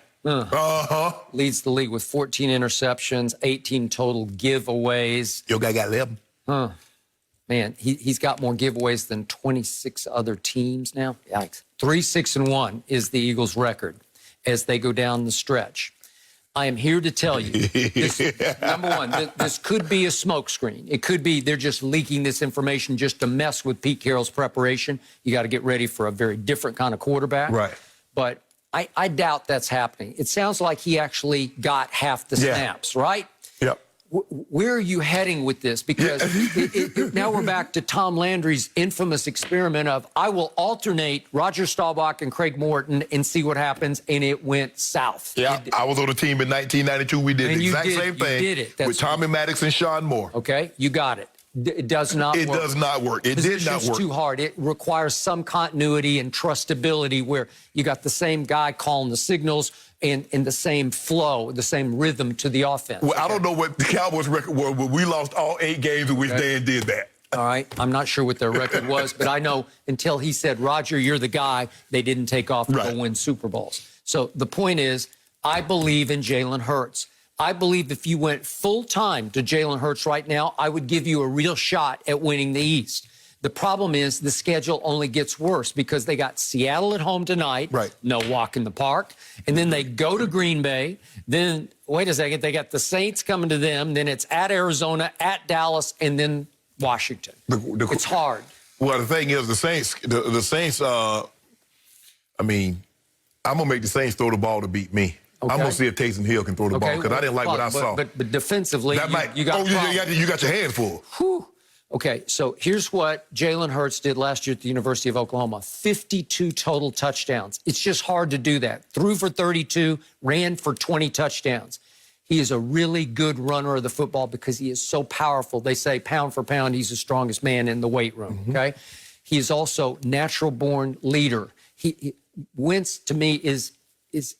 Leads the league with 14 interceptions, 18 total giveaways. Your guy got 11. Man, he's got more giveaways than 26 other teams now. Yikes. 3-6-1 is the Eagles' record as they go down the stretch. I am here to tell you, this, number one, this could be a smokescreen. It could be they're just leaking this information just to mess with Pete Carroll's preparation. You got to get ready for a very different kind of quarterback. Right. But I doubt that's happening. It sounds like he actually got half the snaps, right? Yep. Where are you heading with this? Because now we're back to Tom Landry's infamous experiment of I will alternate Roger Staubach and Craig Morton and see what happens, and it went south. Yeah, I was on the team in 1992. We did the exact same thing with Tommy Maddox and Sean Moore. Okay, you got it. It does not work. It does not work. It did not work. It's too hard. It requires some continuity and trustability where you got the same guy calling the signals and the same flow, the same rhythm to the offense. Well, I don't know what the Cowboys' record was, but we lost all 8 games in which Dan did that. All right. I'm not sure what their record was, but I know until he said, Roger, you're the guy, they didn't take off to go win Super Bowls. So the point is, I believe in Jalen Hurts. I believe if you went full-time to Jalen Hurts right now, I would give you a real shot at winning the East. The problem is the schedule only gets worse because they got Seattle at home tonight. Right. No walk in the park. And then they go to Green Bay. Then, wait a second, they got the Saints coming to them. Then it's at Arizona, at Dallas, and then Washington. It's hard. Well, the thing is, the Saints, I mean, I'm going to make the Saints throw the ball to beat me. Okay. I'm going to see if Tyson Hill can throw the ball because I didn't like what I saw. But defensively, you got you got your hands full. Whew. Okay, so here's what Jalen Hurts did last year at the University of Oklahoma. 52 total touchdowns. It's just hard to do that. Threw for 32, ran for 20 touchdowns. He is a really good runner of the football because he is so powerful. They say pound for pound, he's the strongest man in the weight room, okay? He is also natural-born leader. Wentz, to me, is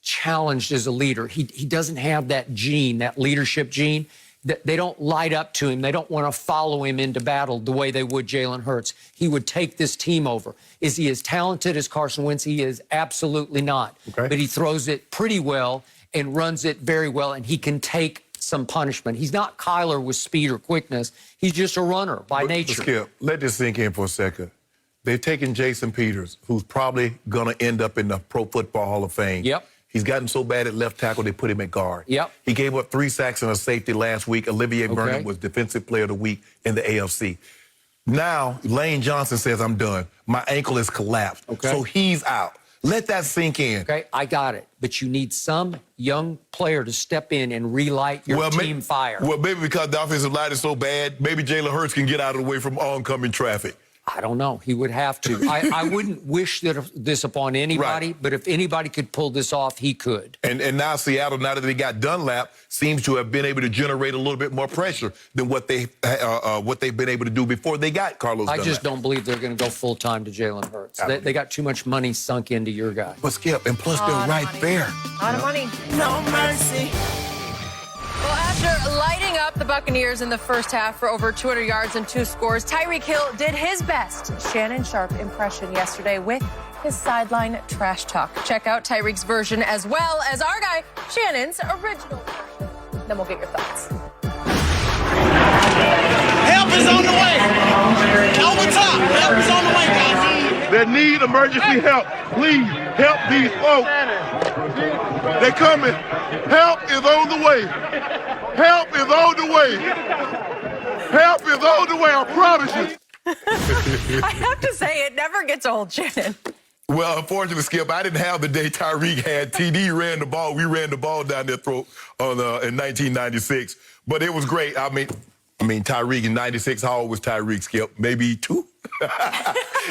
challenged as a leader. He doesn't have that gene, that leadership gene. They don't light up to him. They don't want to follow him into battle the way they would Jalen Hurts. He would take this team over. Is he as talented as Carson Wentz? He is absolutely not. Okay. But he throws it pretty well and runs it very well, and he can take some punishment. He's not Kyler with speed or quickness. He's just a runner by nature. Skip, let this sink in for a second. They've taken Jason Peters, who's probably going to end up in the Pro Football Hall of Fame. Yep. He's gotten so bad at left tackle, they put him at guard. Yep. He gave up 3 sacks and a safety last week. Olivier Vernon was Defensive Player of the Week in the AFC. Now, Lane Johnson says, I'm done. My ankle is collapsed. So he's out. Let that sink in. Okay, I got it. But you need some young player to step in and relight your team fire. Well, maybe because the offensive line is so bad, maybe Jalen Hurts can get out of the way from oncoming traffic. I don't know. He would have to. I wouldn't wish this upon anybody, but if anybody could pull this off, he could. And now Seattle, now that they got Dunlap, seems to have been able to generate a little bit more pressure than what they've been able to do before they got Carlos Dunlap. I just don't believe they're going to go full-time to Jalen Hurts. They got too much money sunk into your guy. But Skip, and plus they're right there. A lot of money. No mercy. Well, after lighting up the Buccaneers in the first half for over 200 yards and 2 scores, Tyreek Hill did his best Shannon Sharpe impression yesterday with his sideline trash talk. Check out Tyreek's version as well as our guy Shannon's original version. Then we'll get your thoughts. Help is on the way. Over top. Help is on the way, guys. They need emergency help. Please help these folks. They're coming. Help is on the way. Help is on the way. Help is on the way, I promise you. I have to say, it never gets old, Shannon. Well, unfortunately, Skip, I didn't have the day Tyreek had. TD ran the ball. We ran the ball down their throat in 1996. But it was great. I mean, Tyreek in 96, how old was Tyreek, Skip? Maybe 2?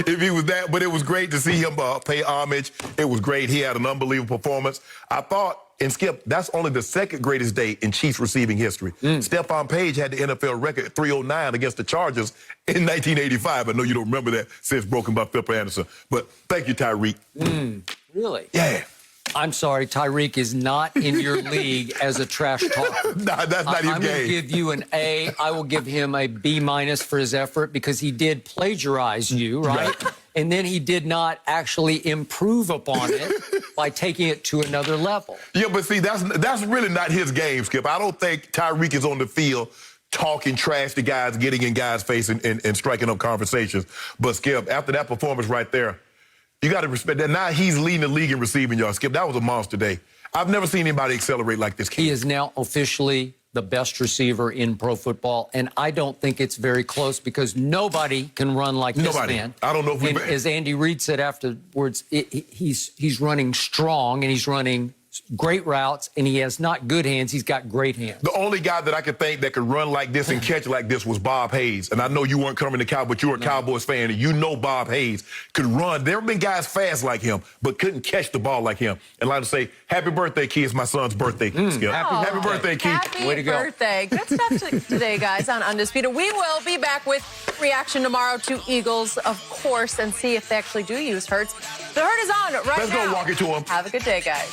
If he was that. But it was great to see him pay homage. It was great. He had an unbelievable performance. I thought, and Skip, that's only the second greatest day in Chiefs receiving history. Stephon Page had the NFL record at 309 against the Chargers in 1985. I know you don't remember that since broken by Philip Anderson. But thank you, Tyreek. Really? Yeah. I'm sorry, Tyreek is not in your league as a trash talker. Nah, that's not his game. I'm going to give you an A. I will give him a B- for his effort because he did plagiarize you, right? And then he did not actually improve upon it by taking it to another level. Yeah, but see, that's really not his game, Skip. I don't think Tyreek is on the field talking trash to guys, getting in guys' face and striking up conversations. But, Skip, after that performance right there, you got to respect that. Now he's leading the league in receiving yards. Skip, that was a monster day. I've never seen anybody accelerate like this kid. He is now officially the best receiver in pro football, and I don't think it's very close because nobody can run like this man. I don't know if we... As Andy Reid said afterwards, he's running strong and he's running great routes, and he has not good hands. He's got great hands. The only guy that I could think that could run like this and catch like this was Bob Hayes. And I know you weren't covering the Cowboys, but you were a Cowboys fan, and you know Bob Hayes could run. There have been guys fast like him, but couldn't catch the ball like him. And I'd like to say, happy birthday, Keith. It's my son's birthday, Skip. Happy birthday, Keith. Happy Way to go. birthday. Good stuff today, guys, on Undisputed. We will be back with reaction tomorrow to Eagles, of course, and see if they actually do use Hurts. The Hurt is on right now. Let's go walk it to him. Have a good day, guys.